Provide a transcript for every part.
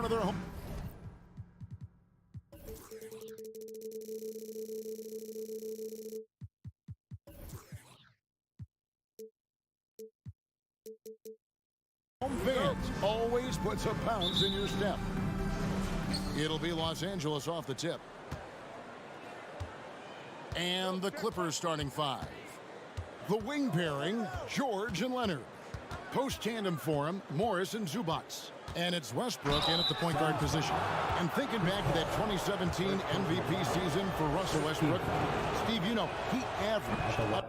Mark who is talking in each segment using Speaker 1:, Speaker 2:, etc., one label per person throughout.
Speaker 1: front of their home. Home fans always puts a bounce in your step. It'll be Los Angeles off the tip. And the Clippers starting five. The wing pairing, George and Leonard. Post tandem for him, Morris and Zubac. And it's Westbrook in at the point guard position. And thinking back to that 2017 MVP season for Russell Westbrook, Steve, you know, he averaged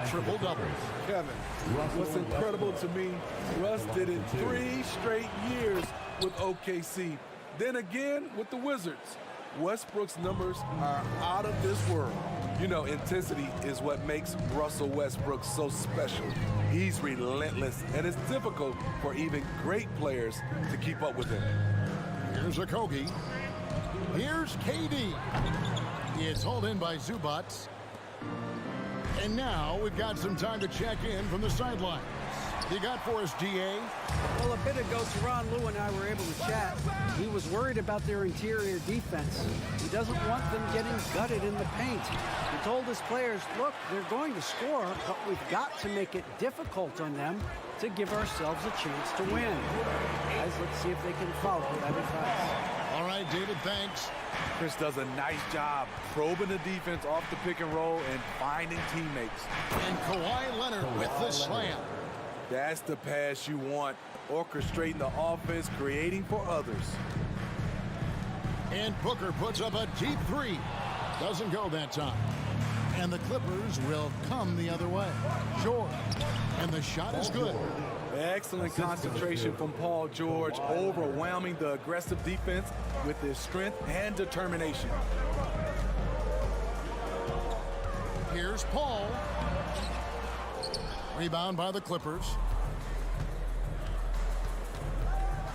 Speaker 1: triple-double.
Speaker 2: Kevin, what's incredible to me, Russ did it 3 straight years with OKC. Then again with the Wizards. Westbrook's numbers are out of this world. You know, intensity is what makes Russell Westbrook so special. He's relentless, and it's difficult for even great players to keep up with him.
Speaker 1: Here's Okogie. Here's KD. It's hauled in by Zubac. And now we've got some time to check in from the sidelines. You got for us, GA?
Speaker 3: Well, a bit ago, Teron Lue and I were able to chat. He was worried about their interior defense. He doesn't want them getting gutted in the paint. He told his players, look, they're going to score, but we've got to make it difficult on them to give ourselves a chance to win. Guys, let's see if they can follow that advice.
Speaker 1: All right, David, thanks.
Speaker 2: Chris does a nice job probing the defense off the pick and roll and finding teammates.
Speaker 1: And Kawhi Leonard with the slam.
Speaker 2: That's the pass you want. Orchestrating the offense, creating for others.
Speaker 1: And Booker puts up a deep three. Doesn't go that time. And the Clippers will come the other way. George. And the shot is good.
Speaker 2: Excellent concentration from Paul George, overwhelming the aggressive defense with his strength and determination.
Speaker 1: Here's Paul. Rebound by the Clippers.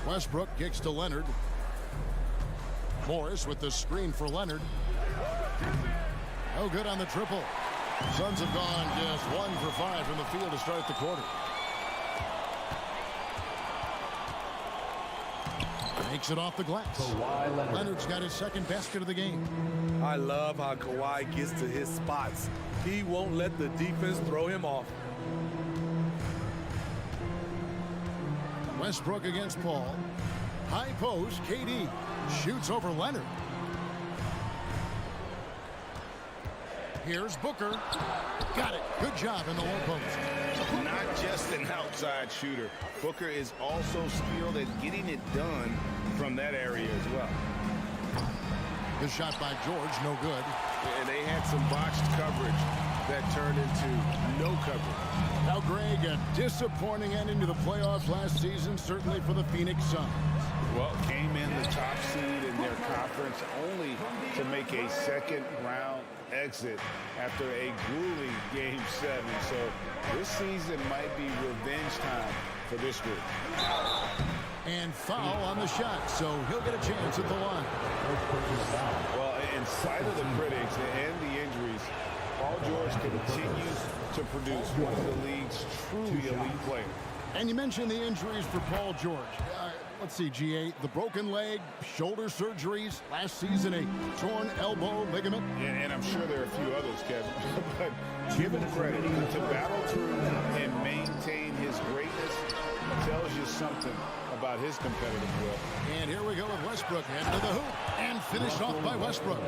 Speaker 1: Westbrook kicks to Leonard. Morris with the screen for Leonard. No good on the triple. Suns have gone just 1 for 5 from the field to start the quarter. Makes it off the glass. Leonard's got his second basket of the game.
Speaker 2: I love how Kawhi gets to his spots. He won't let the defense throw him off.
Speaker 1: Westbrook against Paul. High post, KD shoots over Leonard. Here's Booker. Got it. Good job in the low post.
Speaker 4: Not just an outside shooter. Booker is also skilled at getting it done from that area as well.
Speaker 1: The shot by George, no good.
Speaker 4: And they had some botched coverage that turned into no coverage.
Speaker 1: Now, Greg, a disappointing ending to the playoffs last season, certainly for the Phoenix Suns.
Speaker 4: Well, came in the top seed in their conference only to make a second-round exit after a grueling Game 7. So this season might be revenge time for this group.
Speaker 1: And foul on the shot, so he'll get a chance at the line.
Speaker 4: Well, in spite of the critics and the injuries, Paul George continues to produce one of the league's truly elite players.
Speaker 1: And you mentioned the injuries for Paul George. Let's see, GA, the broken leg, shoulder surgeries, last season a torn elbow ligament.
Speaker 4: And I'm sure there are a few others, Kevin. But give him credit to battle through and maintain his greatness tells you something about his competitive will.
Speaker 1: And here we go with Westbrook heading to the hoop and finished off by Westbrook.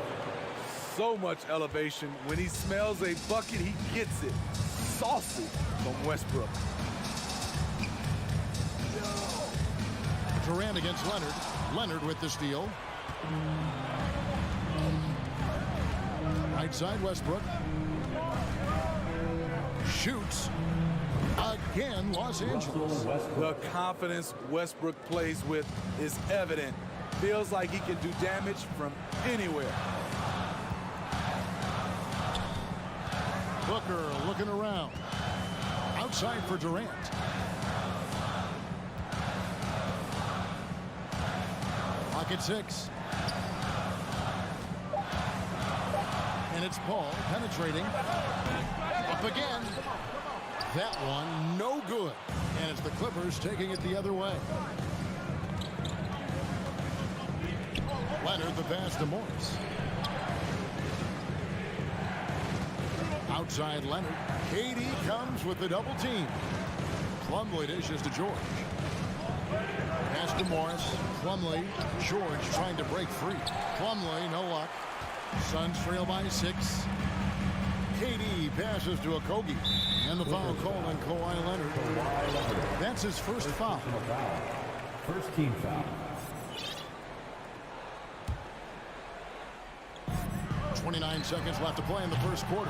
Speaker 2: So much elevation. When he smells a bucket, he gets it. Saucy from Westbrook.
Speaker 1: Durant against Leonard. Leonard with the steal. Right side, Westbrook. Shoots. Again, Los Angeles.
Speaker 2: The confidence Westbrook plays with is evident. Feels like he can do damage from anywhere.
Speaker 1: Booker looking around. Outside for Durant. Pocket 6. And it's Paul penetrating. Up again. That one no good. And it's the Clippers taking it the other way. Leonard, the pass to Morris. Outside Leonard. KD comes with the double team. Plumlee dishes to George. Pass to Morris. Plumlee. George trying to break free. Plumlee, no luck. Suns trail by 6. KD passes to Okogie. And the foul call on Kawhi Leonard. That's his first foul.
Speaker 5: First team foul.
Speaker 1: 29 seconds left to play in the first quarter.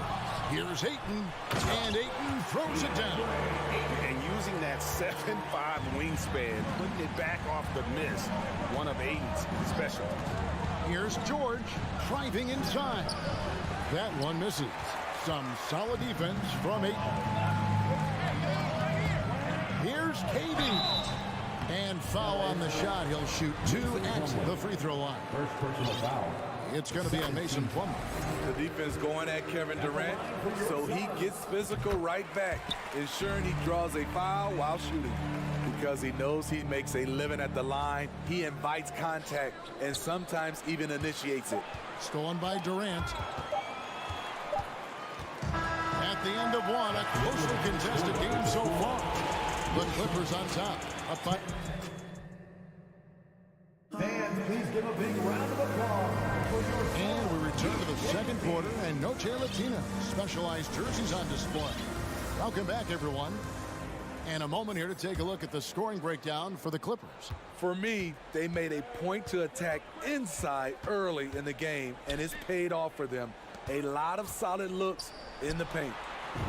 Speaker 1: Here's Ayton, and Ayton throws it down.
Speaker 4: And using that 7'5" wingspan, putting it back off the miss, one of Ayton's specialties.
Speaker 1: Here's George driving inside. That one misses. Some solid defense from Ayton. Here's KD. And foul on the shot. He'll shoot 2 at the free throw line.
Speaker 5: First personal foul.
Speaker 1: It's going to be on Mason Plumlee.
Speaker 2: The defense going at Kevin Durant, so he gets physical right back, ensuring he draws a foul while shooting. Because he knows he makes a living at the line, he invites contact and sometimes even initiates it.
Speaker 1: Stolen by Durant. At the end of one, a closely contested game so far. The Clippers on top. Up by...
Speaker 5: Fans, please give a big round of applause for your...
Speaker 1: And we return to the second quarter, and Noche Latina specialized jerseys on display. Welcome back, everyone. And a moment here to take a look at the scoring breakdown for the Clippers.
Speaker 2: For me, they made a point to attack inside early in the game, and it's paid off for them. A lot of solid looks in the paint.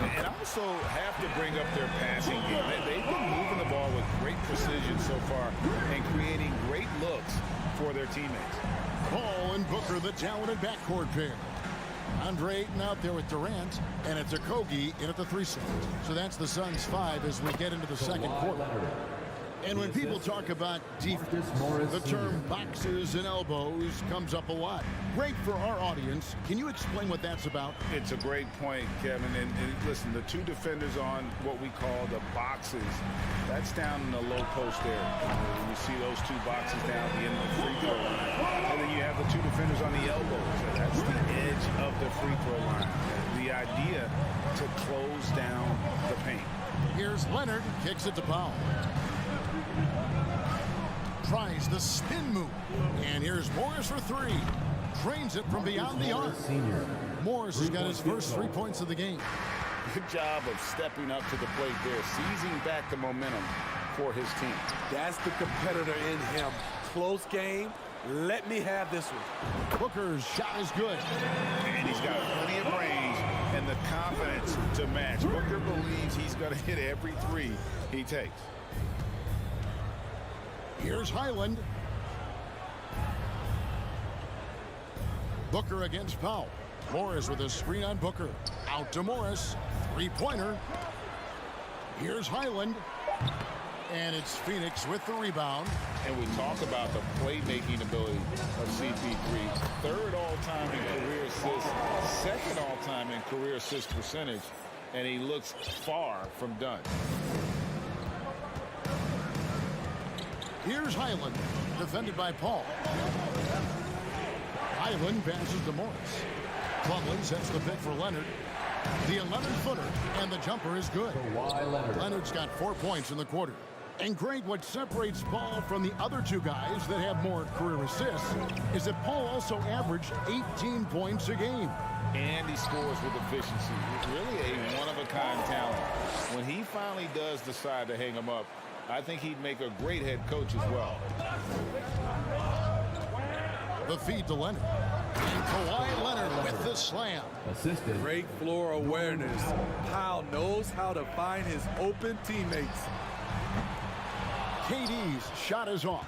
Speaker 4: And also have to bring up their passing game. They've been moving the ball with great precision so far and creating great looks for their teammates.
Speaker 1: Paul and Booker, the talented backcourt pair. Andre Ayton out there with Durant, and it's Okogie in at the 3 slot. So that's the Suns 5 as we get into the second quarter. And when people talk about defense, the term boxes and elbows comes up a lot. Great for our audience. Can you explain what that's about?
Speaker 4: It's a great point, Kevin. And listen, the 2 defenders on what we call the boxes, that's down in the low post area. You see those 2 boxes down at the end of the free throw line. And then you have the 2 defenders on the elbows. That's the edge of the free throw line. The idea to close down the paint.
Speaker 1: Here's Leonard, kicks it to Powell. Tries the spin move. And here's Morris for 3. Drains it from beyond the arc. Morris has got his first 3 points of the game.
Speaker 4: Good job of stepping up to the plate there, seizing back the momentum for his team.
Speaker 2: That's the competitor in him. Close game. Let me have this one.
Speaker 1: Booker's shot is good.
Speaker 4: And he's got plenty of range and the confidence to match. Booker believes he's going to hit every 3 he takes.
Speaker 1: Here's Highland. Booker against Powell. Morris with a screen on Booker. Out to Morris. 3-pointer. Here's Highland. And it's Phoenix with the rebound.
Speaker 4: And we talk about the playmaking ability of CP3. 3rd all-time in career assists, 2nd all-time in career assist percentage. And he looks far from done.
Speaker 1: Here's Highland, defended by Paul. Highland passes to Morris. Plumlee sets the pick for Leonard. The 11-footer, and the jumper is good. Leonard's got 4 points in the quarter. And Greg, what separates Paul from the other 2 guys that have more career assists is that Paul also averaged 18 points a game.
Speaker 4: And he scores with efficiency. Really a one-of-a-kind talent. When he finally does decide to hang him up, I think he'd make a great head coach as well.
Speaker 1: The feed to Leonard. And Kawhi Leonard with the slam.
Speaker 5: Assisted.
Speaker 2: Great floor awareness. Powell knows how to find his open teammates.
Speaker 1: KD's shot is off.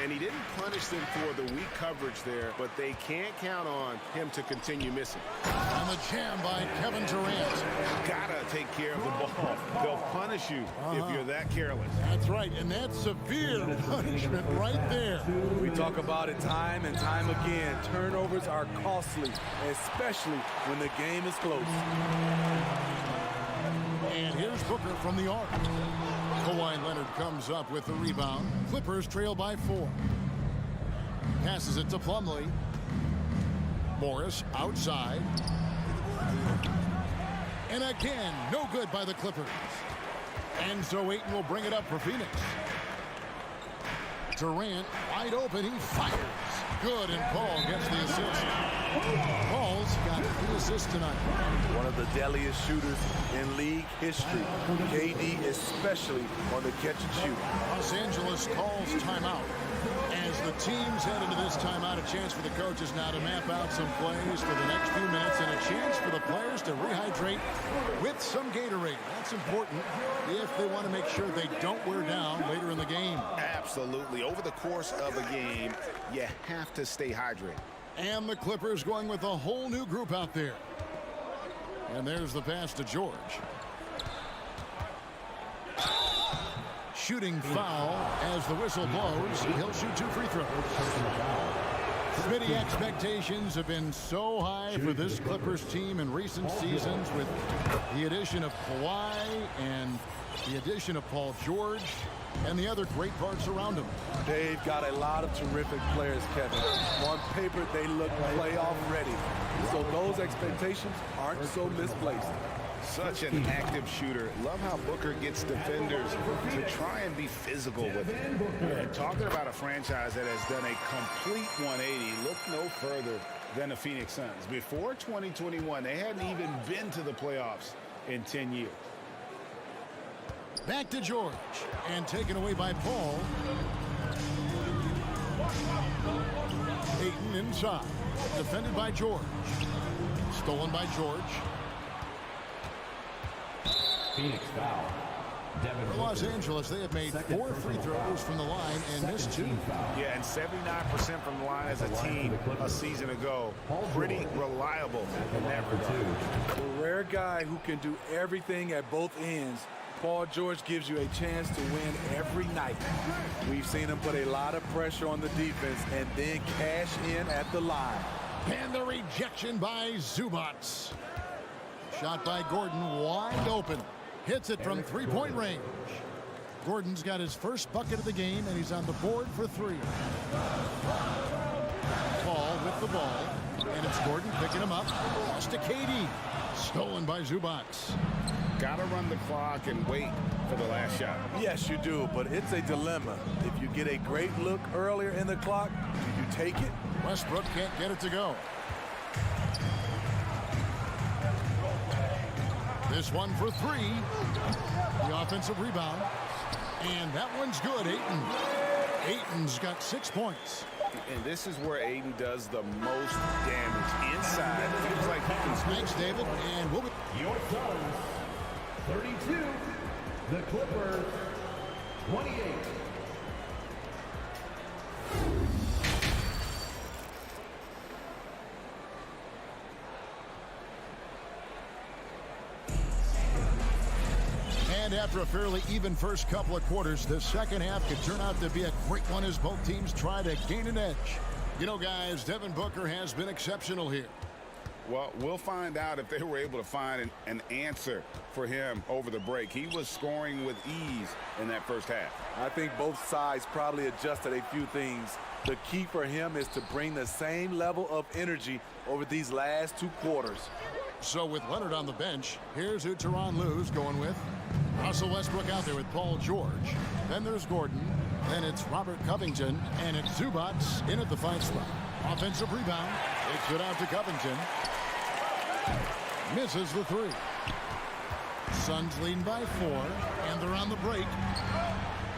Speaker 6: And he didn't punish them for the weak coverage there, but they can't count on him to continue missing.
Speaker 1: And the jam by Kevin Durant.
Speaker 4: Gotta take care of the ball. They'll punish you if you're that careless.
Speaker 1: That's right, and that's severe punishment right there.
Speaker 2: We talk about it time and time again. Turnovers are costly, especially when the game is close.
Speaker 1: And here's Booker from the arc. Kawhi Leonard comes up with the rebound. Clippers trail by 4. Passes it to Plumlee. Morris outside. And again, no good by the Clippers. And so Ayton will bring it up for Phoenix. Durant wide open, he fires. Good, and Paul gets the assist. Paul's got 3 assists tonight.
Speaker 2: One of the deadliest shooters in league history. KD especially on the catch and shoot.
Speaker 1: Los Angeles calls timeout. As the teams head into this timeout, a chance for the coaches now to map out some plays for the next few minutes and a chance for the players to rehydrate with some Gatorade. That's important if they want to make sure they don't wear down later in the game.
Speaker 6: Absolutely. Over the course of a game, you have to stay hydrated.
Speaker 1: And the Clippers going with a whole new group out there. And there's the pass to George. Shooting foul as the whistle blows. He'll shoot 2 free throws. Smitty, expectations have been so high for this Clippers team in recent seasons with the addition of Kawhi and the addition of Paul George and the other great parts around him.
Speaker 2: They've got a lot of terrific players, Kevin. On paper, they look playoff ready. So those expectations aren't so misplaced.
Speaker 6: Such an active shooter. Love how Booker gets defenders to try and be physical with him. Yeah, talking about a franchise that has done a complete 180, look no further than the Phoenix Suns. Before 2021, they hadn't even been to the playoffs in 10 years.
Speaker 1: Back to George, and taken away by Paul. Ayton inside, defended by George. Stolen by George.
Speaker 5: Phoenix foul.
Speaker 1: For Los Angeles, they have made 4 free throws from the line and missed 2.
Speaker 6: Yeah, and 79% from the line as a team a season ago. Pretty reliable in that regard.
Speaker 2: A rare guy who can do everything at both ends. Paul George gives you a chance to win every night. We've seen him put a lot of pressure on the defense and then cash in at the line.
Speaker 1: And the rejection by Zubats. Shot by Gordon, wide open. Hits it from 3-point range. Gordon's got his first bucket of the game, and he's on the board for 3. Paul with the ball, and it's Gordon picking him up. Lost to KD. Stolen by Zubats.
Speaker 6: Got to run the clock and wait for the last shot.
Speaker 2: Yes, you do, but it's a dilemma. If you get a great look earlier in the clock, do you take it?
Speaker 1: Westbrook can't get it to go. This one for 3. The offensive rebound. And that one's good, Ayton. Ayton's got 6 points.
Speaker 6: And this is where Ayton does the most damage. Inside, feels like he can...
Speaker 1: Thanks, David. And we'll be...
Speaker 5: Your Suns, 32. The Clippers, 28.
Speaker 1: And after a fairly even first couple of quarters, the second half could turn out to be a great one as both teams try to gain an edge. You know, guys, Devin Booker has been exceptional here.
Speaker 6: Well, we'll find out if they were able to find an answer for him over the break. He was scoring with ease in that first half.
Speaker 2: I think both sides probably adjusted a few things. The key for him is to bring the same level of energy over these last 2 quarters.
Speaker 1: So with Leonard on the bench, here's who Tyronn Lue's going with. Russell Westbrook out there with Paul George. Then there's Gordon. Then it's Robert Covington. And it's Zubats in at the 5 spot. Offensive rebound. Takes it out to Covington. Misses the 3. Suns leading by 4. And they're on the break.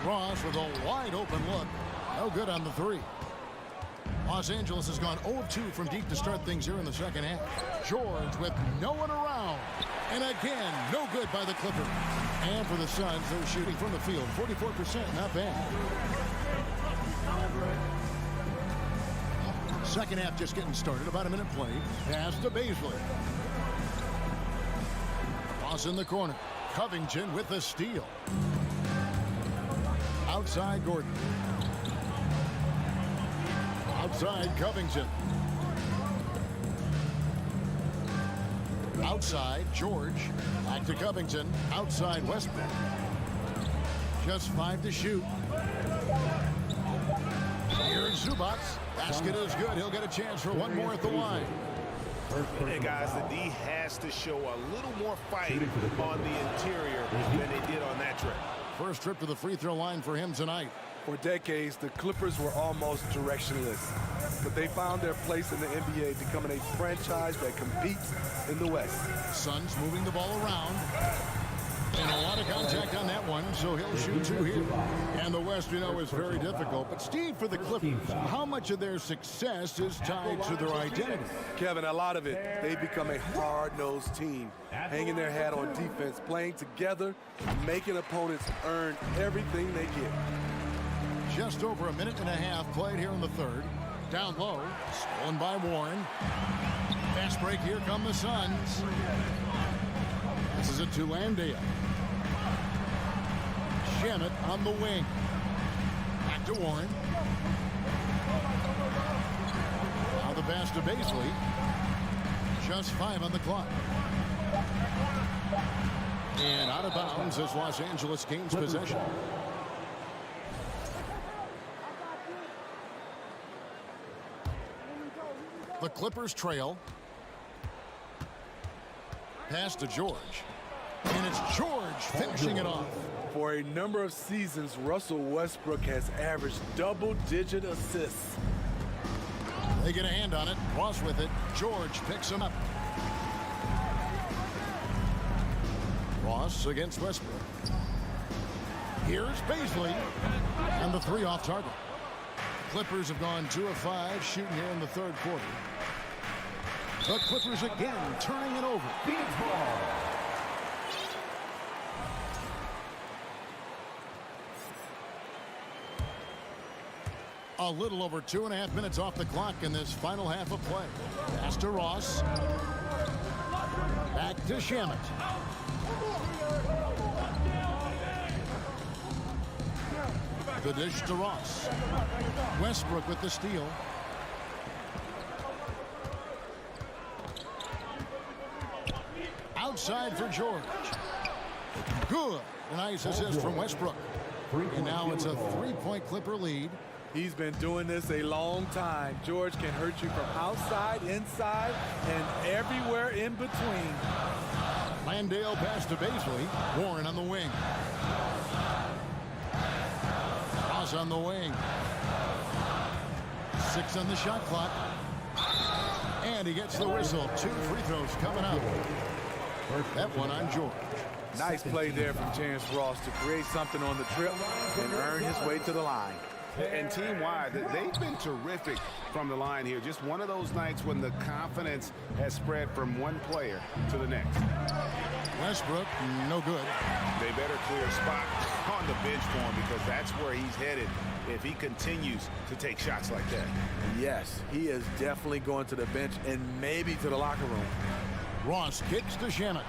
Speaker 1: Ross with a wide open look. No good on the 3. Los Angeles has gone 0-2 from deep to start things here in the second half. George with no one around. And again, no good by the Clippers. And for the Suns, they're shooting from the field. 44%, not bad. Second half just getting started. About a minute played. Pass to Baisley. Cross in the corner. Covington with the steal. Outside Gordon. Outside Covington. Outside, George. Back to Covington. Outside, Westbrook. Just 5 to shoot. Here's Zubac. Basket is good. He'll get a chance for one more at the line.
Speaker 6: Hey, guys, the D has to show a little more fight on the interior than they did on that trip.
Speaker 1: First trip to the free throw line for him tonight.
Speaker 2: For decades, the Clippers were almost directionless, but they found their place in the NBA, becoming a franchise that competes in the West.
Speaker 1: Suns moving the ball around. And a lot of contact on that one, so he'll shoot 2 here. And the West, you know, is very difficult. But, Steve, for the Clippers, how much of their success is tied to their identity?
Speaker 2: Kevin, a lot of it. They become a hard-nosed team, hanging their hat on defense, playing together, making opponents earn everything they get.
Speaker 1: Just over a minute and a half played here in the third. Down low, stolen by Warren. Fast break, here come the Suns. This is it to Landale. Shamet on the wing. Back to Warren. Now the pass to Baisley. Just 5 on the clock. And out of bounds as Los Angeles gains possession. The Clippers trail. Pass to George. And it's George finishing it off.
Speaker 2: For a number of seasons, Russell Westbrook has averaged double-digit assists.
Speaker 1: They get a hand on it. Ross with it. George picks him up. Ross against Westbrook. Here's Baisley. And the 3 off target. Clippers have gone 2 of 5 shooting here in the third quarter. The Clippers again turning it over. A little over 2.5 minutes off the clock in this final half of play. Pass to Ross. Back to Shamet. The dish to Ross. Westbrook with the steal. Outside for George. Good. A nice assist from Westbrook. And now it's a 3-point Clipper lead.
Speaker 2: He's been doing this a long time. George can hurt you from outside, inside, and everywhere in between.
Speaker 1: Landale pass to Baisley. Warren on the wing. Ross on the wing. 6 on the shot clock. And he gets the whistle. 2 free throws coming up. That one on George.
Speaker 2: Nice play there from Terrence Ross to create something on the trip and earn his way to the line.
Speaker 6: And team-wide, they've been terrific from the line here. Just one of those nights when the confidence has spread from one player to the next.
Speaker 1: Westbrook, no good.
Speaker 6: They better clear a spot on the bench for him because that's where he's headed if he continues to take shots like that.
Speaker 2: Yes, he is definitely going to the bench and maybe to the locker room.
Speaker 1: Ross kicks to Shamet.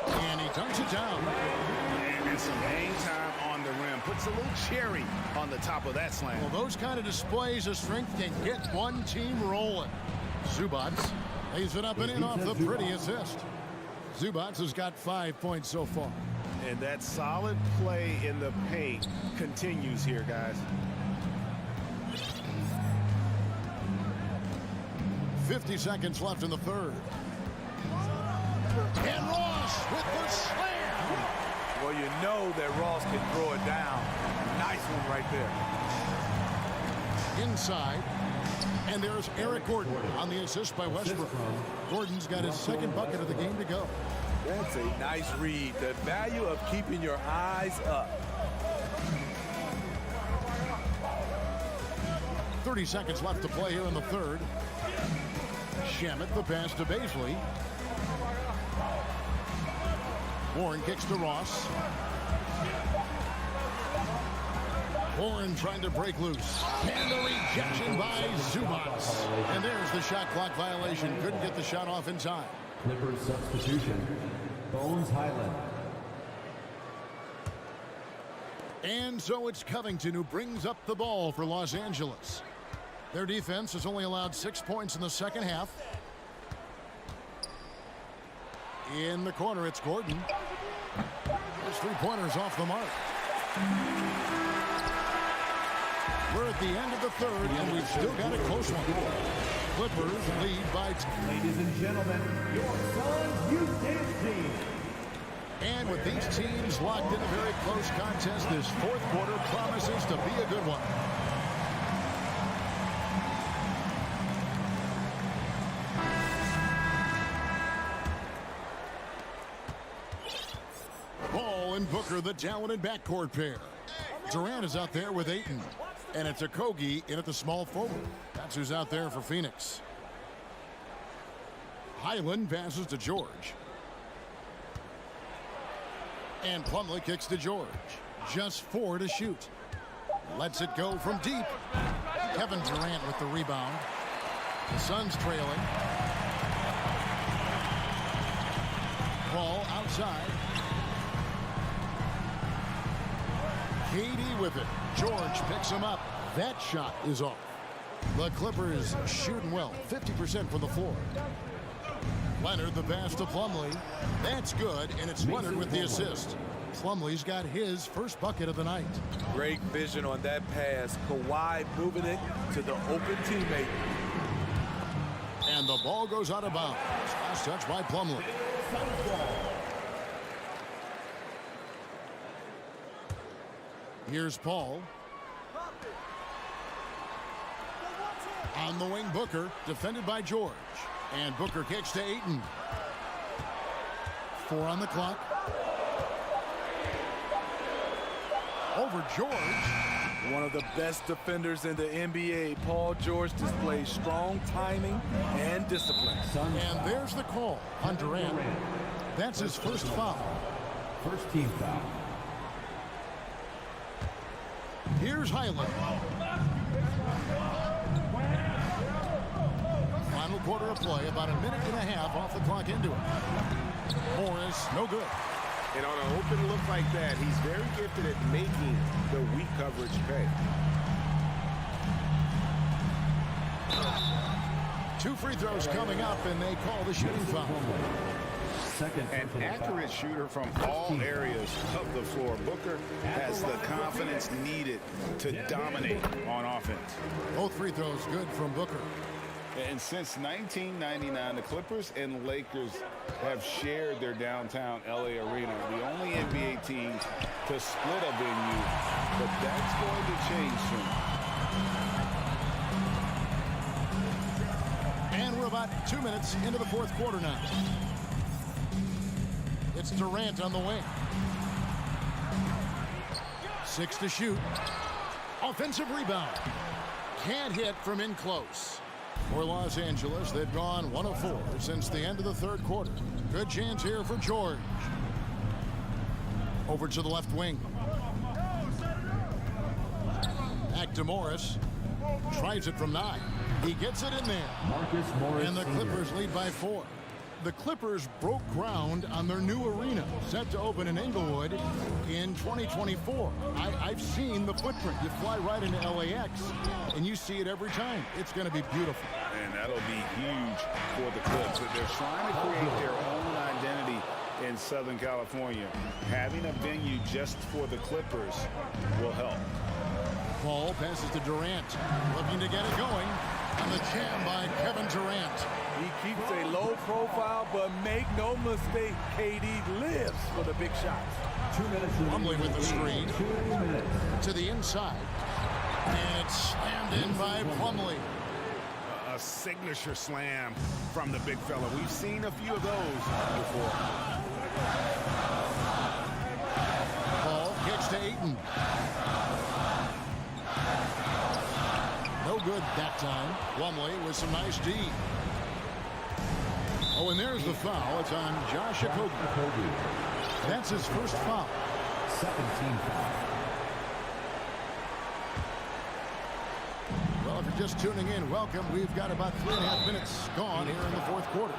Speaker 1: And he dunks it down.
Speaker 6: And some hang time on the rim. Puts a little cherry on the top of that slam.
Speaker 1: Well, those kind of displays of strength can get one team rolling. Zubac lays it up and in off the pretty assist. Zubac has got 5 points so far.
Speaker 6: And that solid play in the paint continues here, guys.
Speaker 1: 50 seconds left in the third. And Ross with the slam.
Speaker 2: Well, you know that Ross can throw it down. Nice one right there.
Speaker 1: Inside. And there's Eric Gordon on the assist by Westbrook. Gordon's got his second bucket of the game to go.
Speaker 2: That's a nice read. The value of keeping your eyes up.
Speaker 1: 30 seconds left to play here in the third. Shamet the pass to Baisley. Warren kicks to Ross. Warren trying to break loose. And the rejection by Zubac. And there's the shot clock violation. Couldn't get the shot off in time.
Speaker 5: Clippers substitution. Bones Highland.
Speaker 1: And so it's Covington who brings up the ball for Los Angeles. Their defense has only allowed 6 points in the second half. In the corner, it's Gordon. His three-pointers off the mark. We're at the end of the third, and we've still got a close one. Clippers lead by 10.
Speaker 5: Ladies and gentlemen, your Suns Youth Dance Team.
Speaker 1: And with these teams locked in a very close contest, this fourth quarter promises to be a good one. Ball and Booker, the talented backcourt pair. Durant is out there with Ayton. And it's Okogie in at the small forward. That's who's out there for Phoenix. Highland passes to George. And Plumlee kicks to George. Just 4 to shoot. Lets it go from deep. Kevin Durant with the rebound. The Suns trailing. Ball outside. KD with it. George picks him up. That shot is off. The Clippers shooting well. 50% from the floor. Leonard the pass to Plumlee. That's good, and it's Leonard with the assist. Plumlee's got his first bucket of the night.
Speaker 2: Great vision on that pass. Kawhi moving it to the open teammate.
Speaker 1: And the ball goes out of bounds. Last touch by Plumlee. Here's Paul. On the wing, Booker, defended by George. And Booker kicks to Ayton. 4 on the clock. Over George.
Speaker 2: One of the best defenders in the NBA, Paul George displays strong timing and discipline.
Speaker 1: And there's the call on Durant. That's his first foul.
Speaker 5: First team foul.
Speaker 1: Here's Highland. Final quarter of play, about a minute and a half off the clock into it. Morris, no good.
Speaker 6: And on an open look like that, he's very gifted at making the weak coverage pay.
Speaker 1: 2 free throws coming up, and they call the shooting foul.
Speaker 6: An accurate shooter from all areas of the floor. Booker has the confidence needed to dominate on offense.
Speaker 1: Both free throws good from Booker.
Speaker 6: And since 1999, the Clippers and Lakers have shared their downtown LA arena, the only NBA team to split a venue, but that's going to change soon.
Speaker 1: And we're about 2 minutes into the fourth quarter now. It's Durant on the wing. 6 to shoot. Offensive rebound. Can't hit from in close. For Los Angeles, they've gone 1 of 4 since the end of the third quarter. Good chance here for George. Over to the left wing. Back to Morris. Tries it from 9. He gets it in there.
Speaker 5: Marcus Morris.
Speaker 1: And the Clippers lead by 4. The Clippers broke ground on their new arena, set to open in Inglewood in 2024. I've seen the footprint. You fly right into LAX, and you see it every time. It's going to be beautiful.
Speaker 6: And that'll be huge for the Clips. They're trying to create their own identity in Southern California. Having a venue just for the Clippers will help.
Speaker 1: Paul passes to Durant, looking to get it going. And the jam by Kevin Durant.
Speaker 2: He keeps a low profile, but make no mistake, KD lives for the big shots.
Speaker 5: 2 minutes.
Speaker 1: Plumlee with the screen.
Speaker 5: 2 minutes.
Speaker 1: To the inside. And it's slammed in by Plumlee.
Speaker 6: A signature slam from the big fella. We've seen a few of those before.
Speaker 1: Paul kicks to Ayton. No good that time. Plumlee with some nice D. Oh, and there's the foul. It's on Josh Okogie. That's his first foul.
Speaker 5: Second team foul.
Speaker 1: Well, if you're just tuning in, welcome. We've got about 3.5 minutes gone here in the fourth quarter.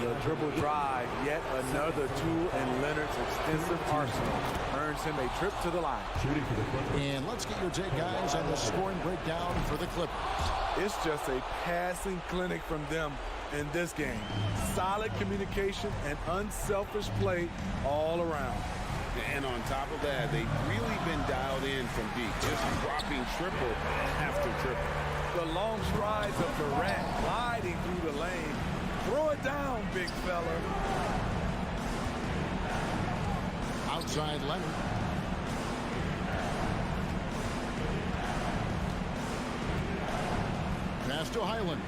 Speaker 2: The dribble drive, yet another tool in Leonard's extensive arsenal, earns him a trip to the line.
Speaker 5: Shooting for the Clippers.
Speaker 1: And let's get your take, guys, on the scoring breakdown for the Clippers.
Speaker 2: It's just a passing clinic from them in this game. Solid communication and unselfish play all around.
Speaker 6: And on top of that, they've really been dialed in from deep, just dropping triple after triple.
Speaker 2: The long strides of Durant gliding through the lane. Throw it down, big fella.
Speaker 1: Outside Leonard. Pass to Highland.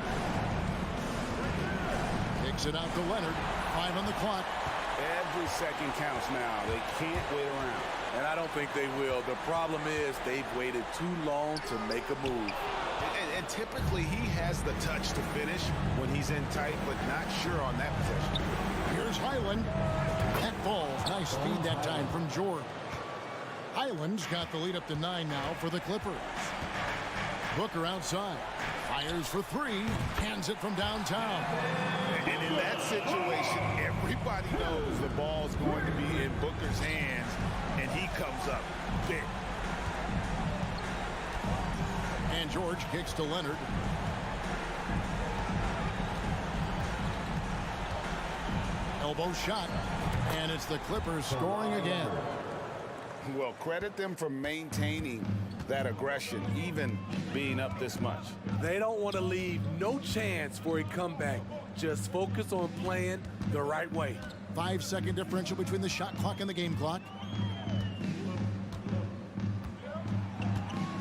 Speaker 1: Kicks it out to Leonard. 5 on the clock.
Speaker 6: Every second counts now. They can't wait around.
Speaker 2: And I don't think they will. The problem is they've waited too long to make a move.
Speaker 6: And typically he has the touch to finish when he's in tight, but not sure on that possession.
Speaker 1: Here's Highland. That falls. Nice speed that time from George. Highland's got the lead up to 9 now for the Clippers. Booker outside. Fires for 3. Hands it from downtown.
Speaker 6: And in that situation, everybody knows the ball's going to be in Booker's hands, and he comes up big.
Speaker 1: And George kicks to Leonard. Elbow shot. And it's the Clippers scoring again.
Speaker 6: Well, credit them for maintaining that aggression, even being up this much.
Speaker 2: They don't want to leave no chance for a comeback. Just focus on playing the right way.
Speaker 1: 5-second differential between the shot clock and the game clock.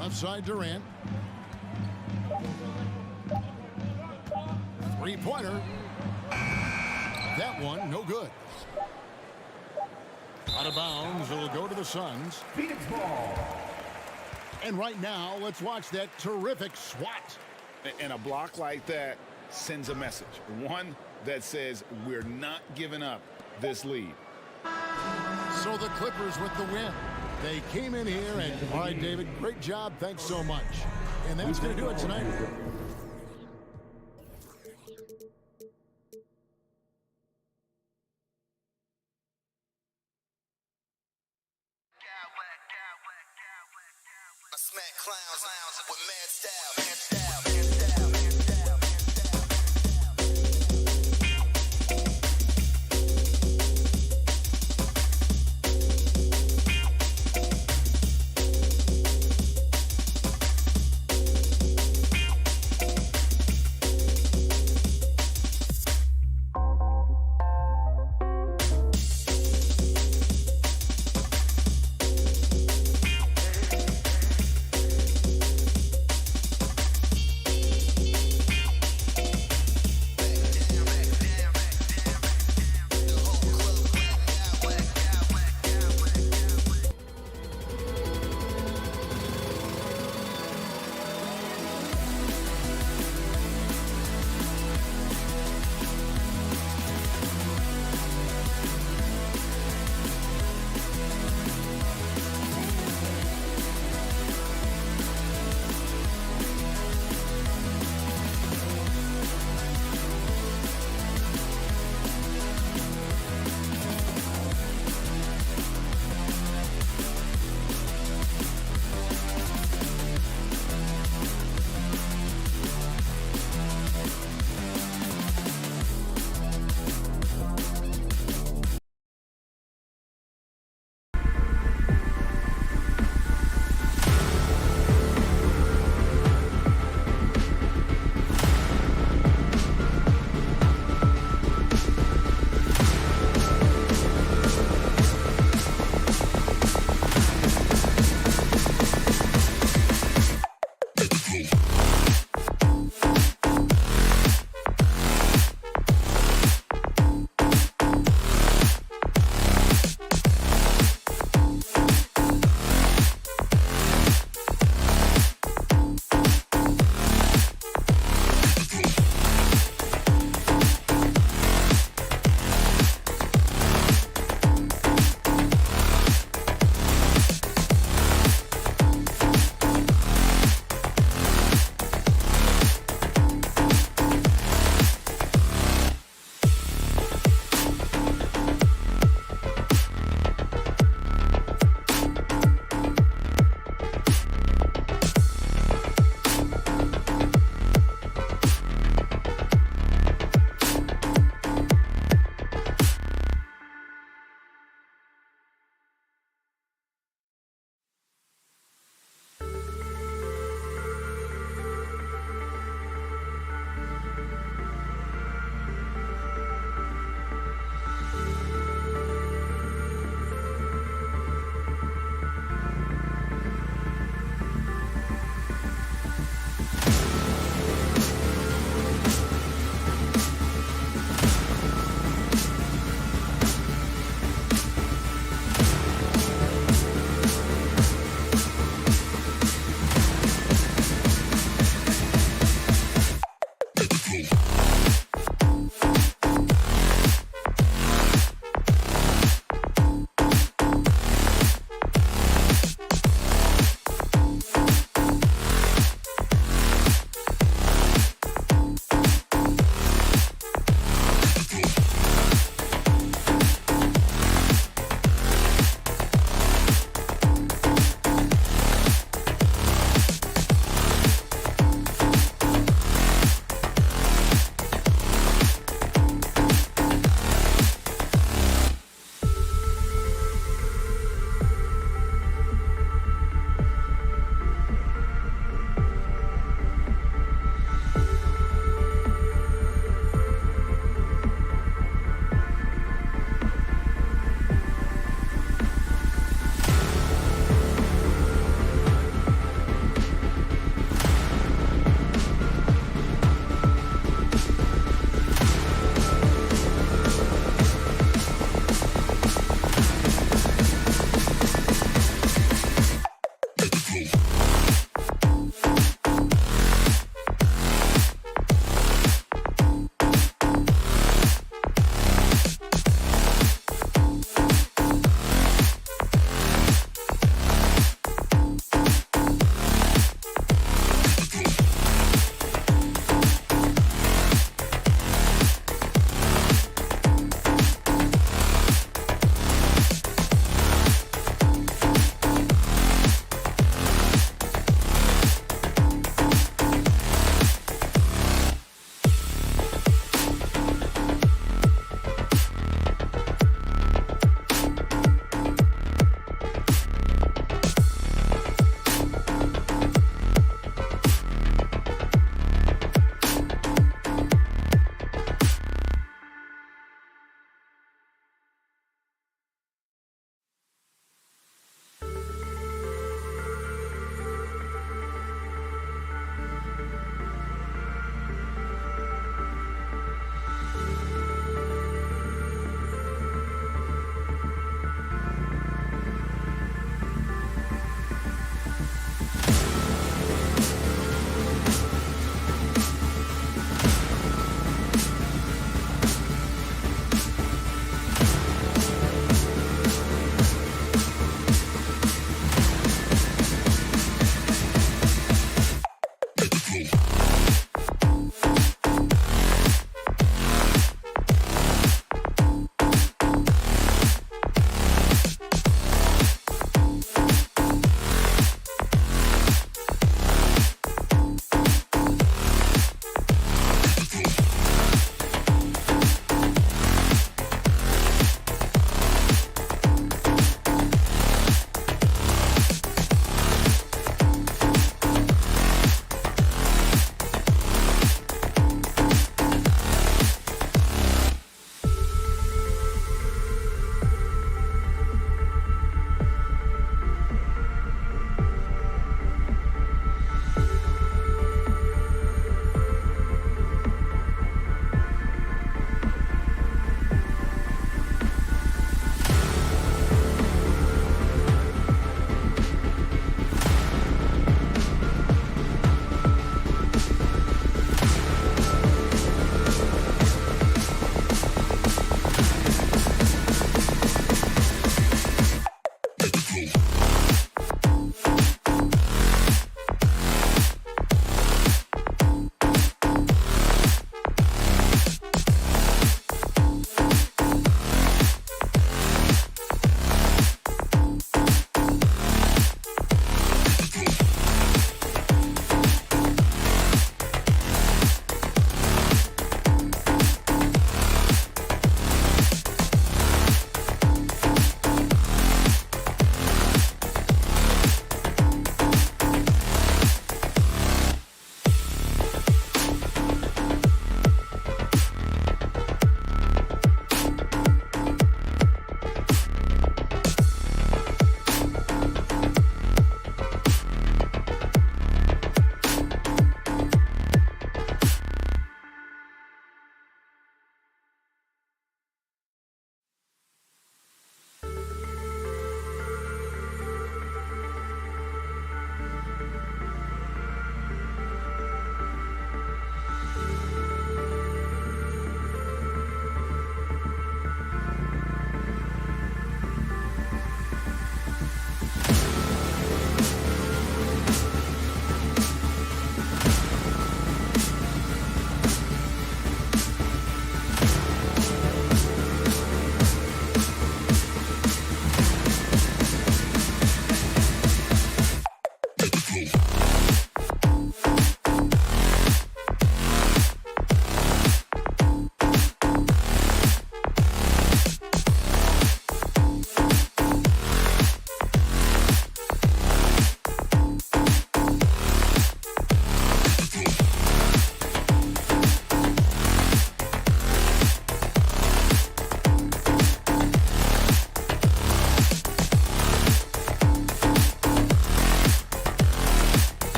Speaker 1: Left side Durant. 3-pointer. That one, no good. Out of bounds, it'll go to the Suns.
Speaker 5: Phoenix ball.
Speaker 1: And right now, let's watch that terrific swat.
Speaker 6: And a block like that sends a message. One that says we're not giving up this lead.
Speaker 1: So the Clippers with the win. They came in here and, all right, David, great job. Thanks so much. And that's going to do it tonight.
Speaker 7: Smack clowns with mad style.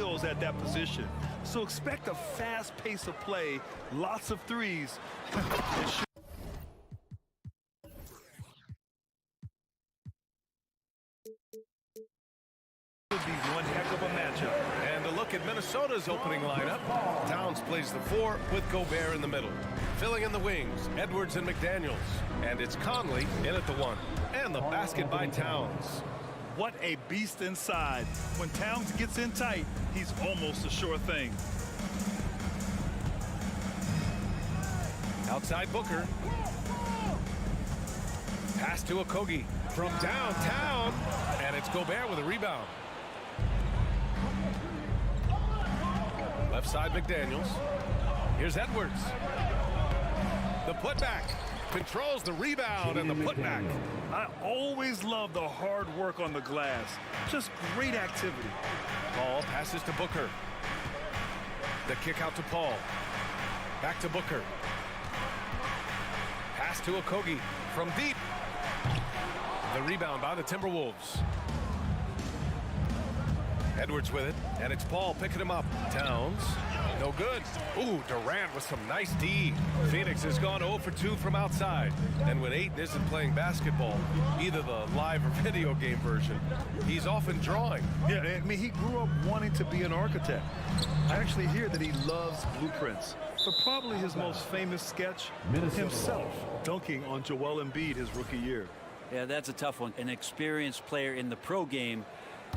Speaker 8: skills at that position. So expect a fast pace of play, lots of threes. Would be one heck of a matchup.
Speaker 9: And a look at Minnesota's opening lineup. Towns plays the 4 with Gobert in the middle. Filling in the wings, Edwards and McDaniels. And it's Conley in at the 1. And the basket by Towns.
Speaker 8: What a beast inside. When Towns gets in tight, he's almost a sure thing.
Speaker 9: Outside Booker. Pass to Okogie from downtown. And it's Gobert with a rebound. Left side McDaniels. Here's Edwards. The putback. Controls the rebound and the putback.
Speaker 8: I always love the hard work on the glass. Just great activity.
Speaker 9: Paul passes to Booker. The kick out to Paul. Back to Booker. Pass to Okogie from deep. The rebound by the Timberwolves. Edwards with it, and it's Paul picking him up. Towns, no good. Ooh, Durant with some nice D. Phoenix has gone 0 for 2 from outside. And when Ayton isn't playing basketball, either the live or video game version, he's often drawing.
Speaker 8: Yeah, I mean, he grew up wanting to be an architect. I actually hear that he loves blueprints. But probably his most famous sketch, himself dunking on Joel Embiid his rookie year.
Speaker 3: Yeah, that's a tough one. An experienced player in the pro game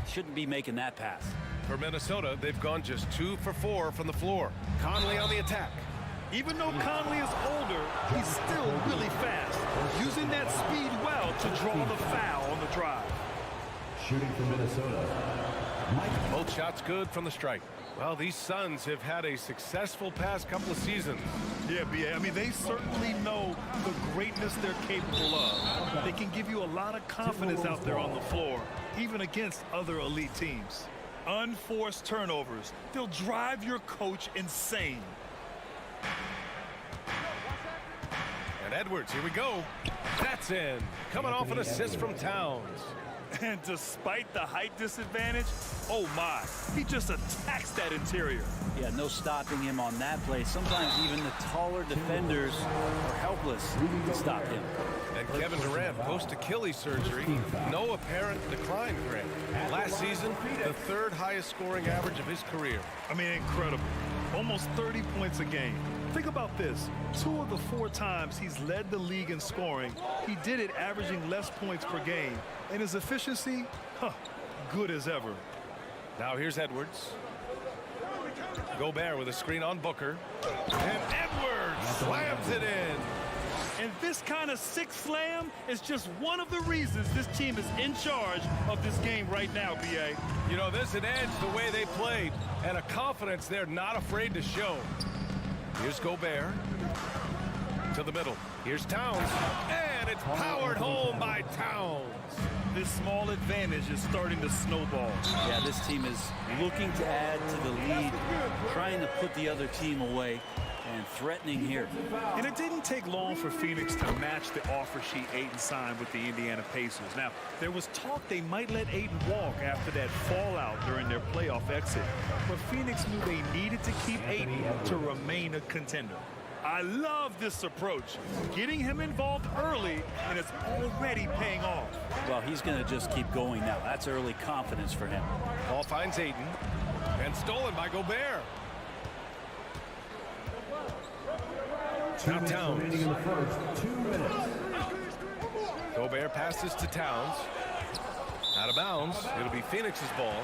Speaker 3: shouldn't be making that pass.
Speaker 9: For Minnesota, they've gone just 2 for 4 from the floor. Conley on the attack.
Speaker 8: Even though Conley is older, he's still really fast, using that speed well to draw the foul on the drive.
Speaker 5: Shooting for Minnesota.
Speaker 9: Both shots good from the strike. Well, these Suns have had a successful past couple of seasons.
Speaker 8: Yeah, B.A. I mean, they certainly know the greatness they're capable of. They can give you a lot of confidence out there on the floor, even against other elite teams. Unforced turnovers. They'll drive your coach insane.
Speaker 9: And Edwards, here we go. That's in. Coming off an assist from Towns.
Speaker 8: And despite the height disadvantage, oh my, he just attacks that interior.
Speaker 3: Yeah, no stopping him on that play. Sometimes even the taller defenders are helpless to stop him.
Speaker 9: And Kevin Durant, post-Achilles surgery, no apparent decline for him. Last season, the 3rd highest scoring average of his career.
Speaker 8: I mean, incredible. Almost 30 points a game. Think about this. 2 of the 4 times he's led the league in scoring, he did it averaging less points per game. And his efficiency, good as ever.
Speaker 9: Now here's Edwards. Gobert with a screen on Booker. And Edwards slams it in.
Speaker 8: And this kind of sick slam is just one of the reasons this team is in charge of this game right now, B.A.
Speaker 9: You know, there's an edge the way they played and a confidence they're not afraid to show. Here's Gobert to the middle. Here's Towns, and it's powered home by Towns.
Speaker 8: This small advantage is starting to snowball.
Speaker 3: Yeah, this team is looking to add to the lead, trying to put the other team away, and threatening here.
Speaker 8: And it didn't take long for Phoenix to match the offer sheet Ayton signed with the Indiana Pacers. Now, there was talk they might let Ayton walk after that fallout during their playoff exit. But Phoenix knew they needed to keep Ayton to remain a contender. I love this approach. Getting him involved early, and it's already paying off.
Speaker 3: Well, he's going to just keep going now. That's early confidence for him.
Speaker 9: Ball finds Ayton, and stolen by Gobert. Now Towns.
Speaker 5: In the first 2 minutes.
Speaker 9: Gobert passes to Towns. Out of bounds. It'll be Phoenix's ball.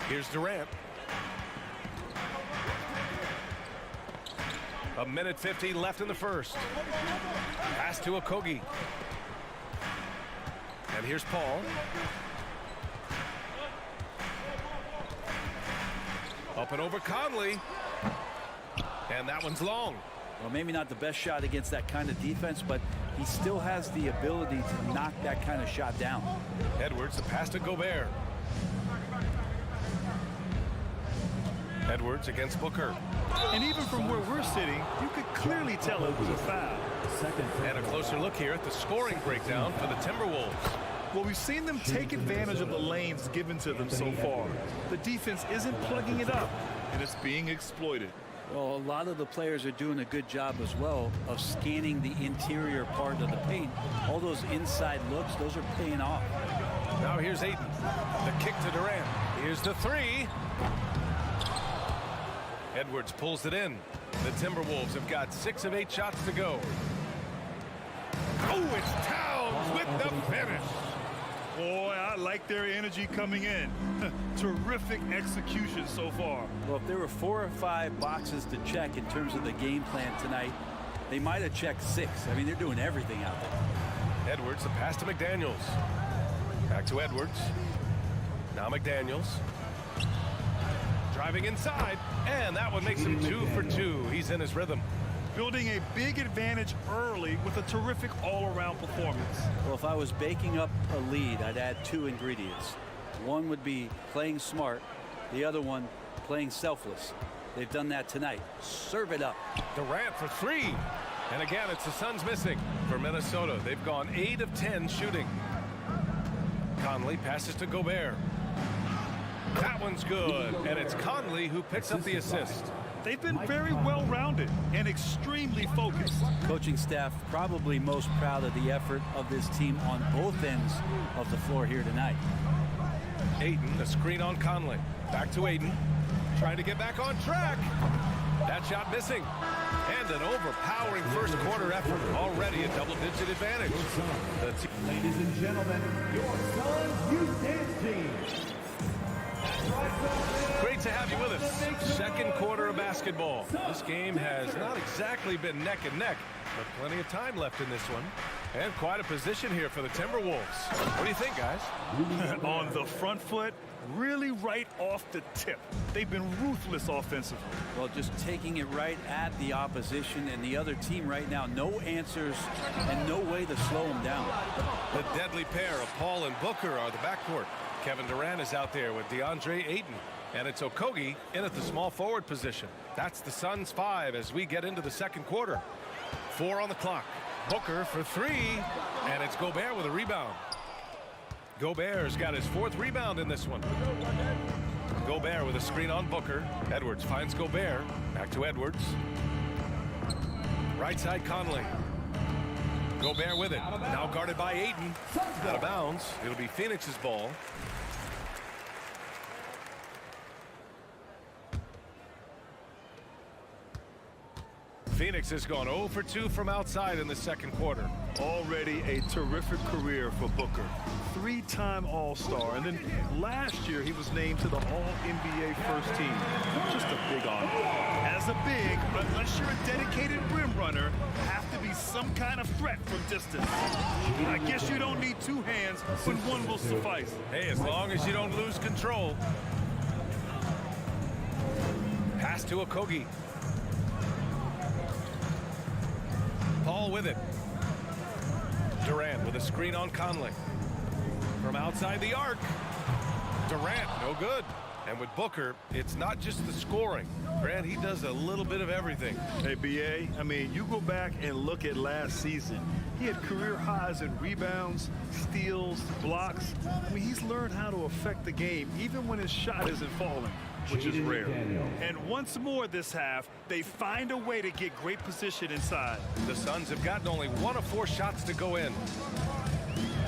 Speaker 9: Here's Durant. 1:50 left in the first. Pass to Okogie. And here's Paul. Up and over Conley. And that one's long.
Speaker 3: Well, maybe not the best shot against that kind of defense, but he still has the ability to knock that kind of shot down.
Speaker 9: Edwards, the pass to Gobert. Edwards against Booker.
Speaker 8: And even from where we're sitting, you could clearly tell it was a foul.
Speaker 9: And a closer look here at the scoring breakdown for the Timberwolves.
Speaker 8: Well, we've seen them take advantage of the lanes given to them so far. The defense isn't plugging it up, and it's being exploited.
Speaker 3: Well, a lot of the players are doing a good job as well of scanning the interior part of the paint. All those inside looks, those are paying off.
Speaker 9: Now here's Ayton. The kick to Durant. Here's the three. Edwards pulls it in. The Timberwolves have got 6 of 8 shots to go. Oh, it's Towns with the finish.
Speaker 8: Boy, I like their energy coming in. Terrific execution so far.
Speaker 3: Well, if there were 4 or 5 boxes to check in terms of the game plan tonight, they might have checked 6. I mean, they're doing everything out there.
Speaker 9: Edwards, the pass to McDaniels. Back to Edwards. Now McDaniels. Driving inside, and that one makes him 2 for 2. He's in his rhythm.
Speaker 8: Building a big advantage early with a terrific all-around performance.
Speaker 3: Well, if I was baking up a lead, I'd add 2 ingredients. One would be playing smart. The other one, playing selfless. They've done that tonight. Serve it up.
Speaker 9: Durant for 3. And again, it's the Suns missing for Minnesota. They've gone 8 of 10 shooting. Conley passes to Gobert. That one's good. And it's Conley who picks up the assist.
Speaker 8: They've been very well-rounded and extremely focused.
Speaker 3: Coaching staff probably most proud of the effort of this team on both ends of the floor here tonight.
Speaker 9: Ayton, the screen on Conley. Back to Ayton. Trying to get back on track. That shot missing. And an overpowering first quarter effort. Already a double-digit advantage.
Speaker 5: Ladies and gentlemen, your Suns Youth Dance Team.
Speaker 9: Great to have you with us. Second quarter of basketball. This game has not exactly been neck and neck, but plenty of time left in this one. And quite a position here for the Timberwolves. What do you think, guys?
Speaker 8: On the front foot, really right off the tip. They've been ruthless offensively.
Speaker 3: Well, just taking it right at the opposition and the other team right now. No answers and no way to slow them down.
Speaker 9: The deadly pair of Paul and Booker are the backcourt. Kevin Durant is out there with DeAndre Ayton. And it's Okogie in at the small forward position. That's the Suns 5 as we get into the second quarter. 4 on the clock. Booker for 3. And it's Gobert with a rebound. Gobert's got his 4th rebound in this one. Gobert with a screen on Booker. Edwards finds Gobert. Back to Edwards. Right side Conley. Gobert with it. Now guarded by Ayton. Out of bounds. It'll be Phoenix's ball. Phoenix has gone 0 for 2 from outside in the second quarter.
Speaker 8: Already a terrific career for Booker. 3-time All-Star, and then last year he was named to the All-NBA first team. Just a big honor. As a big, unless you're a dedicated rim runner, have to be some kind of threat from distance. I guess you don't need 2 hands when one will suffice.
Speaker 9: Hey, as long as you don't lose control. Pass to Okogie. Paul with it. Durant with a screen on Conley. From outside the arc. Durant, no good. And with Booker, it's not just the scoring. Grant, he does a little bit of everything.
Speaker 8: Hey, B.A., I mean, you go back and look at last season. He had career highs in rebounds, steals, blocks. I mean, he's learned how to affect the game, even when his shot isn't falling, which is rare. And once more this half, they find a way to get great position inside.
Speaker 9: The Suns have gotten only 1 of 4 shots to go in.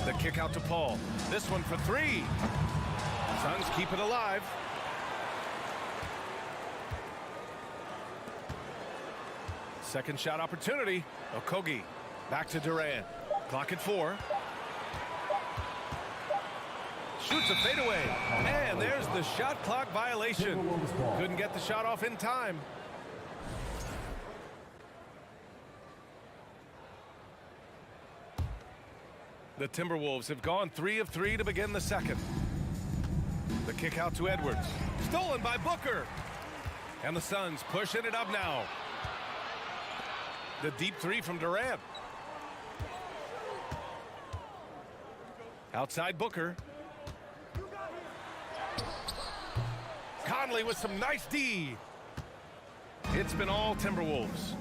Speaker 9: The kick out to Paul. This one for 3. Suns keep it alive. Second shot opportunity. Okogie back to Durant. Clock at 4. Shoots a fadeaway. And there's the shot clock violation. Couldn't get the shot off in time. The Timberwolves have gone 3 of 3 to begin the second. The kick out to Edwards. Stolen by Booker. And the Suns pushing it up now. The deep 3 from Durant. Outside Booker. Conley with some nice D. It's been all Timberwolves.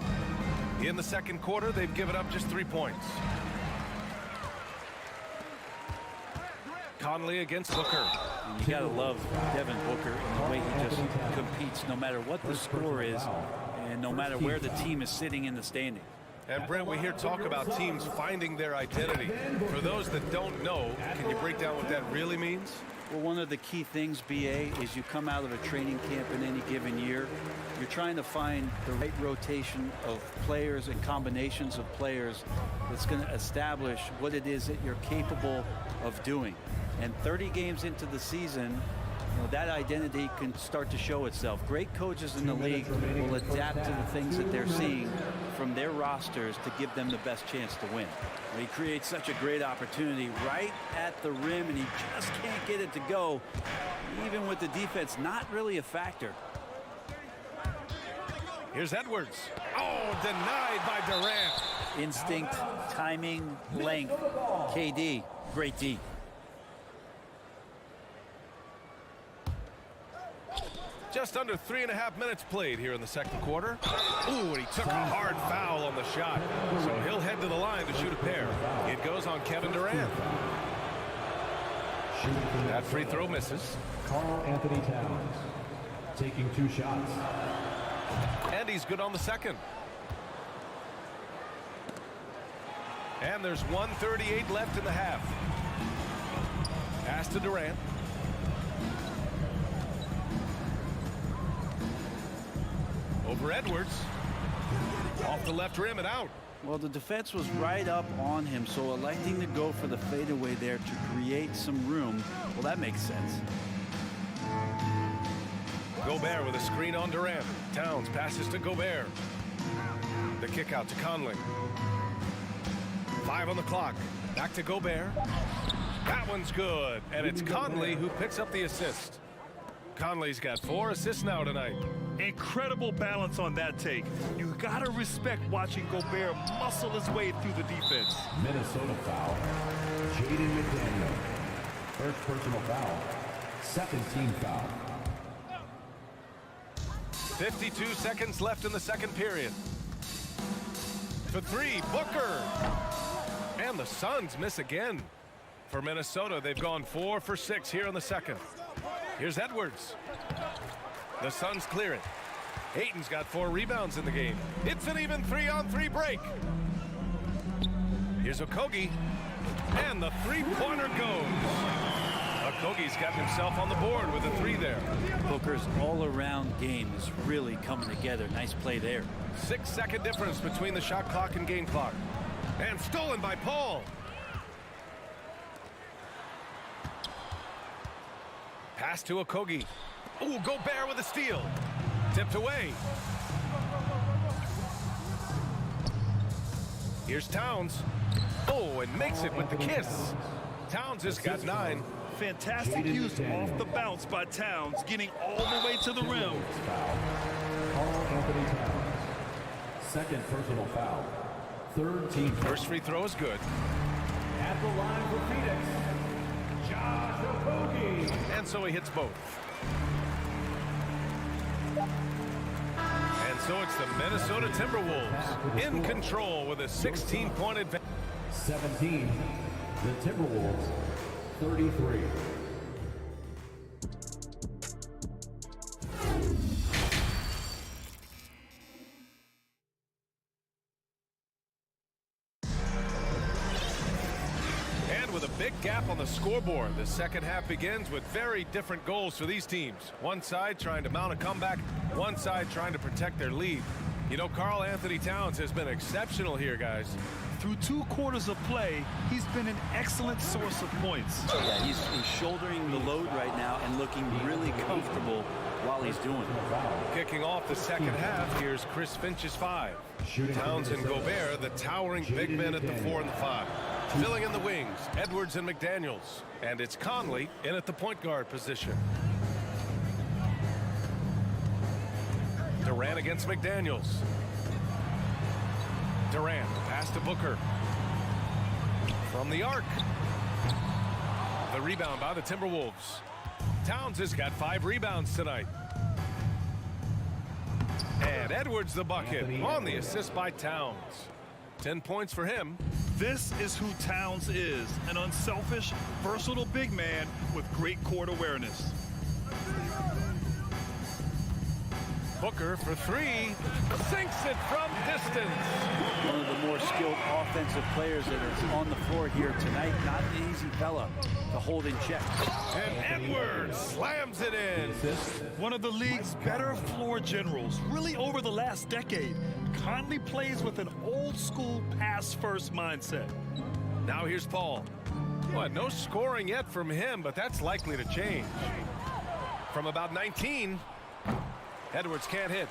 Speaker 9: In the second quarter, they've given up just 3 points. Conley against Booker.
Speaker 10: And you got to love Devin Booker and the way he just competes no matter what the score is and no matter where the team is sitting in the standing.
Speaker 9: And Brent, we hear talk about teams finding their identity. For those that don't know, can you break down what that really means?
Speaker 10: Well, one of the key things, BA, is you come out of a training camp in any given year. You're trying to find the right rotation of players and combinations of players that's going to establish what it is that you're capable of doing. And 30 games into the season, that identity can start to show itself. Great coaches in the league will adapt to the things that they're seeing from their rosters to give them the best chance to win. He creates such a great opportunity right at the rim, and he just can't get it to go, even with the defense not really a factor.
Speaker 9: Here's Edwards. Oh, denied by Durant.
Speaker 10: Instinct, timing, length. KD, great D.
Speaker 9: Just under 3.5 minutes played here in the second quarter. Ooh, and he took a hard foul on the shot. So he'll head to the line to shoot a pair. It goes on Kevin Durant. That free throw misses.
Speaker 5: Karl Anthony Towns taking 2 shots.
Speaker 9: And he's good on the second. And there's 1:38 left in the half. Pass to Durant. Over Edwards. Off the left rim and out.
Speaker 10: Well, the defense was right up on him, so electing to go for the fadeaway there to create some room, well, that makes sense.
Speaker 9: Gobert with a screen on Durant. Towns passes to Gobert. The kick out to Conley. 5 on the clock. Back to Gobert. That one's good. And it's Conley who picks up the assist. Conley's got 4 assists now tonight.
Speaker 8: Incredible balance on that take. You got to respect watching Gobert muscle his way through the defense.
Speaker 5: Minnesota foul. Jaden McDaniel. First personal foul. Second team foul.
Speaker 9: 52 seconds left in the second period. For 3, Booker. And the Suns miss again. For Minnesota, they've gone 4 for 6 here in the second. Here's Edwards. The Suns clear it. Ayton's got 4 rebounds in the game. It's an even 3-on-3 break. Here's Okogie. And the three-pointer goes. Okogie's got himself on the board with a 3 there.
Speaker 10: Booker's all-around game is really coming together. Nice play there.
Speaker 9: 6-second difference between the shot clock and game clock. And stolen by Paul. Pass to Okogie. Ooh, Gobert with a steal. Tipped away. Here's Towns. Oh, and makes it with the kiss. Towns has got 9.
Speaker 8: Fantastic use off the bounce by Towns, getting all the way to the rim.
Speaker 5: Karl Anthony Towns. Second personal foul. Third team foul.
Speaker 9: First free throw is good.
Speaker 5: At the line for Phoenix, Josh Okogie.
Speaker 9: And so he hits both. And so it's the Minnesota Timberwolves in control with a 16-point advantage.
Speaker 5: 17. The Timberwolves, 33.
Speaker 9: Big gap on the scoreboard. The second half begins with very different goals for these teams. One side trying to mount a comeback, one side trying to protect their lead. You know, Karl Anthony Towns has been exceptional here, guys.
Speaker 8: Through 2 quarters of play, he's been an excellent source of points.
Speaker 10: Yeah, he's shouldering the load right now and looking really comfortable while he's doing it.
Speaker 9: Kicking off the second half, here's Chris Finch's 5. Towns and Gobert, the towering big men at the 4 and the 5. Filling in the wings, Edwards and McDaniels. And it's Conley in at the point guard position. Durant against McDaniels. Durant, pass to Booker. From the arc. The rebound by the Timberwolves. Towns has got 5 rebounds tonight. And Edwards the bucket on the assist by Towns. 10 points for him.
Speaker 8: This is who Towns is, an unselfish, versatile big man with great court awareness.
Speaker 9: Booker for three, sinks it from distance.
Speaker 10: One of the more skilled offensive players that is on the floor here tonight. Not an easy fella to hold in check.
Speaker 9: And Edwards slams it in.
Speaker 8: One of the league's better floor generals, really over the last decade. Conley plays with an old-school pass-first mindset.
Speaker 9: Now here's Paul. Well, no scoring yet from him, but that's likely to change. From about 19, Edwards can't hit.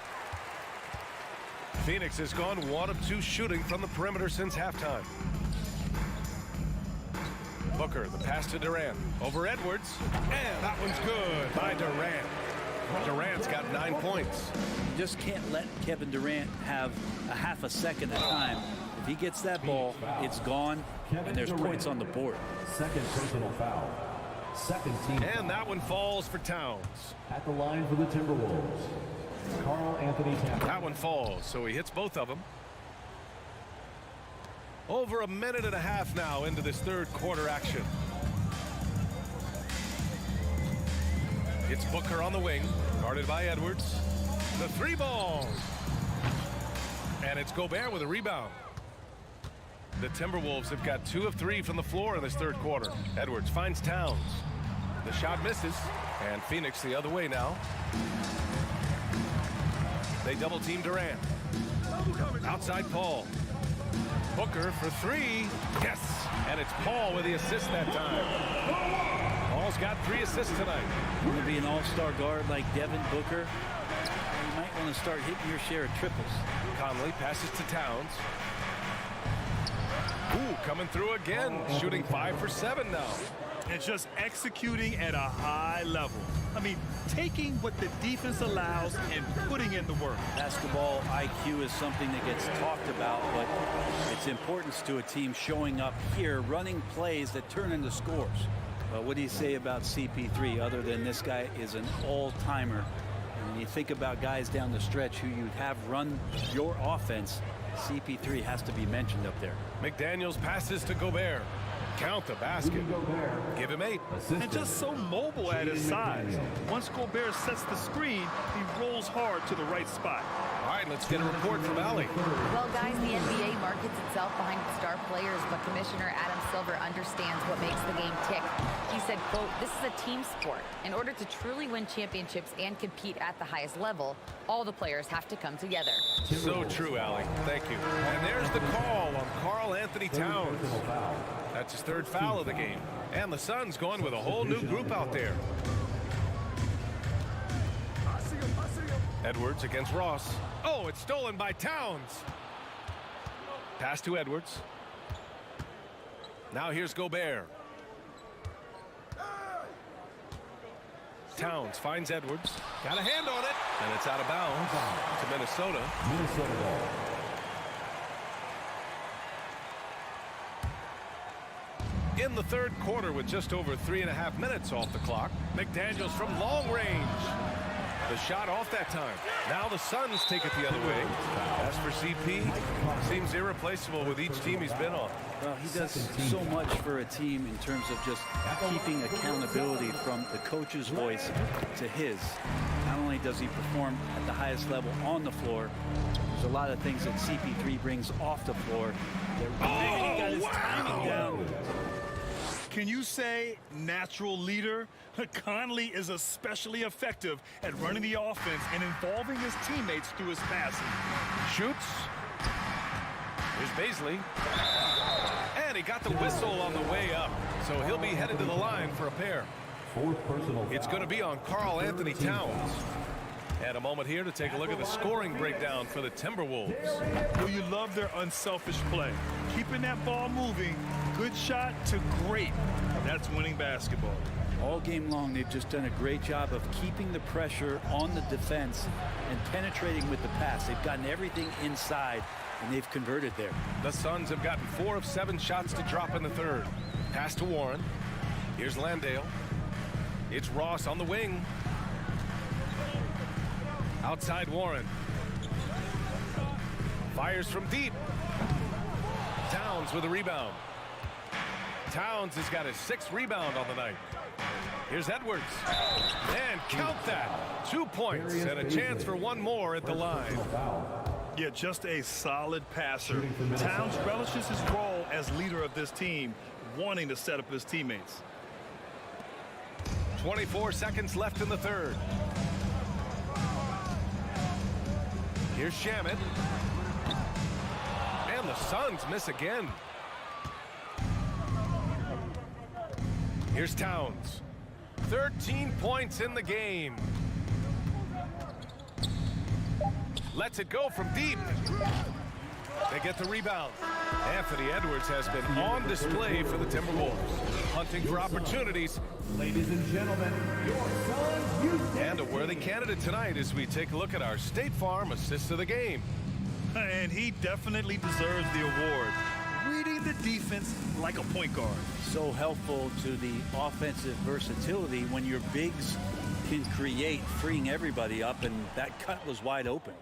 Speaker 9: Phoenix has gone 1 of 2 shooting from the perimeter since halftime. Booker, the pass to Durant. Over Edwards. And that one's good by Durant. Durant's got 9 points.
Speaker 10: You just can't let Kevin Durant have a half a second at a time. If he gets that ball, it's gone, and there's points on the board.
Speaker 5: Second personal foul. Second team.
Speaker 9: And that one falls for Towns.
Speaker 5: At the line for the Timberwolves, Carl Anthony Towns.
Speaker 9: That one falls, so he hits both of them. Over a minute and a half now into this third quarter action. It's Booker on the wing, guarded by Edwards. The 3 ball. And it's Gobert with a rebound. The Timberwolves have got 2 of 3 from the floor in this third quarter. Edwards finds Towns. The shot misses, and Phoenix the other way now. They double team Durant. Outside Paul. Booker for 3. Yes, and it's Paul with the assist that time. Paul's got 3 assists tonight.
Speaker 10: You want to be an all-star guard like Devin Booker? You might want to start hitting your share of triples.
Speaker 9: Conley passes to Towns. Ooh, coming through again, shooting 5 for 7 now.
Speaker 8: And just executing at a high level. I mean, taking what the defense allows and putting in the work.
Speaker 10: Basketball IQ is something that gets talked about, but its importance to a team showing up here, running plays that turn into scores. What do you say about CP3 other than this guy is an all-timer? And when you think about guys down the stretch who you'd have run your offense, CP3 has to be mentioned up there.
Speaker 9: McDaniels passes to Gobert. Count the basket. Give him 8.
Speaker 8: And just so mobile at his size. Once Gobert sets the screen, he rolls hard to the right spot.
Speaker 9: All right, let's get a report from Allie.
Speaker 11: Well, guys, the NBA markets itself behind star players, but Commissioner Adam Silver understands what makes the game tick. He said, quote, "This is a team sport. In order to truly win championships and compete at the highest level, all the players have to come together."
Speaker 9: So true, Allie. Thank you. And there's the call on Carl Anthony Towns. That's his 3rd foul of the game. And the Suns going with a whole new group out there. Edwards against Ross. Oh, it's stolen by Towns. Pass to Edwards. Now here's Gobert. Towns finds Edwards. Got a hand on it. And it's out of bounds to Minnesota.
Speaker 5: Minnesota ball.
Speaker 9: In the third quarter with just over 3.5 minutes off the clock. McDaniels from long range. The shot off that time. Now the Suns take it the other way. As for CP, seems irreplaceable with each team he's been on.
Speaker 10: Well, he does so much for a team in terms of just keeping accountability from the coach's voice to his. Not only does he perform at the highest level on the floor, there's a lot of things that CP3 brings off the floor. That he got his timing down.
Speaker 8: Can you say natural leader? Conley is especially effective at running the offense and involving his teammates through his passing.
Speaker 9: Shoots. Here's Baisley. And he got the whistle on the way up. So he'll be headed to the line for a pair.
Speaker 5: 4th personal foul.
Speaker 9: It's going to be on Carl Anthony Towns. And a moment here to take a look at the scoring breakdown for the Timberwolves.
Speaker 8: Well, you love their unselfish play. Keeping that ball moving, good shot to great. That's winning basketball.
Speaker 10: All game long, they've just done a great job of keeping the pressure on the defense and penetrating with the pass. They've gotten everything inside, and they've converted there.
Speaker 9: The Suns have gotten 4 of 7 shots to drop in the third. Pass to Warren. Here's Landale. It's Ross on the wing. Outside Warren. Fires from deep. Towns with a rebound. Towns has got his 6th rebound on the night. Here's Edwards. And count that. 2 points and a chance for one more at the line.
Speaker 8: Yeah, just a solid passer. Towns relishes his role as leader of this team, wanting to set up his teammates.
Speaker 9: 24 seconds left in the third. Here's Shamet. And the Suns miss again. Here's Towns. 13 points in the game. Lets it go from deep. They get the rebound. Anthony Edwards has been on display for the Timberwolves, hunting for opportunities.
Speaker 5: Ladies and gentlemen, your Suns Houston.
Speaker 9: And a worthy candidate tonight as we take a look at our State Farm assist of the game.
Speaker 8: And he definitely deserves the award. Reading the defense like a point guard.
Speaker 10: So helpful to the offensive versatility when your bigs can create, freeing everybody up, and that cut was wide open.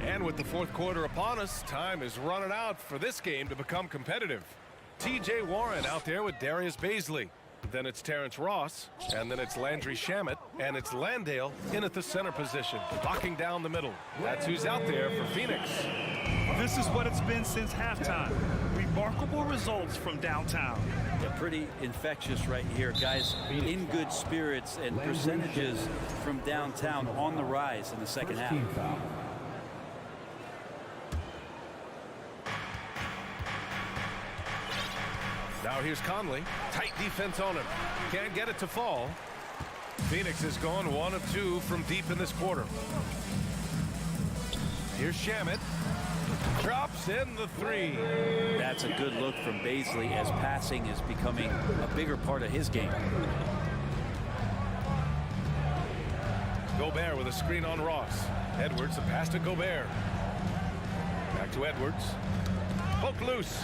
Speaker 9: And with the fourth quarter upon us, time is running out for this game to become competitive. T.J. Warren out there with Darius Baisley. Then it's Terrence Ross, and then it's Landry Shamet, and it's Landale in at the center position, locking down the middle. That's who's out there for Phoenix.
Speaker 8: This is what it's been since halftime. Remarkable results from downtown.
Speaker 10: Yeah, pretty infectious right here. Guys in good spirits, and percentages from downtown on the rise in the second half.
Speaker 9: Now here's Conley. Tight defense on him. Can't get it to fall. Phoenix has gone 1 of 2 from deep in this quarter. Here's Shamet. Drops in the 3.
Speaker 10: That's a good look from Baisley as passing is becoming a bigger part of his game.
Speaker 9: Gobert with a screen on Ross. Edwards, a pass to Gobert. Back to Edwards. Poke loose.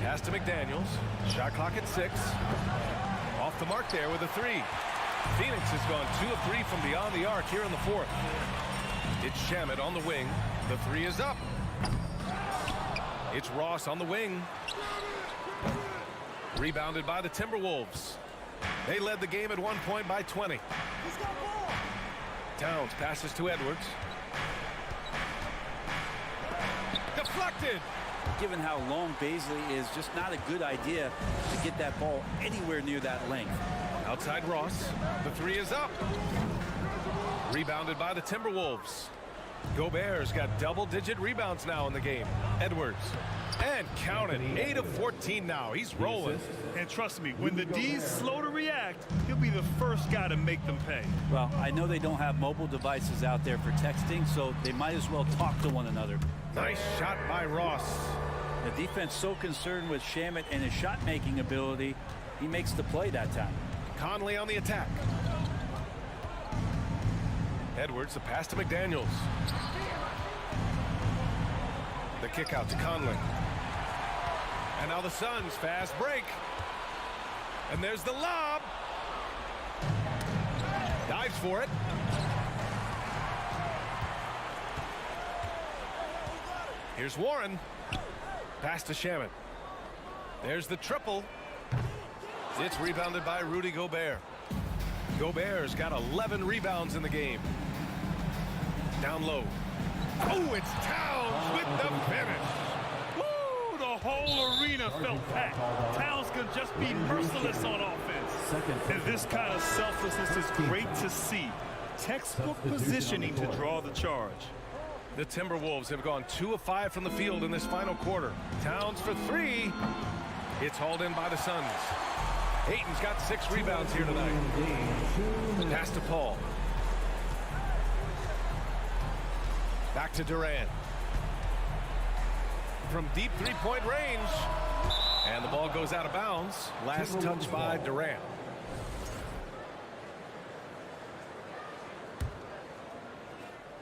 Speaker 9: Pass to McDaniels. Shot clock at 6. Off the mark there with a 3. Phoenix has gone 2 of 3 from beyond the arc here in the fourth. It's Shamet on the wing. The 3 is up. It's Ross on the wing. Rebounded by the Timberwolves. They led the game at one point by 20. Towns passes to Edwards. Deflected.
Speaker 10: Given how long Baisley is, just not a good idea to get that ball anywhere near that length.
Speaker 9: Outside Ross. The 3 is up. Rebounded by the Timberwolves. Gobert's got double-digit rebounds now in the game. Edwards. And count it. 8 of 14 now. He's rolling.
Speaker 8: And trust me, when the D's slow to react, he'll be the first guy to make them pay.
Speaker 10: Well, I know they don't have mobile devices out there for texting, so they might as well talk to one another.
Speaker 9: Nice shot by Ross.
Speaker 10: The defense so concerned with Shamet and his shot-making ability, he makes the play that time.
Speaker 9: Conley on the attack. Edwards, the pass to McDaniels. The kick out to Conley. And now the Suns fast break. And there's the lob. Dives for it. Here's Warren. Pass to Shamet. There's the triple. It's rebounded by Rudy Gobert. Gobert's got 11 rebounds in the game. Down low. Oh, it's Towns with the finish.
Speaker 8: Woo! The whole arena felt packed. Towns can just be merciless on offense. And this kind of selflessness is great to see. Textbook positioning to draw the charge.
Speaker 9: The Timberwolves have gone 2 of 5 from the field in this final quarter. Towns for 3. It's hauled in by the Suns. Ayton's got 6 rebounds here tonight. Pass to Paul. Back to Durant. From deep three-point range. And the ball goes out of bounds. Last touch by Durant.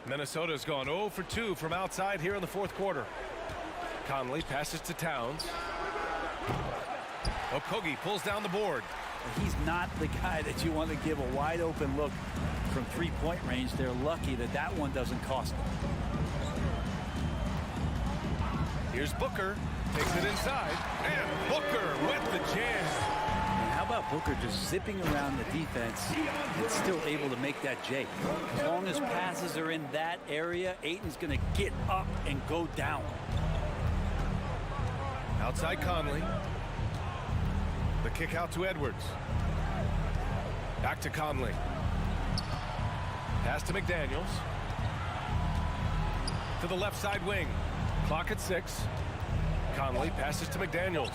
Speaker 9: Minnesota's gone 0 for 2 from outside here in the fourth quarter. Conley passes to Towns. Okogie pulls down the board.
Speaker 10: He's not the guy that you want to give a wide open look from three-point range. They're lucky that that one doesn't cost them.
Speaker 9: Here's Booker, takes it inside, and Booker with the jam.
Speaker 10: And how about Booker just zipping around the defense and still able to make that J? As long as passes are in that area, Ayton's going to get up and go down.
Speaker 9: Outside Conley. The kick out to Edwards. Back to Conley. Pass to McDaniels. To the left side wing. Clock at 6. Conley passes to McDaniels.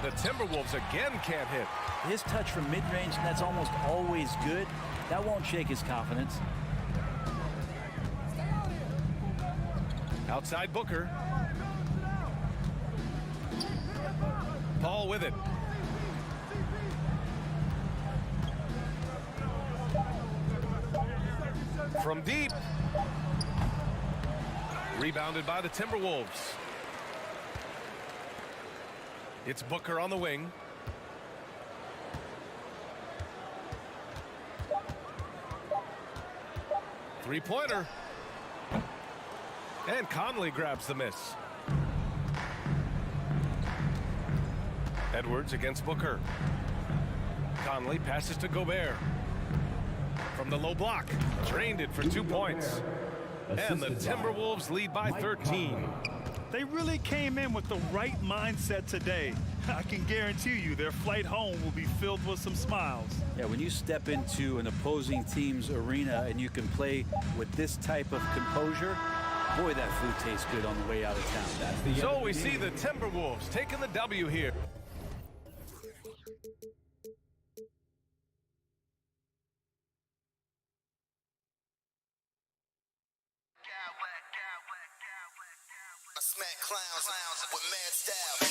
Speaker 9: The Timberwolves again can't hit.
Speaker 10: His touch from mid-range, that's almost always good. That won't shake his confidence.
Speaker 9: Outside Booker. Paul with it. From deep. Rebounded by the Timberwolves. It's Booker on the wing. Three-pointer. And Conley grabs the miss. Edwards against Booker. Conley passes to Gobert. From the low block. Drained it for 2 points. And the Timberwolves lead by 13.
Speaker 8: They really came in with the right mindset today. I can guarantee you their flight home will be filled with some smiles.
Speaker 10: Yeah, when you step into an opposing team's arena and you can play with this type of composure, boy, that food tastes good on the way out of town.
Speaker 9: So we see the Timberwolves taking the W here.
Speaker 7: Smack clowns with mad style.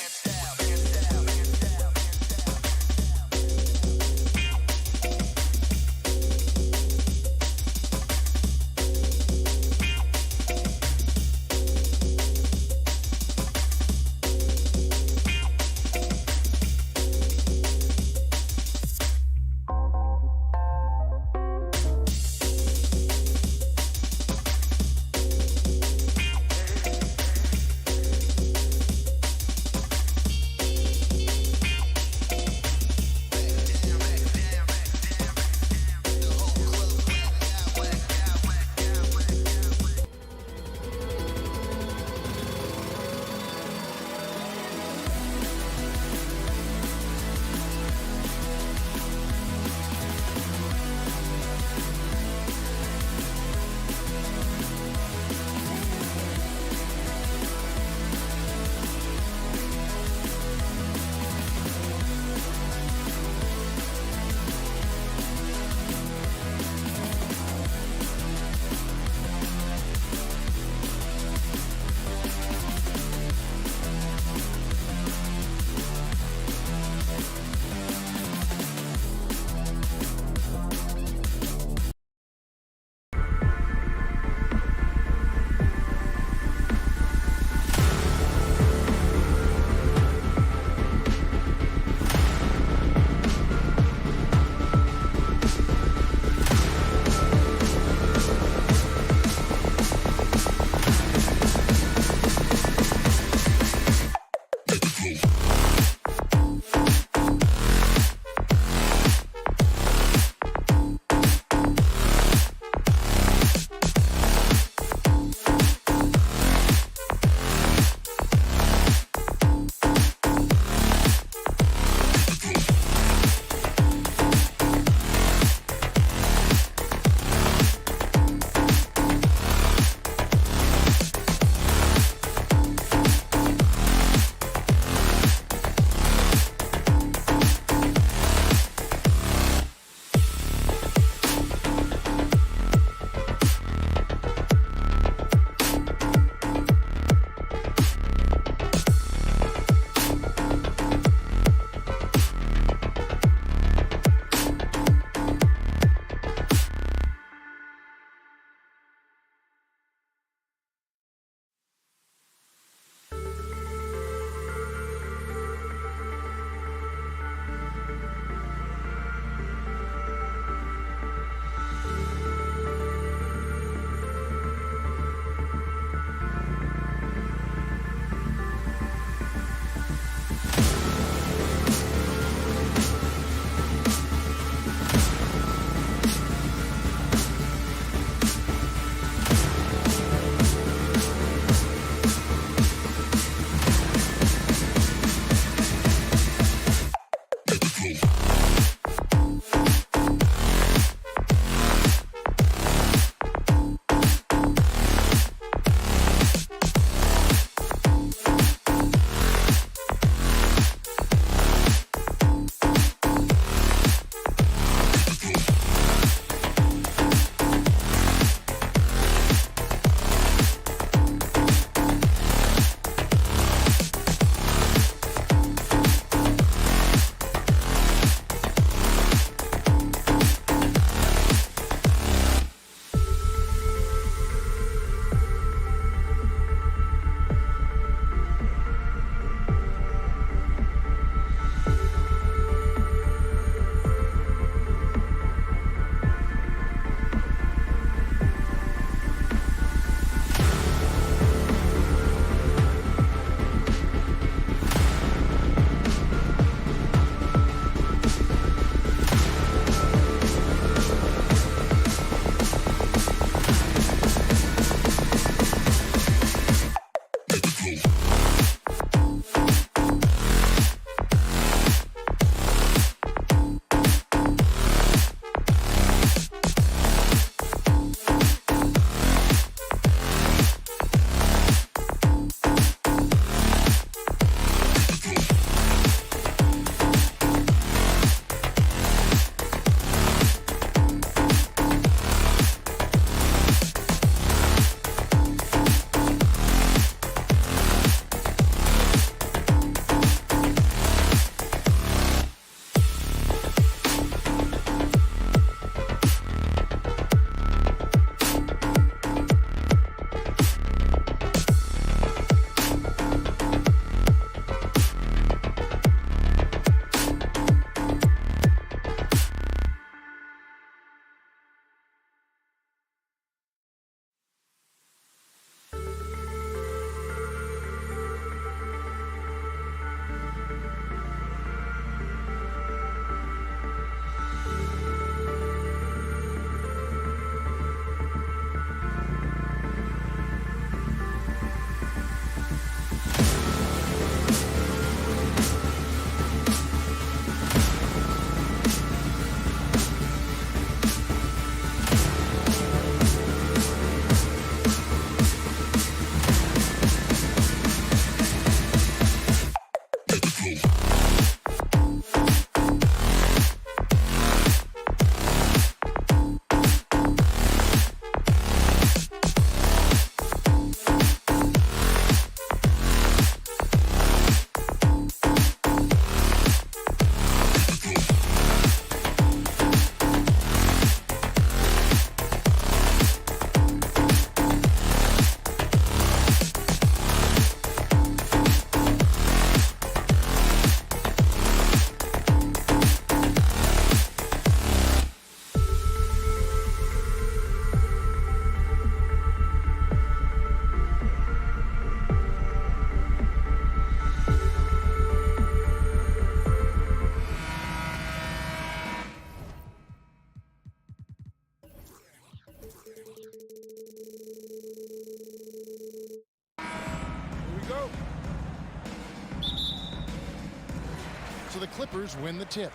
Speaker 1: so the Clippers win the tip.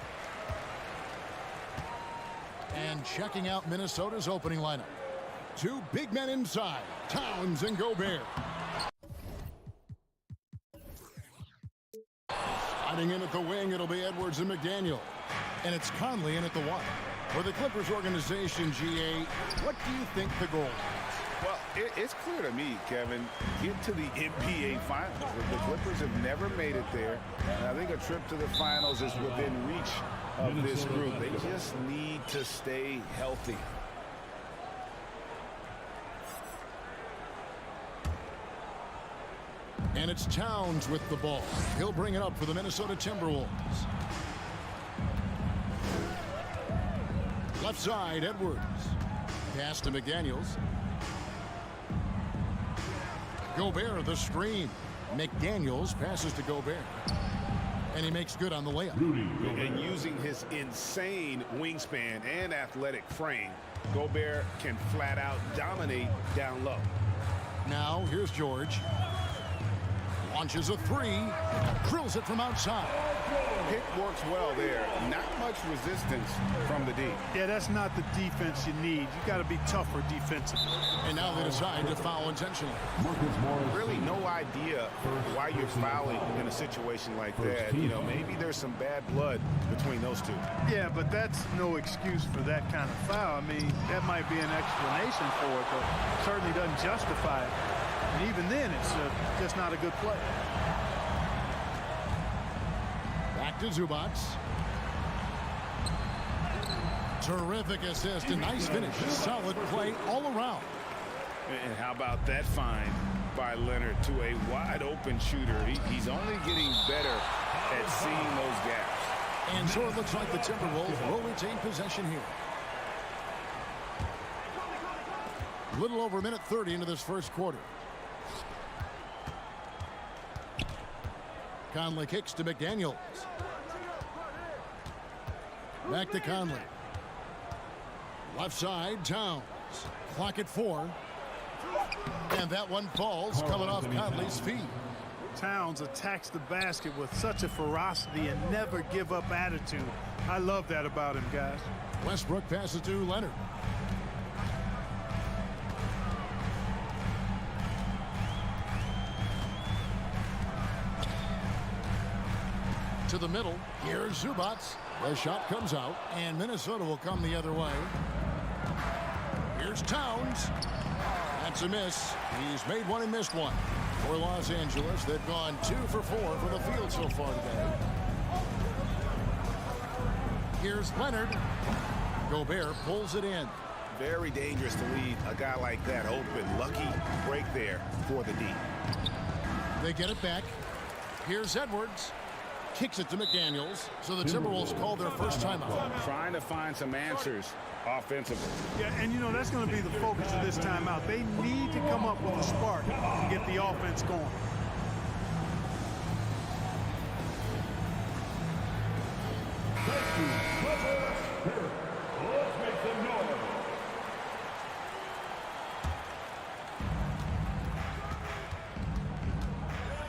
Speaker 1: And checking out Minnesota's opening lineup. Two big men inside, Towns and Gobert. Sliding in at the wing, it'll be Edwards and McDaniel. And it's Conley in at the one. For the Clippers organization, GA, what do you think the goal is?
Speaker 6: Well, it's clear to me, Kevin, get to the NBA Finals. The Clippers have never made it there, and I think a trip to the Finals is within reach of this group. They just need to stay healthy.
Speaker 1: And it's Towns with the ball. He'll bring it up for the Minnesota Timberwolves. Left side, Edwards. Pass to McDaniels. Gobert, the screen. McDaniels passes to Gobert. And he makes good on the layup.
Speaker 6: And using his insane wingspan and athletic frame, Gobert can flat out dominate down low.
Speaker 1: Now, here's George. Launches a three. Drills it from outside.
Speaker 6: Pick works well there. Not much resistance from the D.
Speaker 12: Yeah, that's not the defense you need. You got to be tougher defensively.
Speaker 1: And now they decide to foul intentionally.
Speaker 6: Really no idea why you're fouling in a situation like that. You know, maybe there's some bad blood between those two.
Speaker 12: Yeah, but that's no excuse for that kind of foul. I mean, that might be an explanation for it, but certainly doesn't justify it. And even then, it's just not a good play.
Speaker 1: Back to Zubac. Terrific assist, a nice finish. Solid play all around.
Speaker 6: And how about that find by Leonard to a wide open shooter? He's only getting better at seeing those gaps.
Speaker 1: And so it looks like the Timberwolves will retain possession here. A little over a minute 30 into this first quarter. Conley kicks to McDaniels. Back to Conley. Left side, Towns. Clock at 4. And that one falls, coming off Conley's feet.
Speaker 12: Towns attacks the basket with such a ferocity and never give up attitude. I love that about him, guys.
Speaker 1: Westbrook passes to Leonard. To the middle. Here's Zubac. The shot comes out, and Minnesota will come the other way. Here's Towns. That's a miss. He's made one and missed one. For Los Angeles, they've gone 2 for 4 from the field so far today. Here's Leonard. Gobert pulls it in.
Speaker 6: Very dangerous to leave a guy like that open. Lucky break there for the D.
Speaker 1: They get it back. Here's Edwards. Kicks it to McDaniels, so the Timberwolves call their first timeout.
Speaker 6: Trying to find some answers offensively.
Speaker 12: Yeah, and you know, that's going to be the focus of this timeout. They need to come up with a spark and get the offense going.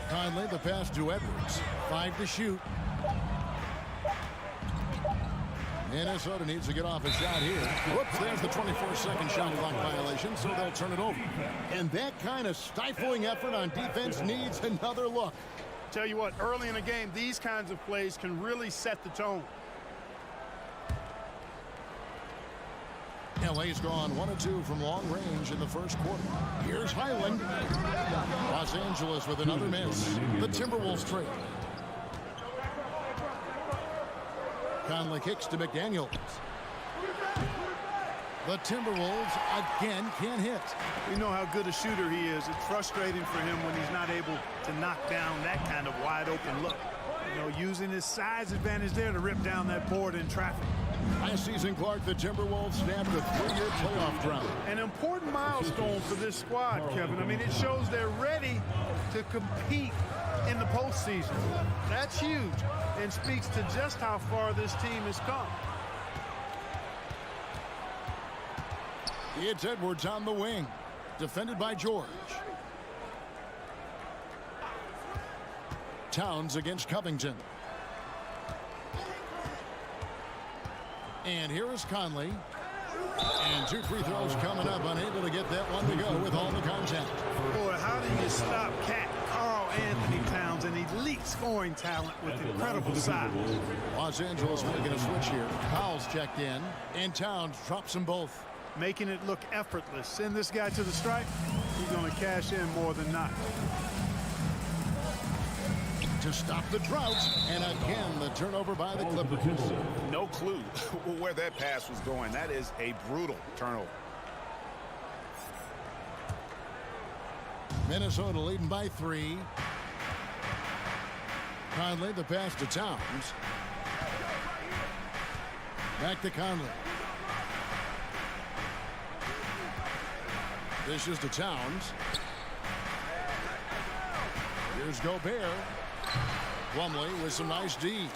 Speaker 1: Conley, the pass to Edwards. 5 to shoot. Minnesota needs to get off a shot here. Whoops, there's the 24-second shot clock violation, so they'll turn it over. And that kind of stifling effort on defense needs another look.
Speaker 12: Tell you what, early in the game, these kinds of plays can really set the tone.
Speaker 1: LA's gone 1 of 2 from long range in the first quarter. Here's Highland. Los Angeles with another miss. The Timberwolves trail. Conley kicks to McDaniels. The Timberwolves again can't hit.
Speaker 12: We know how good a shooter he is. It's frustrating for him when he's not able to knock down that kind of wide open look. You know, using his size advantage there to rip down that board in traffic.
Speaker 1: Last season, Clark, the Timberwolves snapped a 3-year playoff drought.
Speaker 12: An important milestone for this squad, Kevin. I mean, it shows they're ready to compete in the postseason. That's huge and speaks to just how far this team has come.
Speaker 1: It's Edwards on the wing, defended by George. Towns against Covington. And here is Conley. And 2 free throws coming up, unable to get that one to go with all the contact.
Speaker 12: Boy, how do you stop Cat Carl Anthony Towns, an elite scoring talent with incredible size?
Speaker 1: Los Angeles making a switch here. Powell's checked in, and Towns drops them both.
Speaker 12: Making it look effortless. Send this guy to the stripe, he's going to cash in more than not.
Speaker 1: To stop the drought, and again the turnover by the Clippers.
Speaker 6: No clue where that pass was going. That is a brutal turnover.
Speaker 1: Minnesota leading by 3. Conley, the pass to Towns. Back to Conley. Dishes to Towns. Here's Gobert. Plumlee with some nice D.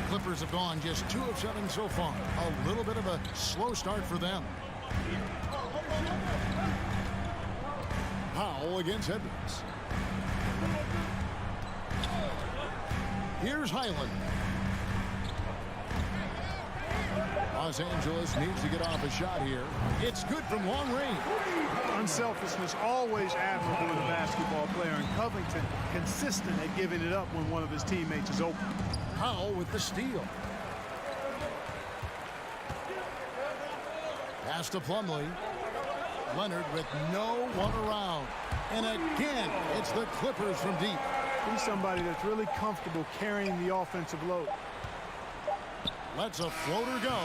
Speaker 1: Clippers have gone just 2 of 7 so far. A little bit of a slow start for them. Powell against Edwards. Here's Highland. Los Angeles needs to get off a shot here. It's good from long range.
Speaker 12: Unselfishness always admirable in a basketball player, and Covington consistent at giving it up when one of his teammates is open.
Speaker 1: Powell with the steal. Pass to Plumlee. Leonard with no one around. And again, it's the Clippers from deep.
Speaker 12: He's somebody that's really comfortable carrying the offensive load.
Speaker 1: Lets a floater go,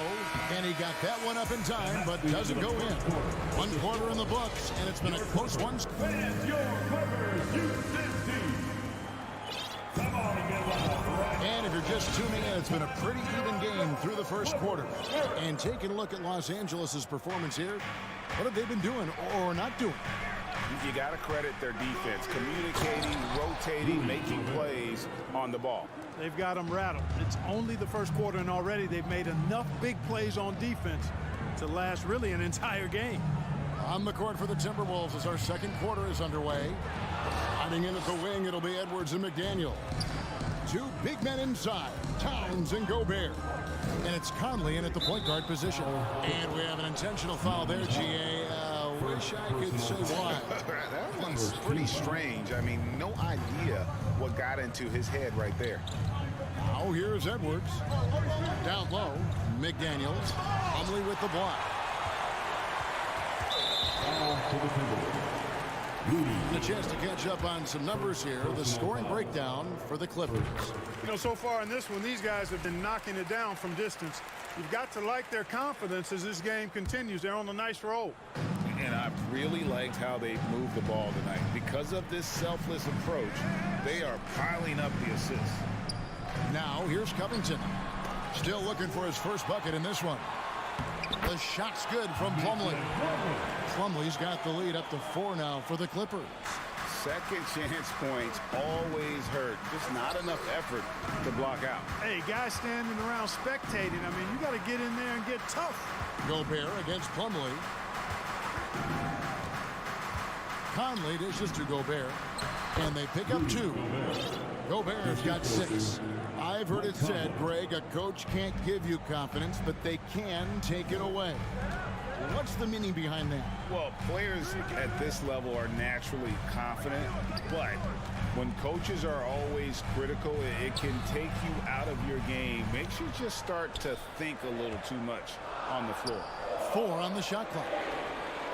Speaker 1: and he got that one up in time, but doesn't go in. 1 quarter in the books, and it's been a close one. And if you're just tuning in, it's been a pretty even game through the first quarter. And taking a look at Los Angeles' performance here, what have they been doing or not doing?
Speaker 6: You got to credit their defense, communicating, rotating, making plays on the ball.
Speaker 12: They've got them rattled. It's only the first quarter, and already they've made enough big plays on defense to last really an entire game.
Speaker 1: On the court for the Timberwolves as our second quarter is underway. Hiding in at the wing, it'll be Edwards and McDaniel. 2 big men inside, Towns and Gobert. And it's Conley in at the point guard position. And we have an intentional foul there, GA. Wish I could say why.
Speaker 6: That one's pretty strange. I mean, no idea what got into his head right there.
Speaker 1: Now here's Edwards. Down low, McDaniels. Plumlee with the block. A chance to catch up on some numbers here. The scoring breakdown for the Clippers.
Speaker 12: You know, so far in this one, these guys have been knocking it down from distance. You've got to like their confidence as this game continues. They're on a nice roll.
Speaker 6: And I've really liked how they've moved the ball tonight. Because of this selfless approach, they are piling up the assists.
Speaker 1: Now here's Covington. Still looking for his first bucket in this one. The shot's good from Plumlee. Plumlee's got the lead up to 4 now for the Clippers.
Speaker 6: Second chance points always hurt. Just not enough effort to block out.
Speaker 12: Hey, guys standing around spectating. I mean, you got to get in there and get tough.
Speaker 1: Gobert against Plumlee. Conley dishes to Gobert, and they pick up 2. Gobert's got 6. I've heard it said, Greg, a coach can't give you confidence, but they can take it away. What's the meaning behind that?
Speaker 6: Well, players at this level are naturally confident, but when coaches are always critical, it can take you out of your game. Makes you just start to think a little too much on the floor.
Speaker 1: 4 on the shot clock.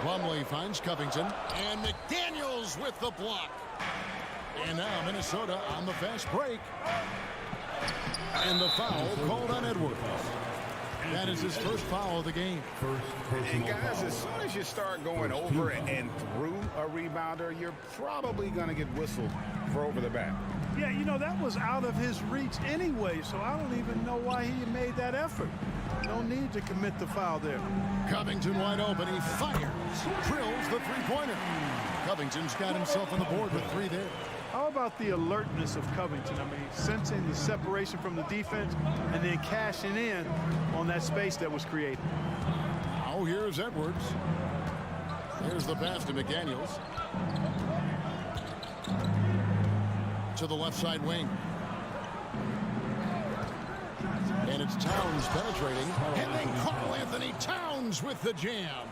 Speaker 1: Plumlee finds Covington, and McDaniels with the block. And now Minnesota on the fast break. And the foul called on Edwards. That is his first foul of the game.
Speaker 6: And guys, as soon as you start going over and through a rebounder, you're probably going to get whistled for over the back.
Speaker 12: Yeah, you know, that was out of his reach anyway, so I don't even know why he made that effort. No need to commit the foul there.
Speaker 1: Covington wide open. He fires. Drills the three-pointer. Covington's got himself on the board with 3 there.
Speaker 12: How about the alertness of Covington? I mean, sensing the separation from the defense and then cashing in on that space that was created.
Speaker 1: Now here's Edwards. Here's the pass to McDaniels. To the left side wing. And it's Towns penetrating. And then Karl Anthony Towns with the jam.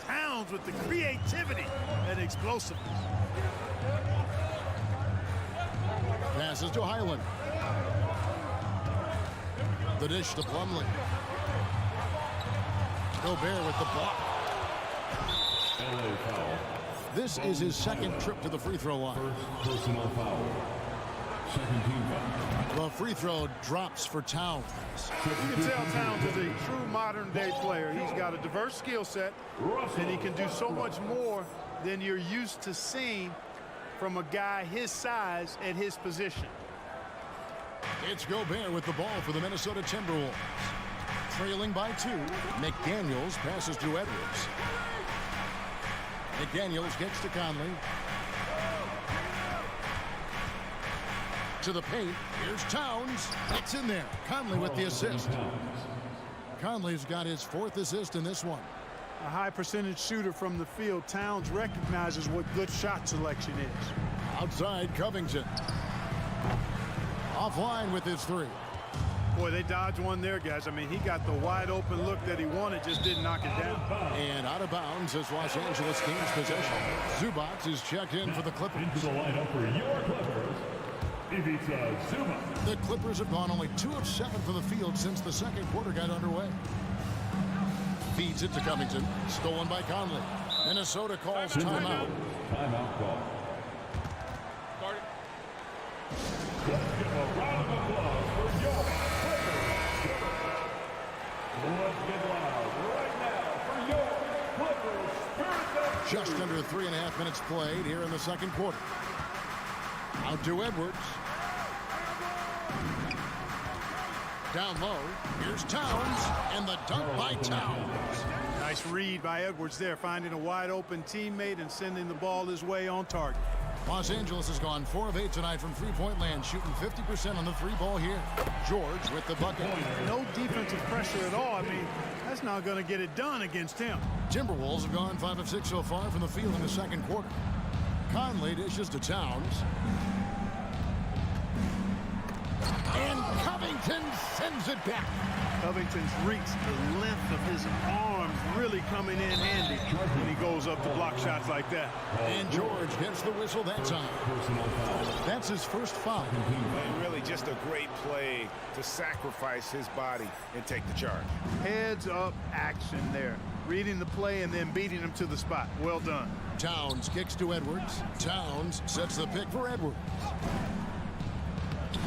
Speaker 12: Towns with the creativity and explosiveness.
Speaker 1: Passes to Highland. The dish to Plumlee. Gobert with the block.
Speaker 5: CLA foul.
Speaker 1: This is his second trip to the free throw line.
Speaker 5: First personal foul. Second team foul.
Speaker 1: The free throw drops for Towns.
Speaker 12: You can tell Towns is a true modern-day player. He's got a diverse skill set, and he can do so much more than you're used to seeing from a guy his size at his position.
Speaker 1: It's Gobert with the ball for the Minnesota Timberwolves. Trailing by 2. McDaniels passes to Edwards. McDaniels gets to Conley. To the paint. Here's Towns. It's in there. Conley with the assist. Conley's got his 4th assist in this one.
Speaker 12: A high percentage shooter from the field. Towns recognizes what good shot selection is.
Speaker 1: Outside, Covington. Offline with his 3.
Speaker 12: Boy, they dodged one there, guys. I mean, he got the wide open look that he wanted, just didn't knock it down.
Speaker 1: And out of bounds as Los Angeles gains possession. Zubac is checked in for the Clippers.
Speaker 5: Into the lineup for your Clippers, Ivica Zubac.
Speaker 1: The Clippers have gone only 2 of 7 from the field since the second quarter got underway. Feeds it to Covington. Stolen by Conley. Minnesota calls timeout.
Speaker 5: Timeout call. Let's give a round of applause for your Clippers. Let's get loud right now for your Clippers Spirit.
Speaker 1: Just under 3.5 minutes played here in the second quarter. Out to Edwards. Down low. Here's Towns. And the dunk by Towns.
Speaker 12: Nice read by Edwards there, finding a wide open teammate and sending the ball his way on target.
Speaker 1: Los Angeles has gone 4 of 8 tonight from three-point land, shooting 50% on the 3-ball here. George with the bucket.
Speaker 12: No defensive pressure at all. I mean, that's not going to get it done against him.
Speaker 1: Timberwolves have gone 5 of 6 so far from the field in the second quarter. Conley dishes to Towns. And Covington sends it back.
Speaker 12: Covington's reach, the length of his arms really coming in handy when he goes up to block shots like that.
Speaker 1: And George gets the whistle that time. That's his first foul.
Speaker 6: And really just a great play to sacrifice his body and take the charge.
Speaker 12: Heads up action there. Reading the play and then beating him to the spot. Well done.
Speaker 1: Towns kicks to Edwards. Towns sets the pick for Edwards.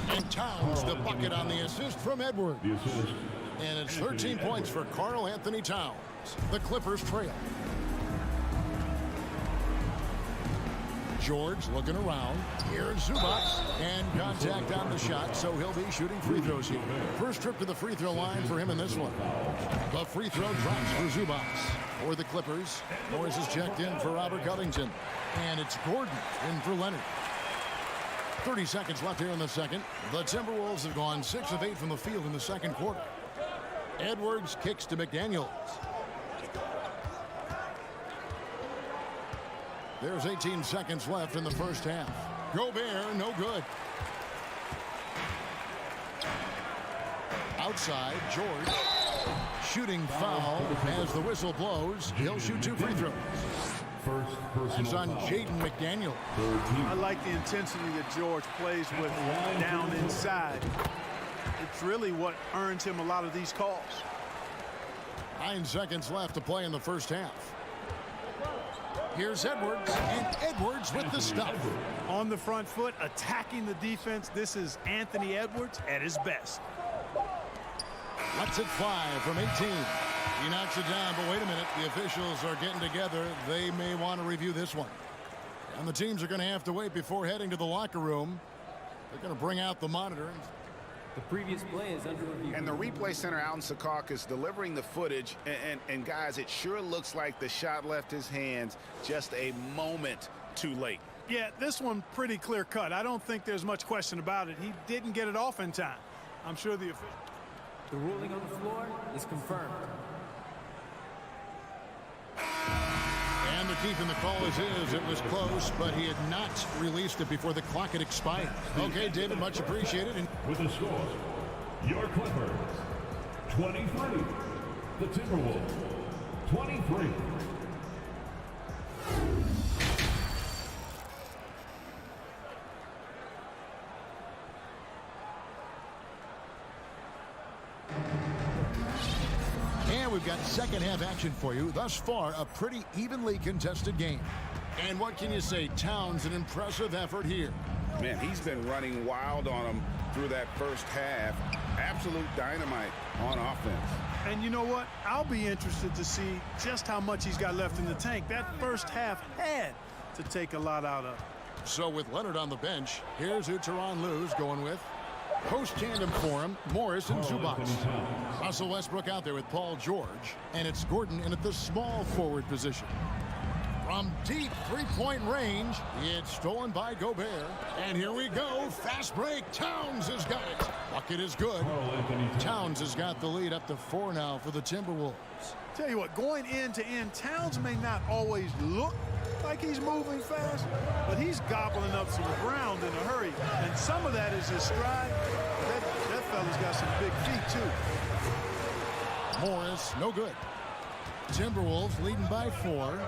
Speaker 1: And Towns the bucket on the assist from Edwards. And it's 13 points for Karl Anthony Towns. The Clippers trail. George looking around. Here's Zubac. And contact on the shot, so he'll be shooting free throws here. First trip to the free throw line for him in this one. The free throw drops for Zubac. For the Clippers, Morris is checked in for Robert Covington. And it's Gordon in for Leonard. 30 seconds left here in the second. The Timberwolves have gone 6 of 8 from the field in the second quarter. Edwards kicks to McDaniels. There's 18 seconds left in the first half. Gobert, no good. Outside, George. Shooting foul as the whistle blows. He'll shoot 2 free throws. It's on Jaden McDaniel.
Speaker 12: I like the intensity that George plays with down inside. It's really what earns him a lot of these calls.
Speaker 1: 9 seconds left to play in the first half. Here's Edwards, and Edwards with the stuff.
Speaker 12: On the front foot, attacking the defense. This is Anthony Edwards at his best.
Speaker 1: Lets it fly from 18. He knocks it down, but wait a minute. The officials are getting together. They may want to review this one. And the teams are going to have to wait before heading to the locker room. They're going to bring out the monitor.
Speaker 13: The previous play is under review.
Speaker 6: And the replay center out in Secaucus delivering the footage. And guys, it sure looks like the shot left his hands just a moment too late.
Speaker 12: Yeah, this one pretty clear cut. I don't think there's much question about it. He didn't get it off in time. I'm sure the official.
Speaker 13: The ruling on the floor is confirmed.
Speaker 1: And they're keeping the call as is. It was close, but he had not released it before the clock had expired. Okay, David, much appreciated.
Speaker 5: With the score, your Clippers, 23. The Timberwolves, 23.
Speaker 1: And we've got second half action for you. Thus far, a pretty evenly contested game. And what can you say? Towns, an impressive effort here.
Speaker 6: Man, he's been running wild on him through that first half. Absolute dynamite on offense.
Speaker 12: And you know what? I'll be interested to see just how much he's got left in the tank. That first half had to take a lot out of.
Speaker 1: So with Leonard on the bench, here's who Tyronn Lue's going with. Post tandem for him, Morris and Zubac. Russell Westbrook out there with Paul George. And it's Gordon in at the small forward position. From deep three-point range, it's stolen by Gobert. And here we go. Fast break. Towns has got it. Bucket is good. Towns has got the lead up to 4 now for the Timberwolves.
Speaker 12: Tell you what, going end to end, Towns may not always look like he's moving fast, but he's gobbling up some ground in a hurry. And some of that is his stride. That fella's got some big feet, too.
Speaker 1: Morris, no good. Timberwolves leading by 4.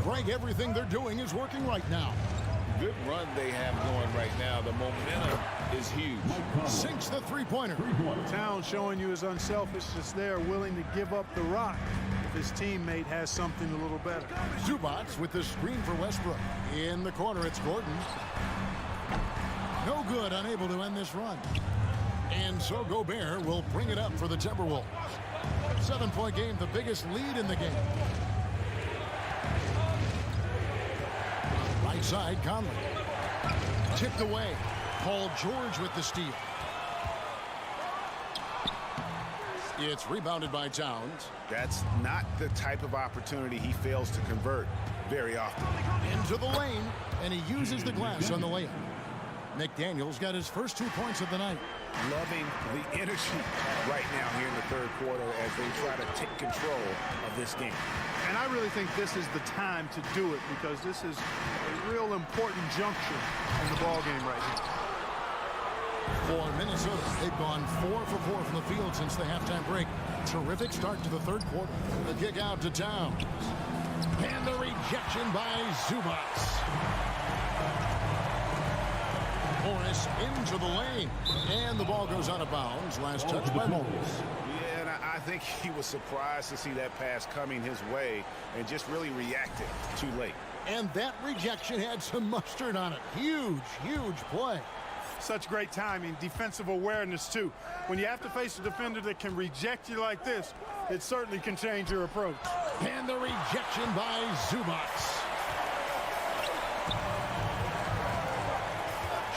Speaker 1: Greg, everything they're doing is working right now.
Speaker 4: Good run they have going right now. The momentum is huge.
Speaker 1: Sinks the three-pointer.
Speaker 12: Towns showing you his unselfishness there, willing to give up the rock if his teammate has something a little better.
Speaker 1: Zubac with the screen for Westbrook. In the corner, it's Gordon. No good, unable to end this run. And so Gobert will bring it up for the Timberwolves. 7-point game, the biggest lead in the game. Right side, Conley. Tipped away. Paul George with the steal. It's rebounded by Towns.
Speaker 6: That's not the type of opportunity he fails to convert very often.
Speaker 1: Into the lane, and he uses the glass on the layup. McDaniels got his first 2 points of the night.
Speaker 6: Loving the energy right now here in the third quarter as they try to take control of this game.
Speaker 12: And I really think this is the time to do it because this is a real important juncture in the ball game right here.
Speaker 1: For Minnesota, they've gone 4 for 4 from the field since the halftime break. Terrific start to the third quarter. The kick out to Towns. And the rejection by Zubac. Morris into the lane. And the ball goes out of bounds. Last touch by Morris.
Speaker 6: Yeah, and I think he was surprised to see that pass coming his way and just really reacted too late.
Speaker 1: And that rejection had some mustard on it. Huge, huge play.
Speaker 12: Such great timing, defensive awareness, too. When you have to face a defender that can reject you like this, it certainly can change your approach.
Speaker 1: And the rejection by Zubac.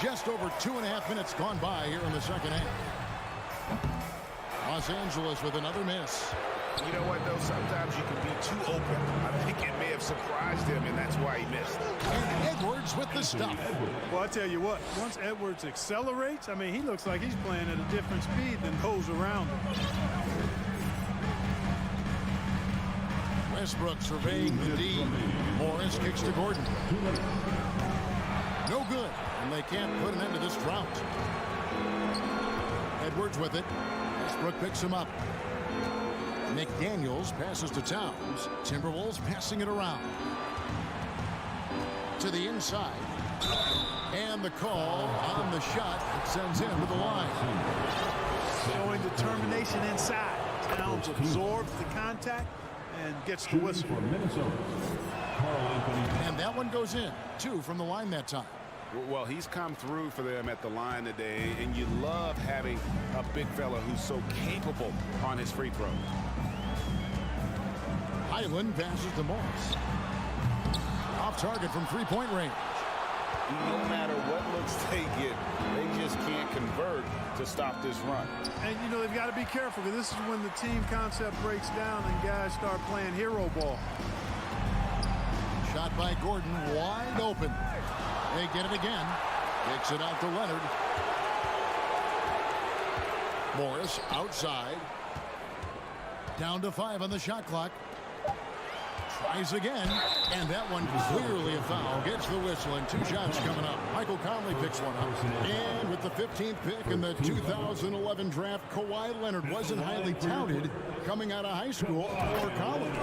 Speaker 1: Just over 2.5 minutes gone by here in the second half. Los Angeles with another miss.
Speaker 6: You know what, though? Sometimes you can be too open. I think it may have surprised him, and that's why he missed.
Speaker 1: And Edwards with the stop.
Speaker 12: Well, I tell you what, once Edwards accelerates, I mean, he looks like he's playing at a different speed than those around him.
Speaker 1: Westbrook surveying the D. Morris kicks to Gordon. No good, and they can't put an end to this drought. Edwards with it. Westbrook picks him up. McDaniels passes to Towns. Timberwolves passing it around. To the inside. And the call on the shot that sends him to the line.
Speaker 12: Showing determination inside. Towns absorbs the contact and gets the whistle.
Speaker 1: And that one goes in. 2 from the line that time.
Speaker 6: Well, he's come through for them at the line today, and you love having a big fella who's so capable on his free throws.
Speaker 1: Highland passes to Morris. Off target from three-point range.
Speaker 6: No matter what looks they get, they just can't convert to stop this run.
Speaker 12: And, you know, they've got to be careful because this is when the team concept breaks down and guys start playing hero ball.
Speaker 1: Shot by Gordon, wide open. They get it again. Kicks it out to Leonard. Morris outside. Down to 5 on the shot clock. Tries again, and that one clearly a foul. Gets the whistle, and 2 shots coming up. Michael Conley picks one up. And with the 15th pick in the 2011 draft, Kawhi Leonard wasn't highly touted coming out of high school or college.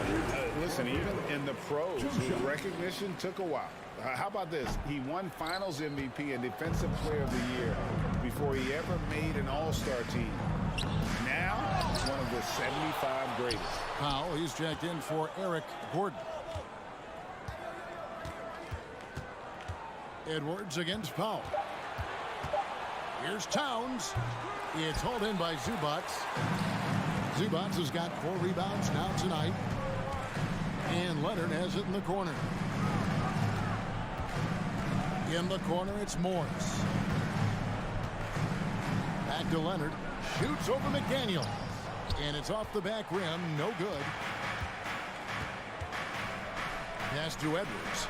Speaker 6: Listen, even in the pros, recognition took a while. How about this? He won Finals MVP and Defensive Player of the Year before he ever made an All-Star team. Now, one of the 75 greatest.
Speaker 1: Powell, he's checked in for Eric Gordon. Edwards against Powell. Here's Towns. It's hauled in by Zubac. Zubac has got 4 rebounds now tonight. And Leonard has it in the corner. In the corner, it's Morris. Back to Leonard. Shoots over McDaniel. And it's off the back rim. No good. Pass to Edwards.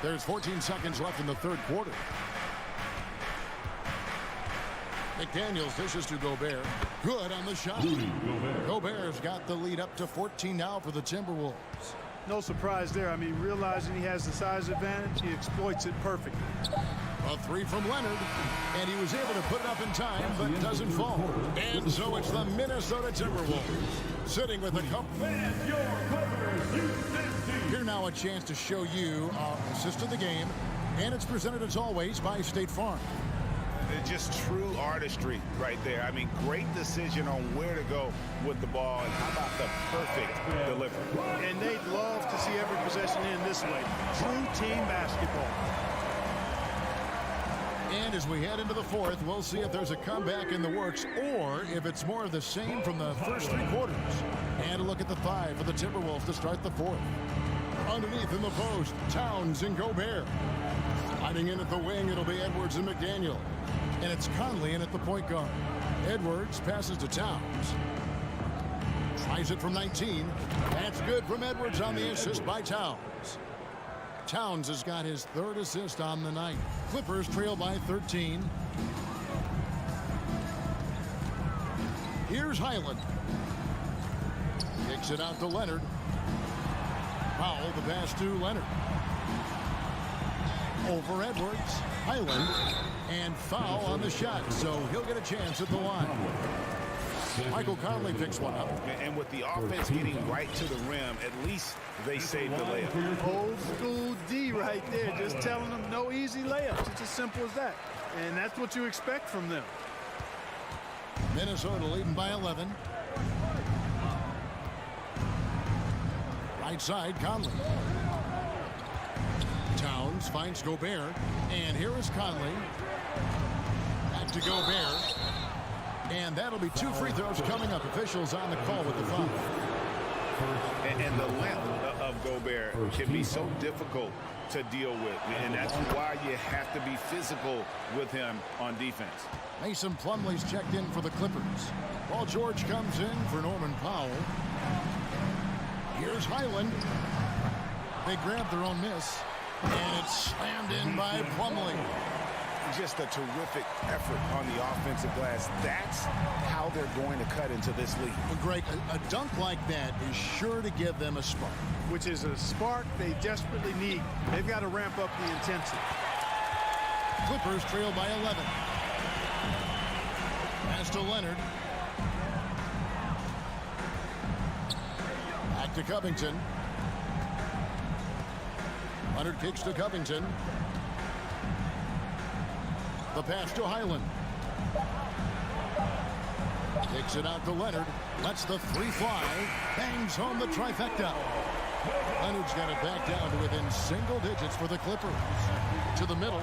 Speaker 1: There's 14 seconds left in the third quarter. McDaniels dishes to Gobert. Good on the shot. Gobert's got the lead up to 14 now for the Timberwolves.
Speaker 12: No surprise there. I mean, realizing he has the size advantage, he exploits it perfectly.
Speaker 1: A 3 from Leonard, and he was able to put it up in time, but doesn't fall. And so it's the Minnesota Timberwolves sitting with a couple. Here now a chance to show you our assist of the game, and it's presented as always by State Farm.
Speaker 6: Just true artistry right there. I mean, great decision on where to go with the ball, and how about the perfect delivery.
Speaker 12: And they'd love to see every possession end this way. True team basketball.
Speaker 1: And as we head into the fourth, we'll see if there's a comeback in the works or if it's more of the same from the first 3 quarters. And a look at the 5 for the Timberwolves to start the fourth. Underneath in the post, Towns and Gobert. Hiding in at the wing, it'll be Edwards and McDaniel. And it's Conley in at the point guard. Edwards passes to Towns. Tries it from 19. That's good from Edwards on the assist by Towns. Towns has got his 3rd assist on the night. Clippers trail by 13. Here's Highland. Kicks it out to Leonard. Powell, the pass to Leonard. Over Edwards. Highland. And foul on the shot, so he'll get a chance at the line. Michael Conley picks one up.
Speaker 6: And with the offense getting right to the rim, at least they saved the layup.
Speaker 12: Old school D right there, just telling them no easy layups. It's as simple as that. And that's what you expect from them.
Speaker 1: Minnesota leading by 11. Right side, Conley. Towns finds Gobert. And here is Conley. Back to Gobert. And that'll be 2 free throws coming up. Officials on the call with the foul.
Speaker 6: And the length of Gobert can be so difficult to deal with. And that's why you have to be physical with him on defense.
Speaker 1: Mason Plumlee's checked in for the Clippers. Paul George comes in for Norman Powell. Here's Highland. They grab their own miss. And it's slammed in by Plumlee.
Speaker 6: Just a terrific effort on the offensive glass. That's how they're going to cut into this league.
Speaker 1: Well, Greg, a dunk like that is sure to give them a spark.
Speaker 12: Which is a spark they desperately need. They've got to ramp up the intensity.
Speaker 1: Clippers trail by 11. Pass to Leonard. Back to Covington. Leonard kicks to Covington. The pass to Highland. Takes it out to Leonard. Lets the 3 fly. Bangs home the trifecta. Leonard's got it back down to within single digits for the Clippers. To the middle.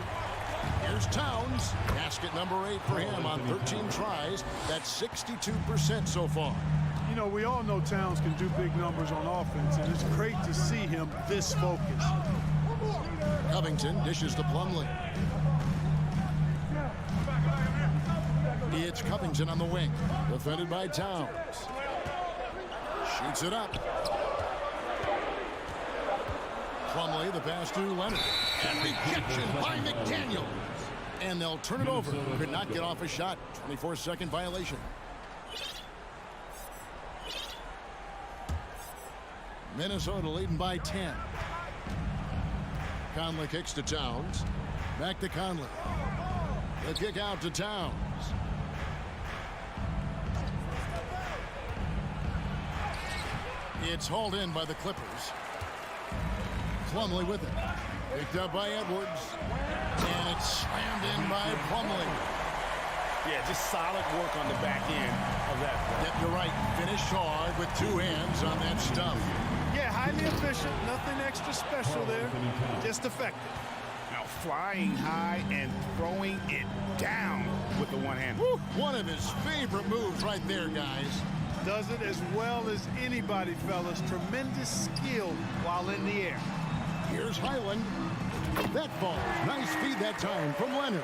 Speaker 1: Here's Towns. Basket number 8 for him on 13 tries. That's 62% so far.
Speaker 12: You know, we all know Towns can do big numbers on offense, and it's great to see him this focused.
Speaker 1: Covington dishes to Plumlee. It's Covington on the wing. Defended by Towns. Shoots it up. Plumlee, the pass to Leonard. And rejection by McDaniel. And they'll turn it over. Could not get off a shot. 24-second violation. Minnesota leading by 10. Conley kicks to Towns. Back to Conley. The kick out to Towns. It's hauled in by the Clippers. Plumlee with it. Picked up by Edwards. And it's slammed in by Plumlee.
Speaker 6: Yeah, just solid work on the back end of that play.
Speaker 1: Yep, you're right. Finished hard with 2 hands on that stuff.
Speaker 12: Yeah, highly efficient. Nothing extra special there. Just effective.
Speaker 6: Now flying high and throwing it down with the one hand.
Speaker 1: Woo, one of his favorite moves right there, guys.
Speaker 12: Does it as well as anybody, fellas. Tremendous skill while in the air.
Speaker 1: Here's Highland. That ball. Nice feed that time from Leonard.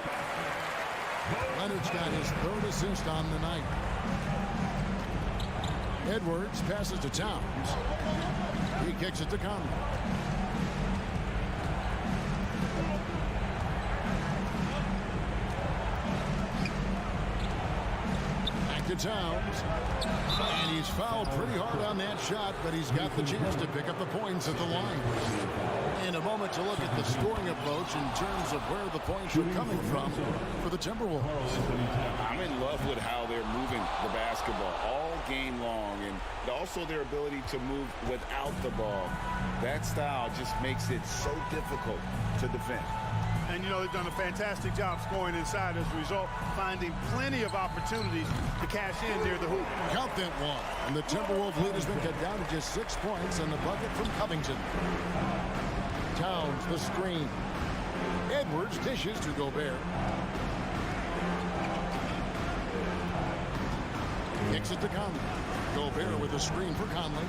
Speaker 1: Leonard's got his 3rd assist on the night. Edwards passes to Towns. He kicks it to Conley. Back to Towns. And he's fouled pretty hard on that shot, but he's got the chance to pick up the points at the line. In a moment to look at the scoring approach in terms of where the points are coming from for the Timberwolves.
Speaker 6: I'm in love with how they're moving the basketball all game long, and also their ability to move without the ball. That style just makes it so difficult to defend.
Speaker 12: And, you know, they've done a fantastic job scoring inside as a result, finding plenty of opportunities to cash in near the hoop.
Speaker 1: Count that one. And the Timberwolves lead has been cut down to just 6 points and the bucket from Covington. Towns, the screen. Edwards dishes to Gobert. Kicks it to Conley. Gobert with a screen for Conley.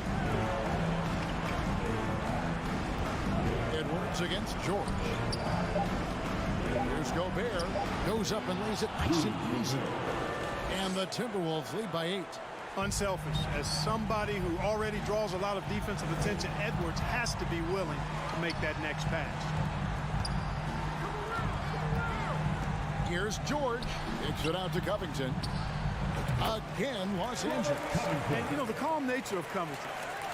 Speaker 1: Edwards against George. Here's Gobert. Goes up and lays it nice and easy. And the Timberwolves lead by 8.
Speaker 12: Unselfish. As somebody who already draws a lot of defensive attention, Edwards has to be willing to make that next pass.
Speaker 1: Here's George. Kicks it out to Covington. Again, Los Angeles.
Speaker 12: And, you know, the calm nature of Covington.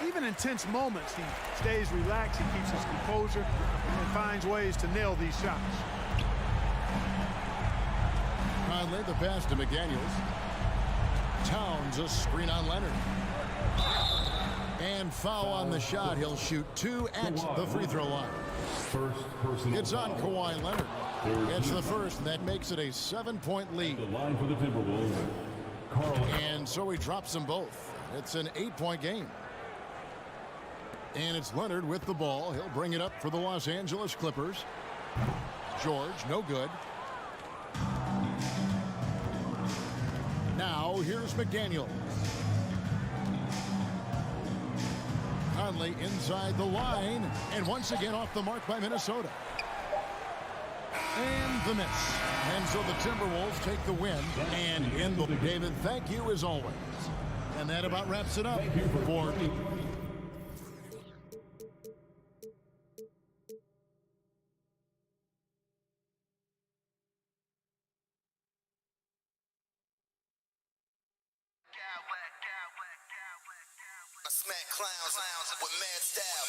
Speaker 12: Even in tense moments, he stays relaxed, he keeps his composure, and finds ways to nail these shots.
Speaker 1: Conley, the pass to McDaniels. Towns, a screen on Leonard. And foul on the shot. He'll shoot 2 at the free throw line. It's on Kawhi Leonard. It's the first, and that makes it a 7-point lead.
Speaker 5: The line for the Timberwolves.
Speaker 1: And so he drops them both. It's an 8-point game. And it's Leonard with the ball. He'll bring it up for the Los Angeles Clippers. George, no good. Now, here's McDaniels. Conley inside the line. And once again off the mark by Minnesota. And the miss. And so the Timberwolves take the win. And in the David, thank you as always. And that about wraps it up for
Speaker 7: Smack clowns with mad style.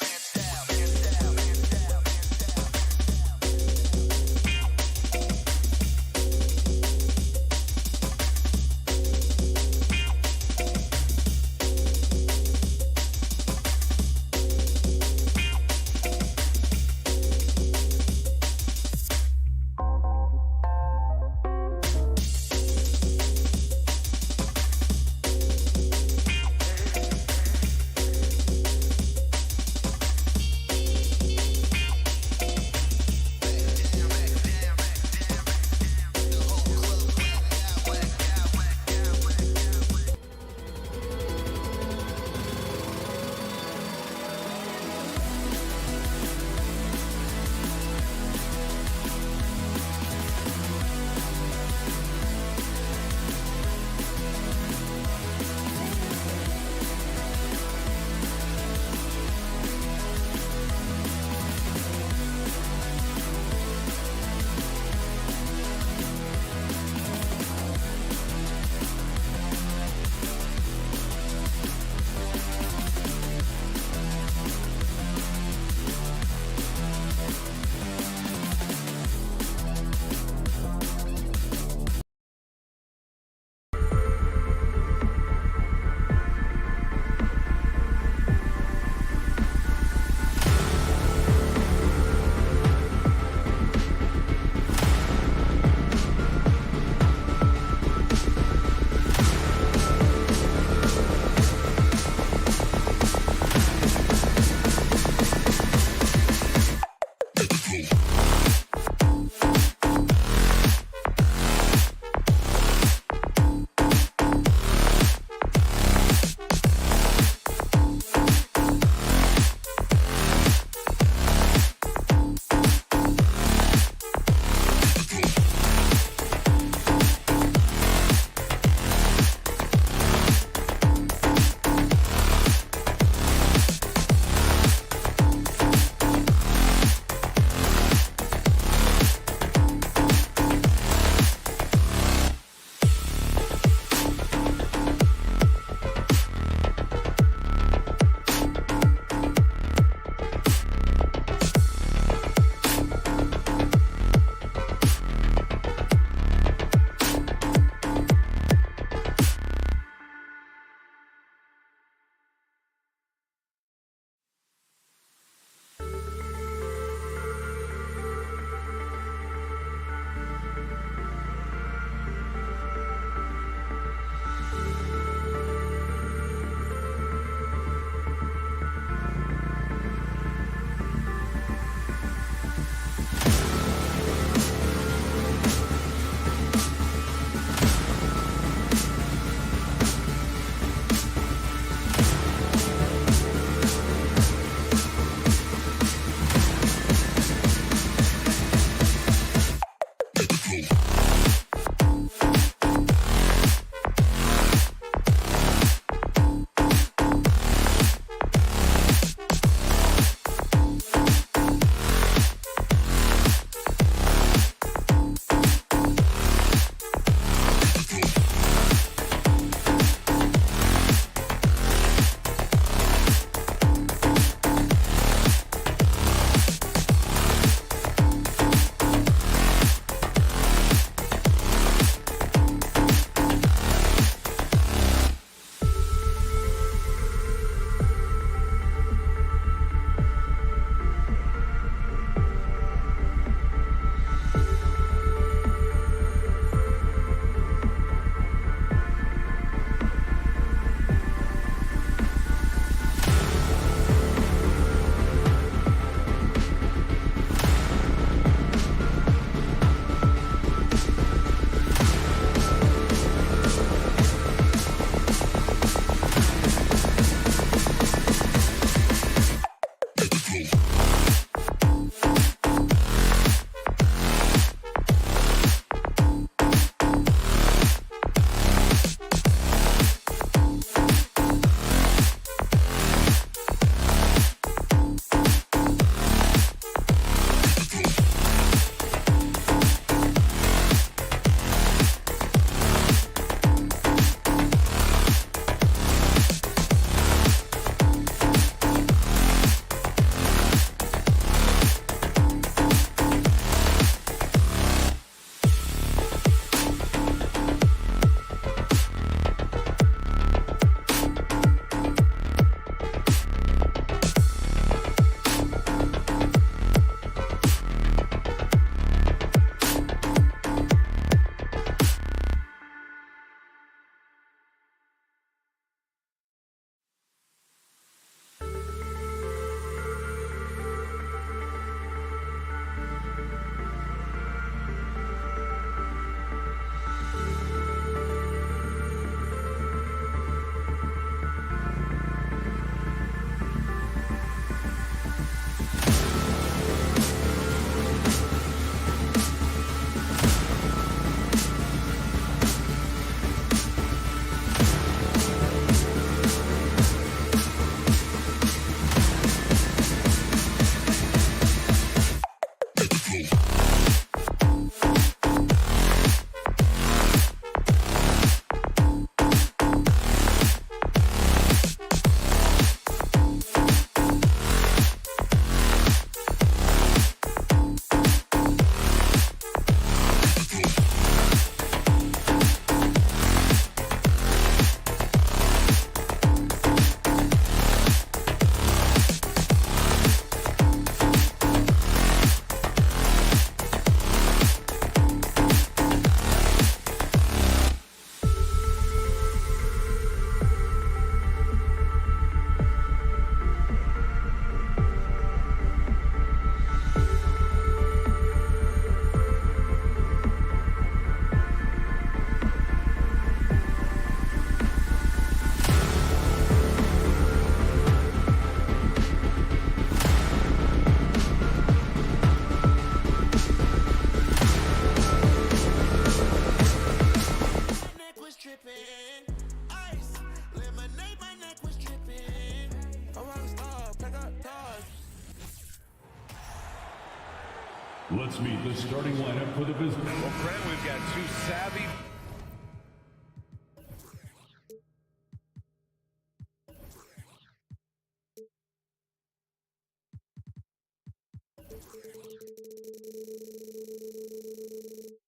Speaker 5: Let's meet the starting lineup for the visitors.
Speaker 9: Well, Brent, we've got two savvy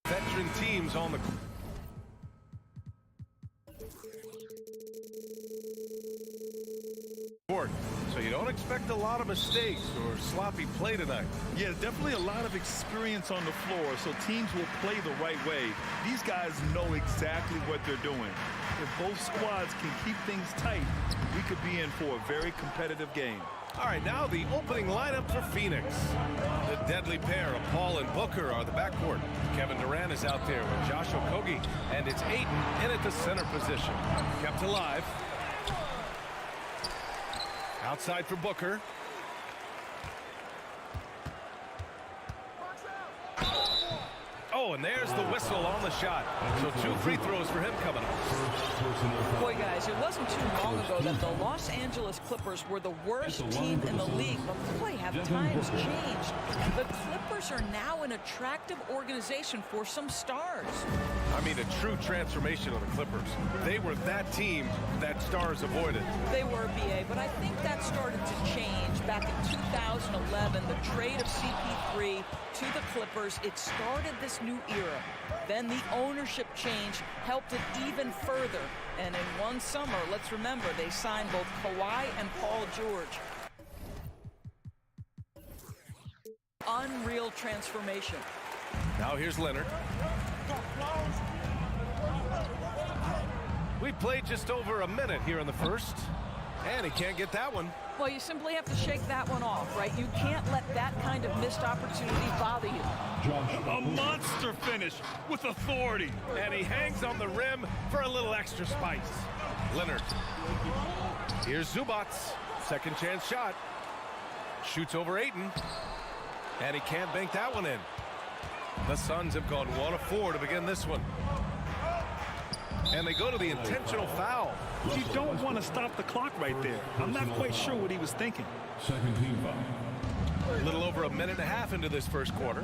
Speaker 9: veteran teams on the court, so you don't expect a lot of mistakes or sloppy play tonight.
Speaker 8: Yeah, definitely a lot of experience on the floor, so teams will play the right way. These guys know exactly what they're doing. If both squads can keep things tight, we could be in for a very competitive game.
Speaker 9: All right, now the opening lineup for Phoenix. The deadly pair of Paul and Booker are the backcourt. Kevin Durant is out there with Josh Okogie, and it's Ayton in at the center position. Kept alive. Outside for Booker. Oh, and there's the whistle on the shot. So 2 free throws for him coming up.
Speaker 14: Boy, guys, it wasn't too long ago that the Los Angeles Clippers were the worst team in the league. But boy, have times changed. The Clippers are now an attractive organization for some stars.
Speaker 9: I mean, a true transformation of the Clippers. They were that team that stars avoided.
Speaker 14: They were, BA, but I think that started to change back in 2011. The trade of CP3 to the Clippers, it started this new era. Then the ownership change helped it even further. And in one summer, let's remember, they signed both Kawhi and Paul George. Unreal transformation.
Speaker 9: Now here's Leonard. We played just over a minute here in the first, and he can't get that one.
Speaker 14: Well, you simply have to shake that one off, right? You can't let that kind of missed opportunity bother you.
Speaker 8: A monster finish with authority.
Speaker 9: And he hangs on the rim for a little extra spice. Leonard. Here's Zubac. Second chance shot. Shoots over Ayton. And he can't bank that one in. The Suns have gone 1 of 4 to begin this one. And they go to the intentional foul.
Speaker 8: You don't want to stop the clock right there. I'm not quite sure what he was thinking.
Speaker 5: Second team foul.
Speaker 9: A little over a minute and a half into this first quarter.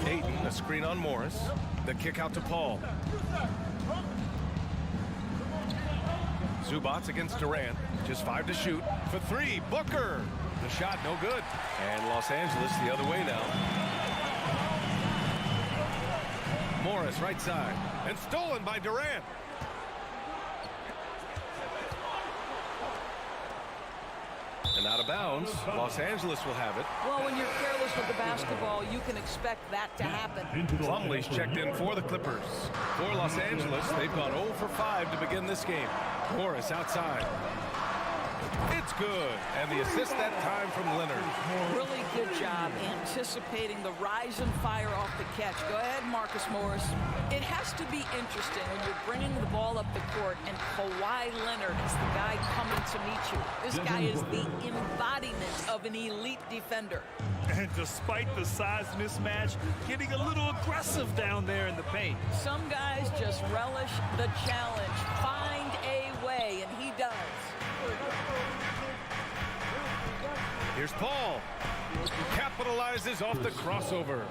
Speaker 9: Ayton, a screen on Morris. The kick out to Paul. Zubac against Durant. Just 5 to shoot. For 3, Booker. The shot no good. And Los Angeles the other way now. Morris right side. And stolen by Durant. And out of bounds. Los Angeles will have it.
Speaker 14: Well, when you're careless with the basketball, you can expect that to happen.
Speaker 9: Plumlee's checked in for the Clippers. For Los Angeles, they've gone 0 for 5 to begin this game. Morris outside. It's good. And the assist that time from Leonard.
Speaker 14: Really good job anticipating the rise and fire off the catch. Go ahead, Marcus Morris. It has to be interesting when you're bringing the ball up the court and Kawhi Leonard is the guy coming to meet you. This guy is the embodiment of an elite defender.
Speaker 8: And despite the size mismatch, getting a little aggressive down there in the paint.
Speaker 14: Some guys just relish the challenge. Find a way, and he does.
Speaker 9: Here's Paul. Capitalizes off the crossover.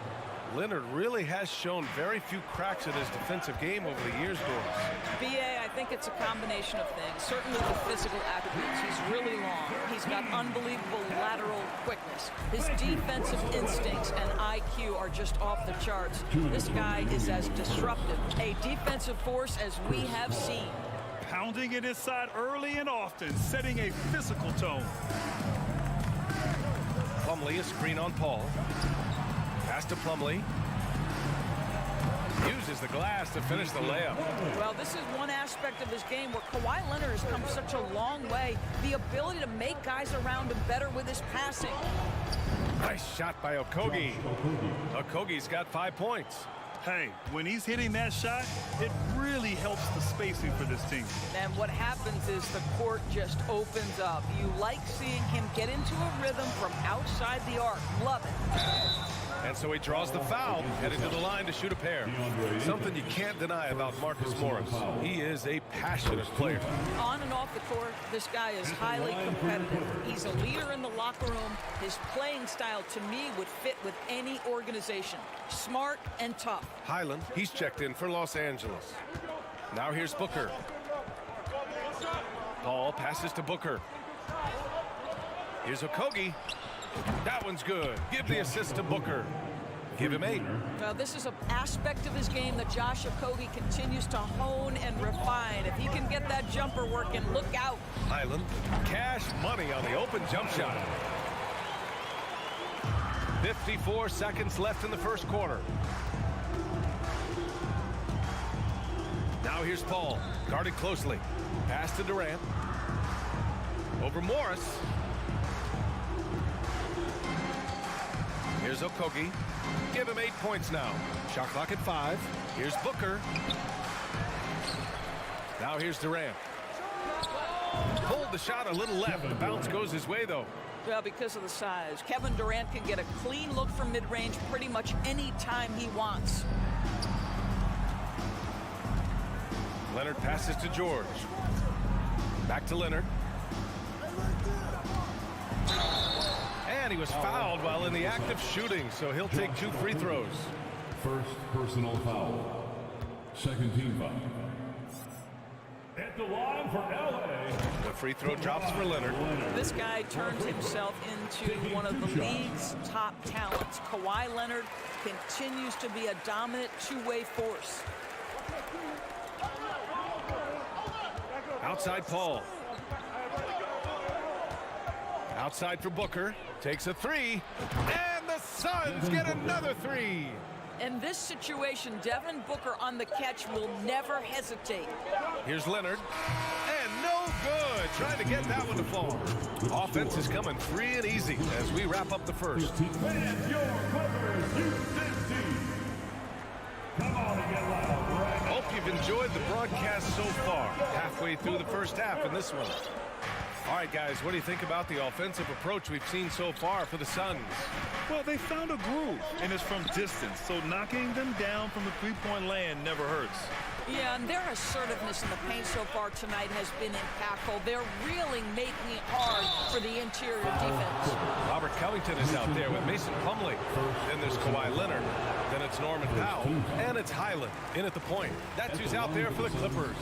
Speaker 9: Leonard really has shown very few cracks in his defensive game over the years, Doris.
Speaker 14: BA, I think it's a combination of things. Certainly the physical attributes. He's really long. He's got unbelievable lateral quickness. His defensive instincts and IQ are just off the charts. This guy is as disruptive a defensive force as we have seen.
Speaker 8: Pounding it inside early and often, setting a physical tone.
Speaker 9: Plumlee, a screen on Paul. Pass to Plumlee. Uses the glass to finish the layup.
Speaker 14: Well, this is one aspect of his game where Kawhi Leonard has come such a long way. The ability to make guys around him better with his passing.
Speaker 9: Nice shot by Okogie. Okogie's got 5 points.
Speaker 8: Hey, when he's hitting that shot, it really helps the spacing for this team.
Speaker 14: And what happens is the court just opens up. You like seeing him get into a rhythm from outside the arc. Love it.
Speaker 9: And so he draws the foul, heading to the line to shoot a pair. Something you can't deny about Marcus Morris. He is a passionate player.
Speaker 14: On and off the court, this guy is highly competitive. He's a leader in the locker room. His playing style, to me, would fit with any organization. Smart and tough.
Speaker 9: Highland, he's checked in for Los Angeles. Now here's Booker. Paul passes to Booker. Here's Okogie. That one's good. Give the assist to Booker. Give him 8.
Speaker 14: Well, this is an aspect of his game that Josh Okogie continues to hone and refine. If he can get that jumper working, look out.
Speaker 9: Highland, cash money on the open jump shot. 54 seconds left in the first quarter. Now here's Paul, guarded closely. Pass to Durant. Over Morris. Here's Okogie. Give him 8 points now. Shot clock at 5. Here's Booker. Now here's Durant. Pulled the shot a little left. The bounce goes his way, though.
Speaker 14: Well, because of the size. Kevin Durant can get a clean look from mid-range pretty much any time he wants.
Speaker 9: Leonard passes to George. Back to Leonard. And he was fouled while in the act of shooting, so he'll take 2 free throws.
Speaker 5: First personal foul. Second team foul. At the line for LA.
Speaker 9: The free throw drops for Leonard.
Speaker 14: This guy turned himself into one of the league's top talents. Kawhi Leonard continues to be a dominant two-way force.
Speaker 9: Outside Paul. Outside for Booker. Takes a 3. And the Suns get another 3.
Speaker 14: In this situation, Devin Booker on the catch will never hesitate.
Speaker 9: Here's Leonard. And no good. Trying to get that one to fall. Offense is coming free and easy as we wrap up the first.
Speaker 5: And your Clippers U16. Come on and get loud right now.
Speaker 9: Hope you've enjoyed the broadcast so far. Halfway through the first half in this one. All right, guys, what do you think about the offensive approach we've seen so far for the Suns?
Speaker 8: Well, they found a groove, and it's from distance, so knocking them down from the three-point land never hurts.
Speaker 14: Yeah, and their assertiveness in the paint so far tonight has been impactful. They're really making it hard for the interior defense.
Speaker 9: Robert Covington is out there with Mason Plumlee. Then there's Kawhi Leonard. Then it's Norman Powell. And it's Highland in at the point. That's who's out there for the Clippers.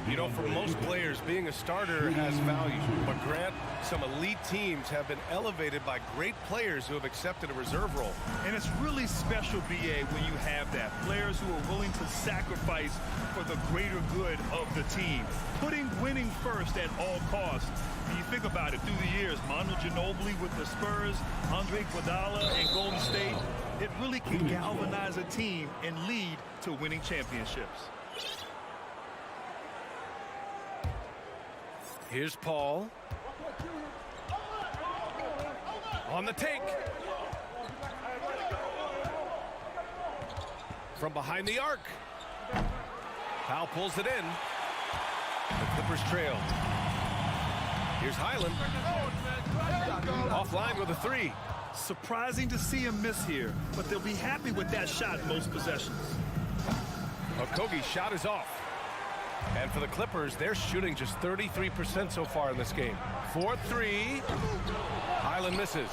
Speaker 9: You know, for most players, being a starter has value. But Grant, some elite teams have been elevated by great players who have accepted a reserve role.
Speaker 8: And it's really special, B.A., when you have that. Players who are willing to sacrifice for the greater good of the team. Putting winning first at all costs. When you think about it, through the years, Manu Ginobili with the Spurs, Andre Iguodala and Golden State, it really can galvanize a team and lead to winning championships.
Speaker 9: Here's Paul. On the take. From behind the arc. Powell pulls it in. The Clippers trail. Here's Highland. Offline with a 3.
Speaker 8: Surprising to see him miss here, but they'll be happy with that shot most possessions.
Speaker 9: Okogie's shot is off. And for the Clippers, they're shooting just 33% so far in this game. 4-3. Highland misses.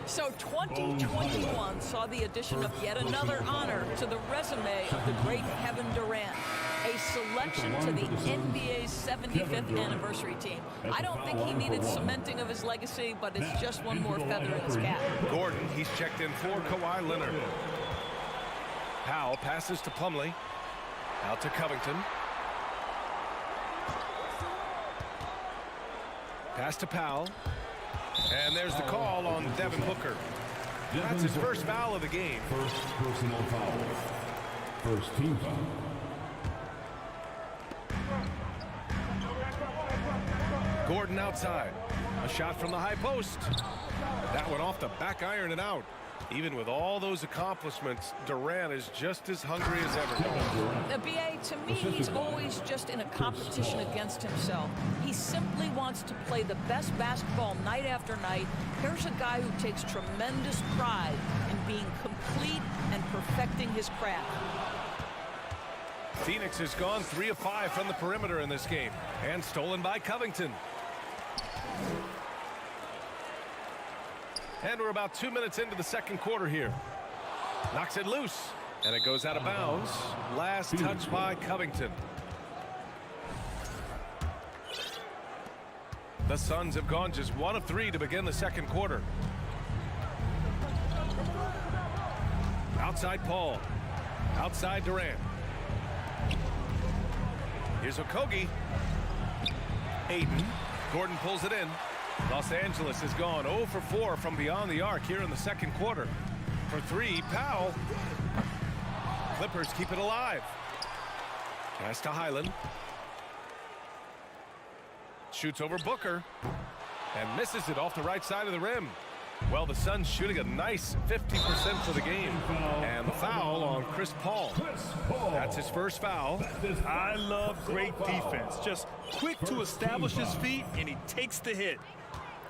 Speaker 14: So 2021 saw the addition of yet another honor to the resume of the great Kevin Durant. A selection to the NBA's 75th anniversary team. I don't think he needed cementing of his legacy, but it's just one more feather in his cap.
Speaker 9: Gordon, he's checked in for Kawhi Leonard. Powell passes to Plumlee. Out to Covington. Pass to Powell. And there's the call on Devin Booker. That's his first foul of the game.
Speaker 5: First personal foul. First team foul.
Speaker 9: Gordon outside. A shot from the high post. That one off the back iron and out. Even with all those accomplishments, Durant is just as hungry as ever.
Speaker 14: The BA, to me, he's always just in a competition against himself. He simply wants to play the best basketball night after night. Here's a guy who takes tremendous pride in being complete and perfecting his craft.
Speaker 9: Phoenix has gone 3 of 5 from the perimeter in this game, and stolen by Covington. And we're about 2 minutes into the second quarter here. Knocks it loose, and it goes out of bounds. Last touch by Covington. The Suns have gone just 1 of 3 to begin the second quarter. Outside Paul. Outside Durant. Here's Okogie. Aiden. Gordon pulls it in. Los Angeles has gone 0 for 4 from beyond the arc here in the second quarter. For 3, Powell. Clippers keep it alive. Pass to Highland. Shoots over Booker. And misses it off the right side of the rim. Well, the Suns shooting a nice 50% for the game. And the foul on Chris Paul. That's his first foul.
Speaker 8: I love great defense. Just quick to establish his feet, and he takes the hit.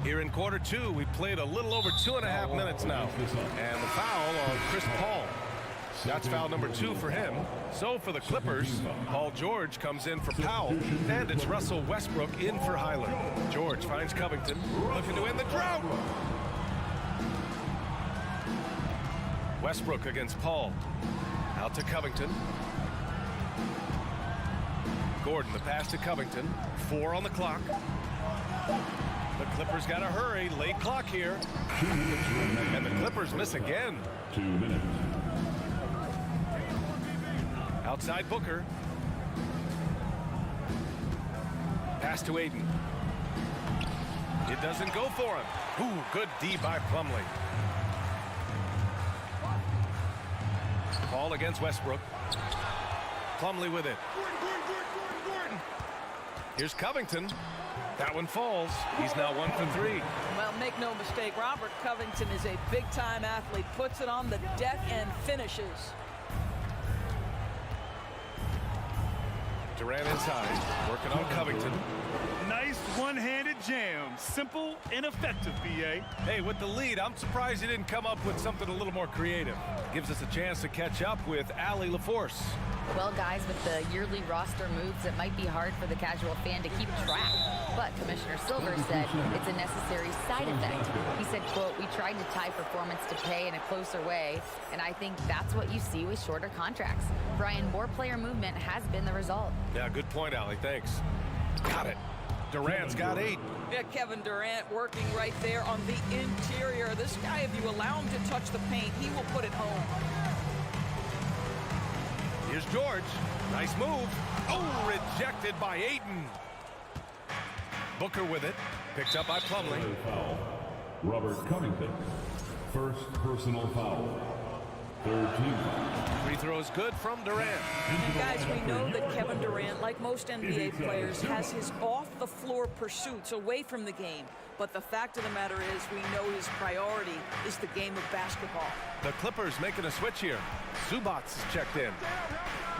Speaker 9: Here in quarter 2, we played a little over 2.5 minutes now. And the foul on Chris Paul. That's foul number 2 for him. So for the Clippers, Paul George comes in for Powell, and it's Russell Westbrook in for Highland. George finds Covington, looking to end the drought. Westbrook against Paul. Out to Covington. Gordon, the pass to Covington. 4 on the clock. The Clippers got to hurry. Late clock here. And the Clippers miss again.
Speaker 5: 2 minutes.
Speaker 9: Outside Booker. Pass to Aiden. It doesn't go for him. Ooh, good D by Plumlee. Paul against Westbrook. Plumlee with it. Here's Covington. That one falls. He's now 1 for 3.
Speaker 14: Well, make no mistake, Robert Covington is a big-time athlete. Puts it on the deck and finishes.
Speaker 9: Durant inside, working on Covington.
Speaker 8: Nice one-handed jam. Simple and effective, BA.
Speaker 9: Hey, with the lead, I'm surprised he didn't come up with something a little more creative. Gives us a chance to catch up with Allie LaForce.
Speaker 11: Well, guys, with the yearly roster moves, it might be hard for the casual fan to keep track. But Commissioner Silver said it's a necessary side effect. He said, quote, "We tried to tie performance to pay in a closer way, and I think that's what you see with shorter contracts." Brian, more player movement has been the result.
Speaker 9: Yeah, good point, Allie. Thanks. Got it. Durant's got 8.
Speaker 14: Yeah, Kevin Durant working right there on the interior. This guy, if you allow him to touch the paint, he will put it home.
Speaker 9: Here's George. Nice move. Oh, rejected by Ayton. Booker with it. Picked up by Plumlee.
Speaker 5: Robert Covington. First personal foul. Third team foul.
Speaker 9: Free throw is good from Durant.
Speaker 14: And guys, we know that Kevin Durant, like most NBA players, has his off-the-floor pursuits away from the game. But the fact of the matter is, we know his priority is the game of basketball.
Speaker 9: The Clippers making a switch here. Zubac is checked in.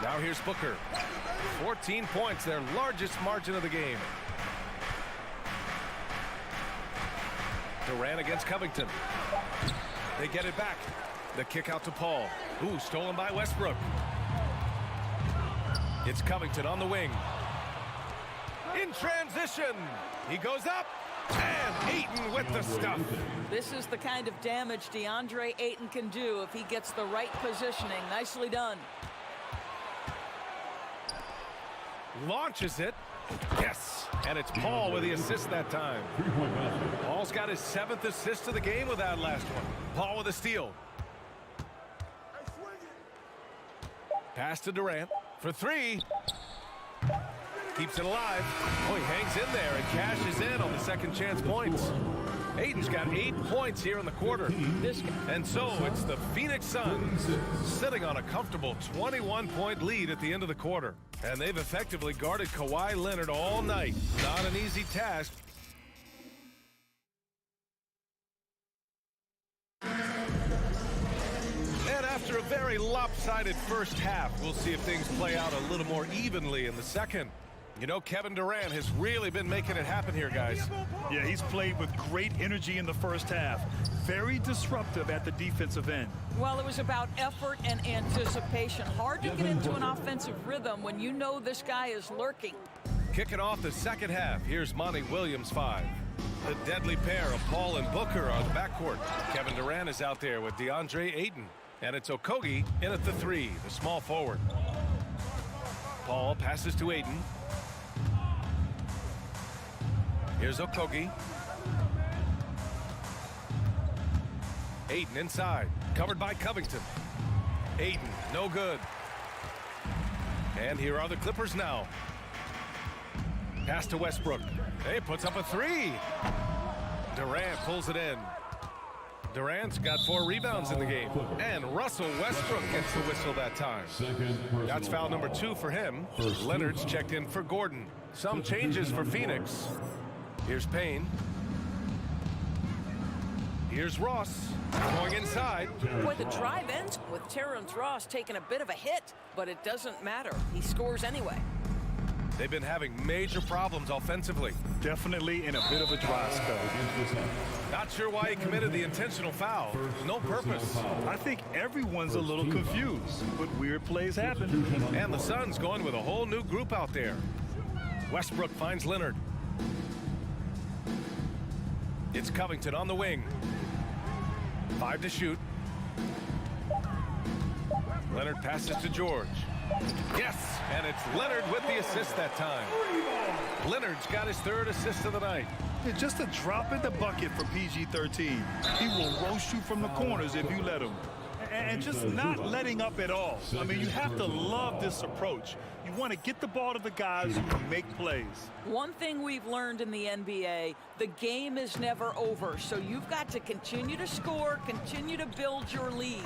Speaker 9: Now here's Booker. 14 points, their largest margin of the game. Durant against Covington. They get it back. The kick out to Paul. Ooh, stolen by Westbrook. It's Covington on the wing. In transition. He goes up. And Ayton with the stuff.
Speaker 14: This is the kind of damage DeAndre Ayton can do if he gets the right positioning. Nicely done.
Speaker 9: Launches it. Yes. And it's Paul with the assist that time. Paul's got his 7th assist of the game with that last one. Paul with a steal. Pass to Durant for 3. Keeps it alive. Oh, he hangs in there and cashes in on the second chance points. Ayton's got 8 points here in the quarter. And so it's the Phoenix Suns sitting on a comfortable 21-point lead at the end of the quarter. And they've effectively guarded Kawhi Leonard all night. Not an easy task. After a very lopsided first half, we'll see if things play out a little more evenly in the second. You know, Kevin Durant has really been making it happen here, guys.
Speaker 8: Yeah, he's played with great energy in the first half. Very disruptive at the defensive end.
Speaker 14: Well, it was about effort and anticipation. Hard to get into an offensive rhythm when you know this guy is lurking.
Speaker 9: Kicking off the second half, here's Monty Williams 5. The deadly pair of Paul and Booker are the backcourt. Kevin Durant is out there with DeAndre Ayton. And it's Okogie in at the 3, the small forward. Paul passes to Ayton. Here's Okogie. Ayton inside, covered by Covington. Ayton, no good. And here are the Clippers now. Pass to Westbrook. He puts up a 3. Durant pulls it in. Durant's got 4 rebounds in the game. And Russell Westbrook gets the whistle that time. That's foul number 2 for him. Leonard's checked in for Gordon. Some changes for Phoenix. Here's Payne. Here's Ross going inside.
Speaker 14: Boy, the drive ends with Terrence Ross taking a bit of a hit, but it doesn't matter. He scores anyway.
Speaker 9: They've been having major problems offensively.
Speaker 8: Definitely in a bit of a dry spell.
Speaker 9: Not sure why he committed the intentional foul. No purpose.
Speaker 8: I think everyone's a little confused, but weird plays happen.
Speaker 9: And the Suns going with a whole new group out there. Westbrook finds Leonard. It's Covington on the wing. 5 to shoot. Leonard passes to George. Yes, and it's Leonard with the assist that time. Leonard's got his 3rd assist of the night.
Speaker 8: It's just a drop in the bucket for PG-13. He will roast you from the corners if you let him. And just not letting up at all. I mean, you have to love this approach. You want to get the ball to the guys who can make plays.
Speaker 14: One thing we've learned in the NBA, the game is never over. So you've got to continue to score, continue to build your lead.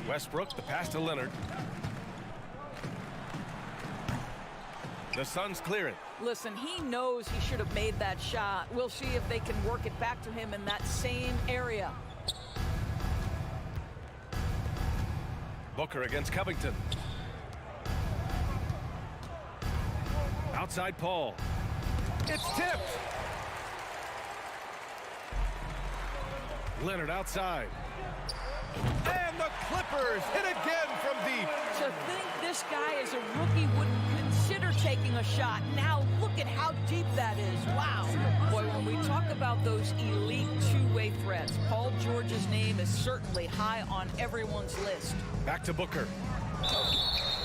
Speaker 9: Westbrook, the pass to Leonard. The Suns clear it.
Speaker 14: Listen, he knows he should have made that shot. We'll see if they can work it back to him in that same area.
Speaker 9: Booker against Covington. Outside Paul. It's tipped. Leonard outside. And the Clippers hit again from deep.
Speaker 14: To think this guy as a rookie wouldn't consider taking a shot. Now look at how deep that is. Wow. Boy, when we talk about those elite two-way threats, Paul George's name is certainly high on everyone's list.
Speaker 9: Back to Booker.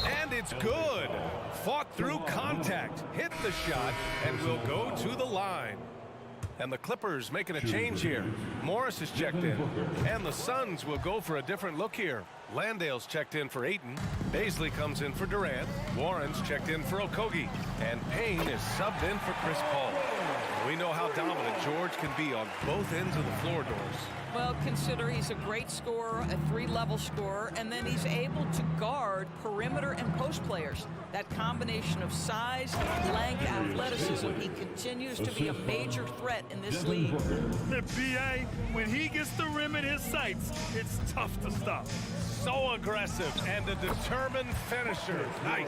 Speaker 9: And it's good. Fought through contact, hit the shot, and will go to the line. And the Clippers making a change here. Morris is checked in. And the Suns will go for a different look here. Landale's checked in for Ayton. Baisley comes in for Durant. Warren's checked in for Okogie. And Payne is subbed in for Chris Paul. We know how dominant George can be on both ends of the floor doors.
Speaker 14: Well, consider he's a great scorer, a 3-level scorer, and then he's able to guard perimeter and post players. That combination of size, length, athleticism, he continues to be a major threat in this league.
Speaker 8: The BA, when he gets the rim in his sights, it's tough to stop.
Speaker 9: So aggressive and a determined finisher. Nice.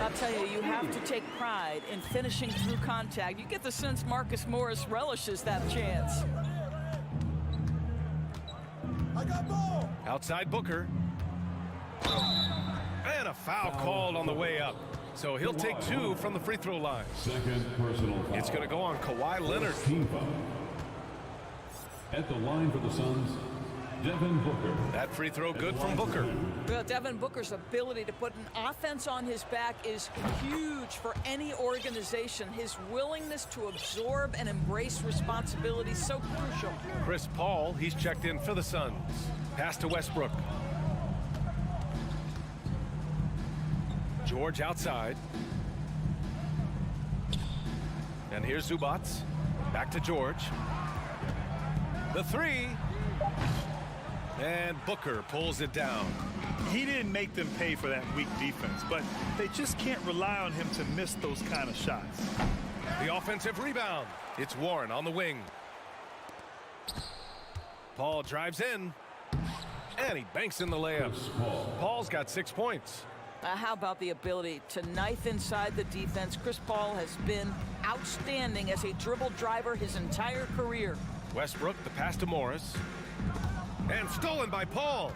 Speaker 14: I'll tell you, you have to take pride in finishing through contact. You get the sense Marcus Morris relishes that chance.
Speaker 9: Outside Booker. And a foul called on the way up. So he'll take 2 from the free throw line.
Speaker 5: Second personal foul.
Speaker 9: It's going to go on Kawhi Leonard.
Speaker 5: Team foul. At the line for the Suns, Devin Booker.
Speaker 9: That free throw good from Booker.
Speaker 14: Well, Devin Booker's ability to put an offense on his back is huge for any organization. His willingness to absorb and embrace responsibility is so crucial.
Speaker 9: Chris Paul, he's checked in for the Suns. Pass to Westbrook. George outside. And here's Zubats. Back to George. The 3. And Booker pulls it down.
Speaker 8: He didn't make them pay for that weak defense, but they just can't rely on him to miss those kind of shots.
Speaker 9: The offensive rebound. It's Warren on the wing. Paul drives in. And he banks in the layup. Paul's got 6 points.
Speaker 14: How about the ability to knife inside the defense? Chris Paul has been outstanding as a dribble driver his entire career.
Speaker 9: Westbrook, the pass to Morris. And stolen by Paul.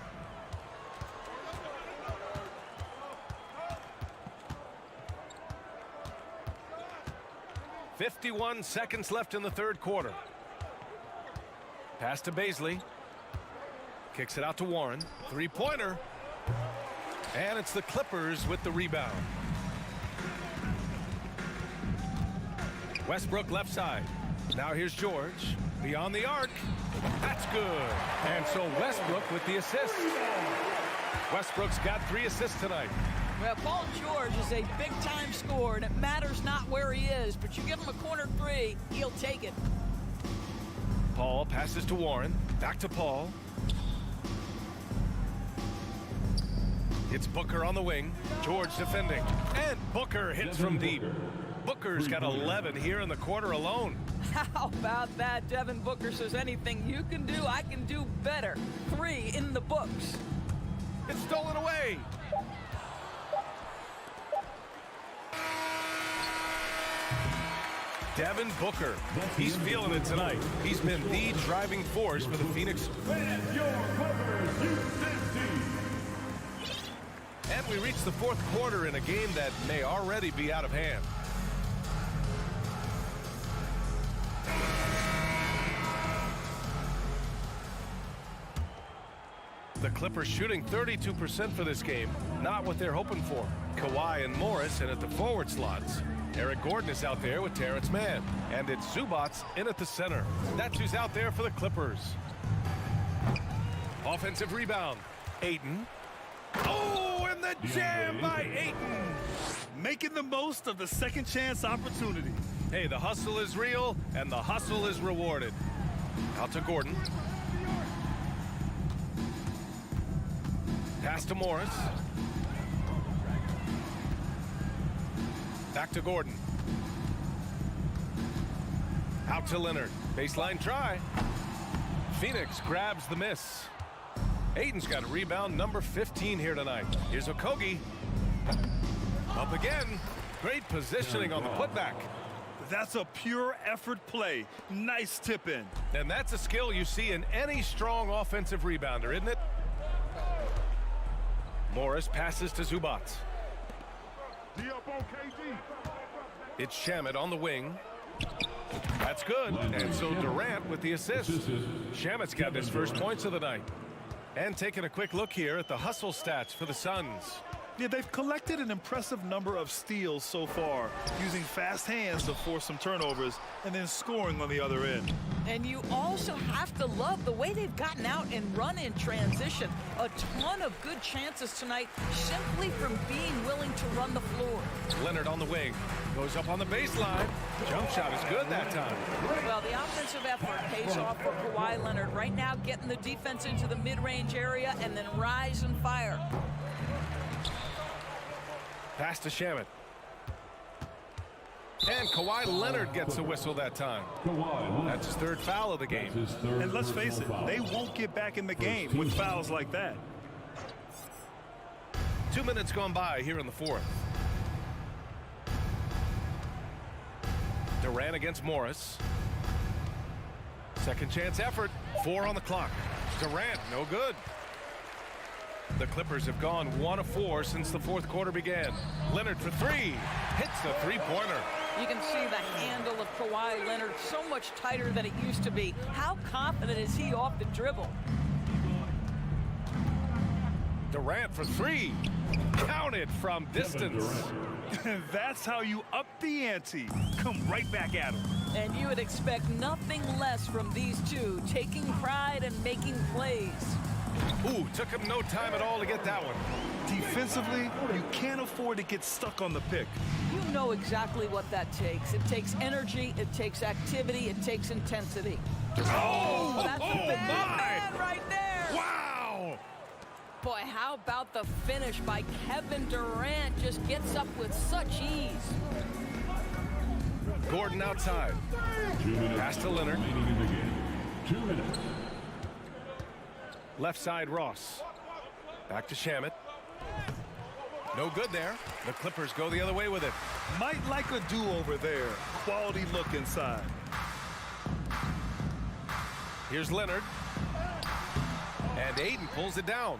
Speaker 9: "51 seconds left in the third quarter. Pass to Baisley. Kicks it out to Warren. Three-pointer. And it's the Clippers with the rebound. Westbrook left side. Now here's George. Beyond the arc. That's good. And so Westbrook with the assist. Westbrook's got 3 assists tonight.
Speaker 14: Well, Paul George is a big-time scorer, and it matters not where he is, but you give him a corner 3, he'll take it.
Speaker 9: Paul passes to Warren. Back to Paul. It's Booker on the wing. George defending. And Booker hits from deep. Booker's got 11 here in the quarter alone.
Speaker 14: How about that? Devin Booker says anything you can do, I can do better. 3 in the books.
Speaker 9: It's stolen away. Devin Booker. He's feeling it tonight. He's been the driving force for the Phoenix. And we reach the fourth quarter in a game that may already be out of hand. The Clippers shooting 32% for this game. Not what they're hoping for. Kawhi and Morris in at the forward slots. Eric Gordon is out there with Terrence Mann. And it's Zubats in at the center. That's who's out there for the Clippers. Offensive rebound. Ayton. Oh, and the jam by Ayton.
Speaker 8: Making the most of the second chance opportunity.
Speaker 9: Hey, the hustle is real, and the hustle is rewarded. Out to Gordon. Pass to Morris. Back to Gordon. Out to Leonard. Baseline try. Phoenix grabs the miss. Ayton's got a rebound number 15 here tonight. Here's Okogie. Up again. Great positioning on the putback.
Speaker 8: That's a pure effort play. Nice tip in.
Speaker 9: And that's a skill you see in any strong offensive rebounder, isn't it? Morris passes to Zubats. It's Shamet on the wing. That's good. And so Durant with the assist. Shamet's got his first points of the night. And taking a quick look here at the hustle stats for the Suns.
Speaker 8: Yeah, they've collected an impressive number of steals so far, using fast hands to force some turnovers and then scoring on the other end.
Speaker 14: And you also have to love the way they've gotten out and run in transition. A ton of good chances tonight simply from being willing to run the floor.
Speaker 9: Leonard on the wing. Goes up on the baseline. Jump shot is good that time.
Speaker 14: Well, the offensive effort pays off for Kawhi Leonard. Right now, getting the defense into the mid-range area and then rise and fire.
Speaker 9: Pass to Shamet. And Kawhi Leonard gets a whistle that time. That's his third foul of the game.
Speaker 8: And let's face it, they won't get back in the game with fouls like that.
Speaker 9: 2 minutes gone by here in the fourth. Durant against Morris. Second chance effort. 4 on the clock. Durant, no good. The Clippers have gone 1 of 4 since the fourth quarter began. Leonard for 3. Hits the three-pointer.
Speaker 14: You can see the handle of Kawhi Leonard so much tighter than it used to be. How confident is he off the dribble?
Speaker 9: Durant for 3. Counted from distance.
Speaker 8: That's how you up the ante. Come right back at him.
Speaker 14: And you would expect nothing less from these two, taking pride and making plays.
Speaker 9: Ooh, took him no time at all to get that one.
Speaker 8: Defensively, you can't afford to get stuck on the pick.
Speaker 14: You know exactly what that takes. It takes energy, it takes activity, it takes intensity.
Speaker 9: Oh,
Speaker 14: that's a bad man right there.
Speaker 9: Wow.
Speaker 14: Boy, how about the finish by Kevin Durant? Just gets up with such ease.
Speaker 9: Gordon outside. Pass to Leonard.
Speaker 5: 2 minutes.
Speaker 9: Left side, Ross. Back to Shamet. No good there. The Clippers go the other way with it.
Speaker 8: Might like a do-over there. Quality look inside.
Speaker 9: Here's Leonard. And Ayton pulls it down.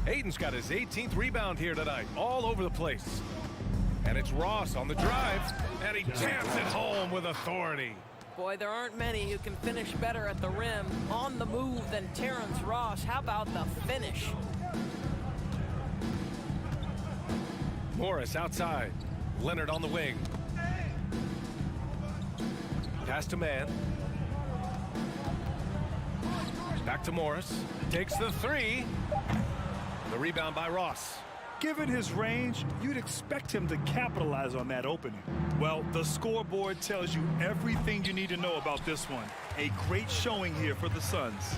Speaker 9: Ayton's got his 18th rebound here tonight. All over the place. And it's Ross on the drive. And he jams it home with authority.
Speaker 14: Boy, there aren't many who can finish better at the rim on the move than Terrence Ross. How about the finish?
Speaker 9: Morris outside. Leonard on the wing. Pass to Mann. Back to Morris. Takes the three. The rebound by Ross.
Speaker 8: Given his range, you'd expect him to capitalize on that opening. Well, the scoreboard tells you everything you need to know about this one. A great showing here for the Suns.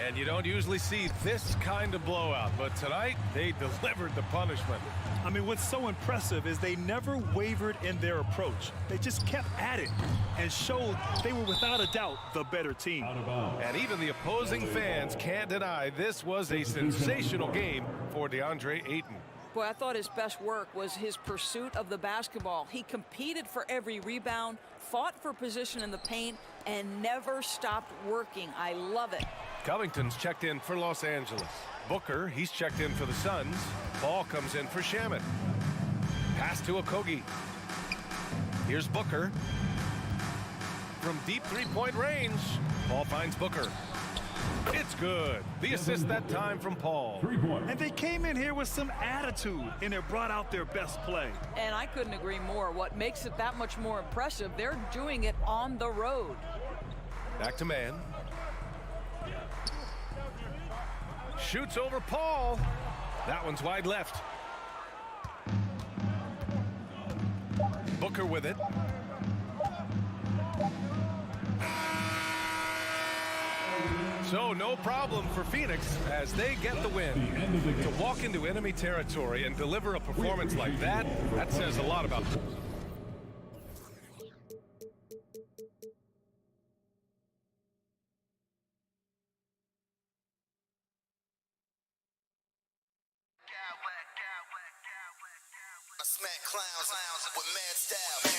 Speaker 9: And you don't usually see this kind of blowout, but tonight they delivered the punishment.
Speaker 8: I mean, what's so impressive is they never wavered in their approach. They just kept at it and showed they were without a doubt the better team.
Speaker 9: And even the opposing fans can't deny this was a sensational game for DeAndre Ayton.
Speaker 14: Boy, I thought his best work was his pursuit of the basketball. He competed for every rebound, fought for position in the paint, and never stopped working. I love it.
Speaker 9: Covington's checked in for Los Angeles. Booker, he's checked in for the Suns. Ball comes in for Shamet. Pass to Okogie. Here's Booker. From deep three-point range, Paul finds Booker. It's good. The assist that time from Paul.
Speaker 8: And they came in here with some attitude, and it brought out their best play.
Speaker 14: And I couldn't agree more. What makes it that much more impressive, they're doing it on the road.
Speaker 9: Back to Mann. Shoots over Paul. That one's wide left. Booker with it. So no problem for Phoenix as they get the win. To walk into enemy territory and deliver a performance like that, that says a lot about them.
Speaker 7: I smack clowns with mad style.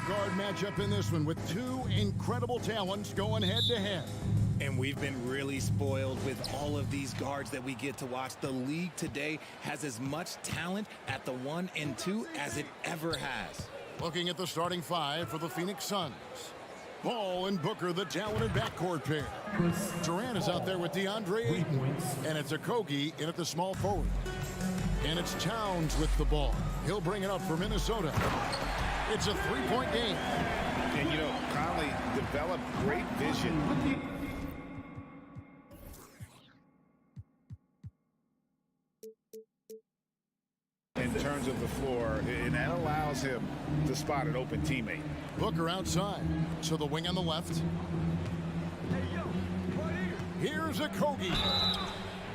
Speaker 1: guard matchup in this one with two incredible talents going head-to-head.
Speaker 15: And we've been really spoiled with all of these guards that we get to watch. The league today has as much talent at the 1 and 2 as it ever has.
Speaker 1: Looking at the starting five for the Phoenix Suns. Paul and Booker, the talented backcourt pair. Durant is out there with DeAndre Ayton. And it's Okogie in at the small forward. And it's Towns with the ball. He'll bring it up for Minnesota. It's a three-point game.
Speaker 6: And, you know, Conley developed great vision. In terms of the floor, and that allows him to spot an open teammate.
Speaker 1: Booker outside, so the wing on the left. Here's Okogie.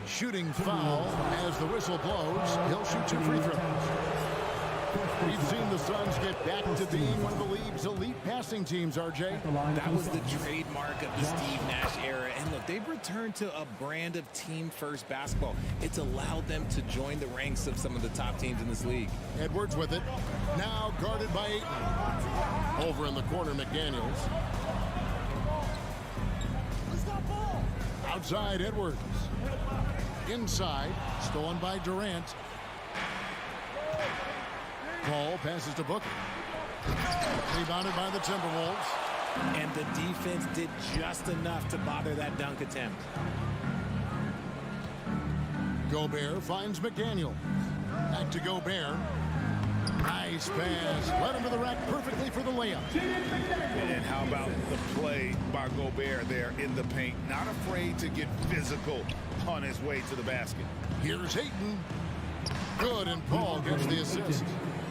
Speaker 1: Shooting foul as the whistle blows. He'll shoot 2 free throws. We've seen the Suns get back to being one of the league's elite passing teams, RJ.
Speaker 15: That was the trademark of the Steve Nash era. And look, they've returned to a brand of team-first basketball. It's allowed them to join the ranks of some of the top teams in this league.
Speaker 1: Edwards with it. Now guarded by Ayton. Over in the corner, McDaniels. Outside, Edwards. Inside, stolen by Durant. Paul passes to Booker. Rebounded by the Timberwolves.
Speaker 15: And the defense did just enough to bother that dunk attempt.
Speaker 1: Gobert finds McDaniel. Back to Gobert. Nice pass. Led him to the rack perfectly for the layup.
Speaker 6: And how about the play by Gobert there in the paint? Not afraid to get physical on his way to the basket.
Speaker 1: Here's Ayton. Good, and Paul gets the assist.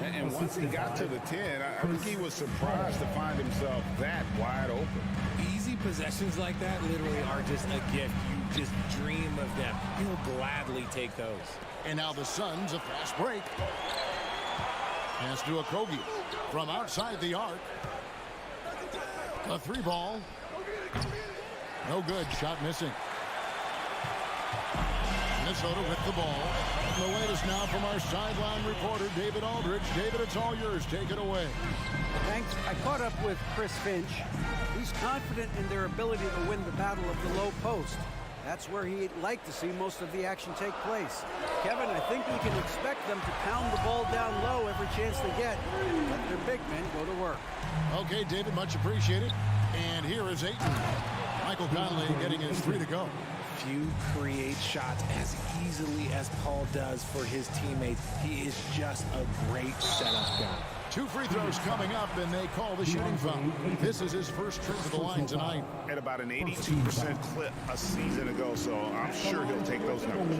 Speaker 6: And once he got to the 10, I think he was surprised to find himself that wide open.
Speaker 15: Easy possessions like that literally are just a gift. You just dream of them. He'll gladly take those.
Speaker 1: And now the Suns, a fast break. Pass to Okogie from outside the arc. A 3-ball. No good. Shot missing. Minnesota with the ball. The latest now from our sideline reporter, David Aldridge. David, it's all yours. Take it away.
Speaker 3: Thanks. I caught up with Chris Finch. He's confident in their ability to win the battle of the low post. That's where he'd like to see most of the action take place. Kevin, I think we can expect them to pound the ball down low every chance they get. Let their big men go to work.
Speaker 1: Okay, David, much appreciated. And here is Ayton. Michael Conley getting his 3 to go.
Speaker 15: Few create shots as easily as Paul does for his teammates. He is just a great setup guy.
Speaker 1: 2 free throws coming up, and they call the shooting foul. This is his first trip to the line tonight.
Speaker 6: At about an 82% clip a season ago, so I'm sure he'll take those numbers.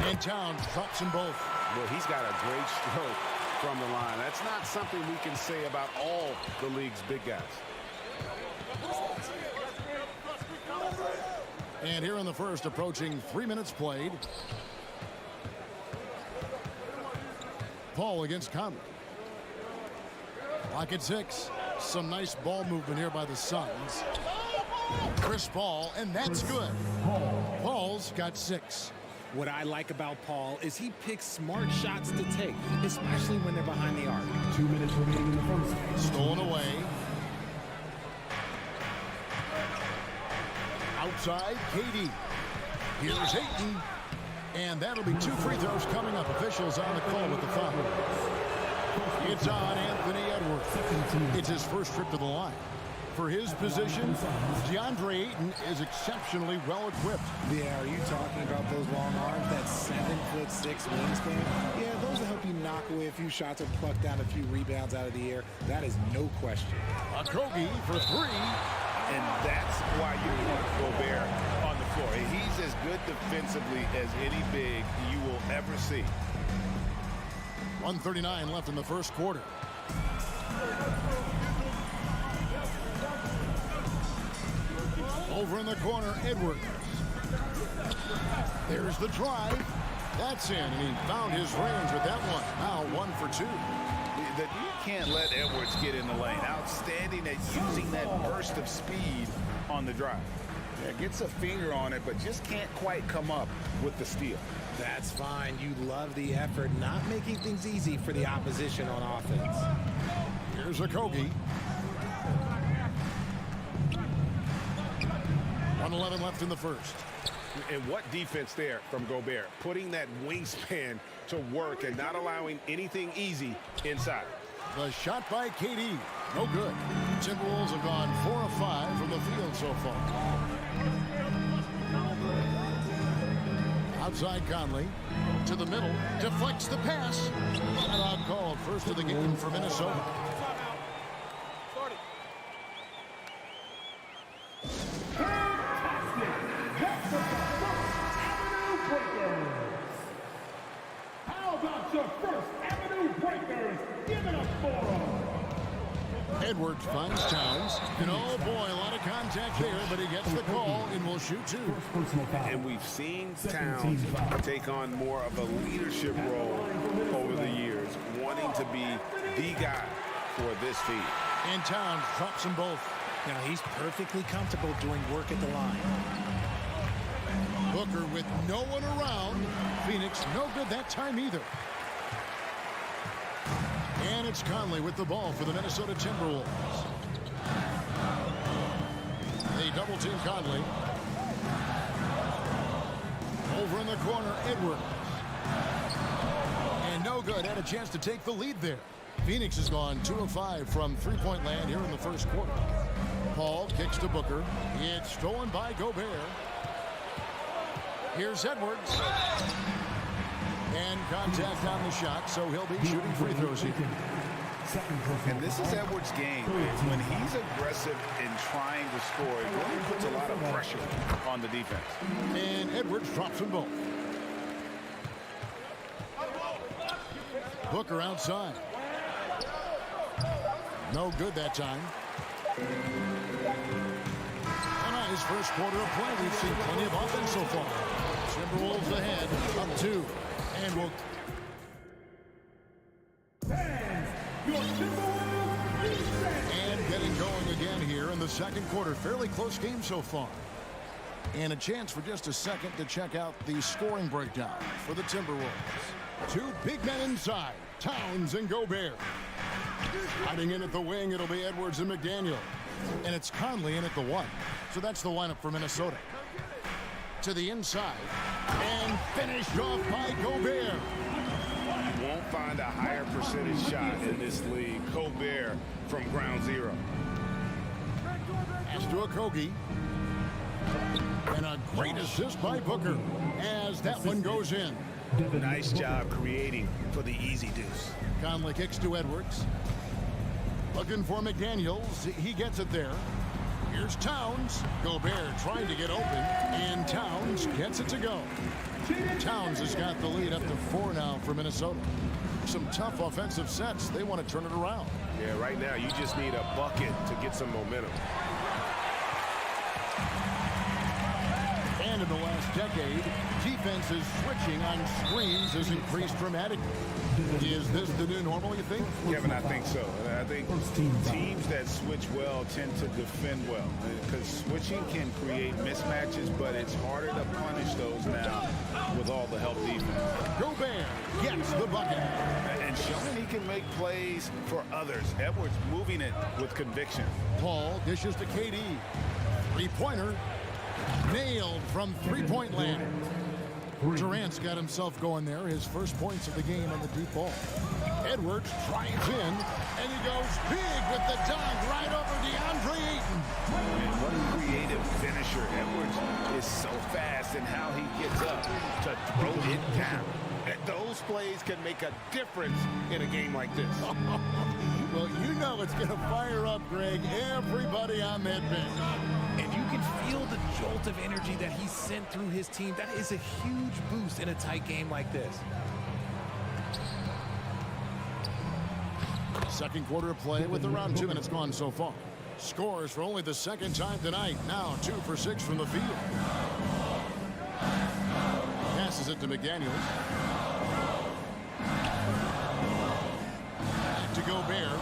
Speaker 1: And Towns drops them both.
Speaker 16: Well, he's got a great stroke from the line. That's not something we can say about all the league's big guys.
Speaker 1: And here in the first, approaching 3 minutes played. Paul against Conley. Lock at 6. Some nice ball movement here by the Suns. Chris Paul, and that's good. Paul's got 6.
Speaker 15: What I like about Paul is he picks smart shots to take, especially when they're behind the arc.
Speaker 5: 2 minutes remaining in the first.
Speaker 1: Stolen away. Outside, KD. Here's Ayton. And that'll be 2 free throws coming up. Officials on the call with the foul. It's on Anthony Edwards. It's his first trip to the line. For his position, DeAndre Ayton is exceptionally well equipped.
Speaker 15: Yeah, are you talking about those long arms, that 7'6" wingspan? Yeah, those will help you knock away a few shots or pluck down a few rebounds out of the air. That is no question.
Speaker 1: Okogie for 3.
Speaker 6: And that's why you want Gobert on the floor. He's as good defensively as any big you will ever see.
Speaker 1: 1:39 left in the first quarter. Over in the corner, Edwards. There's the drive. That's in, and he found his range with that one. Now 1 for 2.
Speaker 6: That you can't let Edwards get in the lane. Outstanding at using that burst of speed on the drive. Yeah, gets a finger on it, but just can't quite come up with the steal.
Speaker 15: That's fine. You love the effort, not making things easy for the opposition on offense.
Speaker 1: Here's Okogie. 1:11 left in the first.
Speaker 16: And what defense there from Gobert, putting that wingspan to work and not allowing anything easy inside.
Speaker 1: The shot by KD, no good. Timberwolves have gone 4 of 5 from the field so far. Outside Conley, to the middle, deflects the pass. Timeout called, first of the game for Minnesota.
Speaker 5: How about your First Avenue Breakers? Give it up for them.
Speaker 1: Edwards finds Towns. And oh boy, a lot of contact there, but he gets the call and will shoot two.
Speaker 16: And we've seen Towns take on more of a leadership role over the years, wanting to be the guy for this team.
Speaker 1: And Towns drops them both.
Speaker 3: Now he's perfectly comfortable doing work at the line.
Speaker 1: Booker with no one around. Phoenix no good that time either. And it's Conley with the ball for the Minnesota Timberwolves. They double team Conley. Over in the corner, Edwards. And no good. Had a chance to take the lead there. Phoenix has gone 2 of 5 from three-point land here in the first quarter. Paul kicks to Booker. It's stolen by Gobert. Here's Edwards. And contact on the shot, so he'll be shooting free throws here.
Speaker 6: And this is Edwards' game. When he's aggressive in trying to score, it really puts a lot of pressure on the defense.
Speaker 1: And Edwards drops them both. Booker outside. No good that time. And on his first quarter of play, we've seen plenty of offense so far. Timberwolves ahead, up 2. And we'll... And getting going again here in the second quarter. Fairly close game so far. And a chance for just a second to check out the scoring breakdown for the Timberwolves. 2 big men inside, Towns and Gobert. Hiding in at the wing, it'll be Edwards and McDaniel. And it's Conley in at the 1. So that's the lineup for Minnesota. To the inside, and finished off by Gobert.
Speaker 6: You won't find a higher percentage shot in this league. Gobert from ground zero.
Speaker 1: Pass to Okogie. And a great assist by Booker as that one goes in.
Speaker 6: Nice job creating for the easy deuce.
Speaker 1: Conley kicks to Edwards. Looking for McDaniels. He gets it there. Here's Towns. Gobert trying to get open, and Towns gets it to go. Towns has got the lead up to 4 now for Minnesota. Some tough offensive sets. They want to turn it around.
Speaker 16: Yeah, right now you just need a bucket to get some momentum.
Speaker 1: And in the last decade, defenses switching on screens has increased dramatically. Is this the new normal, you think?
Speaker 6: Kevin, I think so. I think teams that switch well tend to defend well, because switching can create mismatches, but it's harder to punish those now with all the help defense.
Speaker 1: Gobert gets the bucket.
Speaker 6: And showing he can make plays for others. Edwards moving it with conviction.
Speaker 1: Paul dishes to KD. Three-pointer. Nailed from three-point land. Durant's got himself going there. His first points of the game on the deep ball. Edwards drives in, and he goes big with the dunk right over DeAndre Ayton.
Speaker 6: And what a creative finisher. Edwards is so fast in how he gets up to throw it down. And those plays can make a difference in a game like this.
Speaker 1: Well, you know it's going to fire up, Greg, everybody on that bench.
Speaker 15: And you can feel the jolt of energy that he sent through his team. That is a huge boost in a tight game like this.
Speaker 1: Second quarter of play with around 2 minutes gone so far. Scores for only the second time tonight. Now 2 for 6 from the field. Passes it to McDaniels. To Gobert.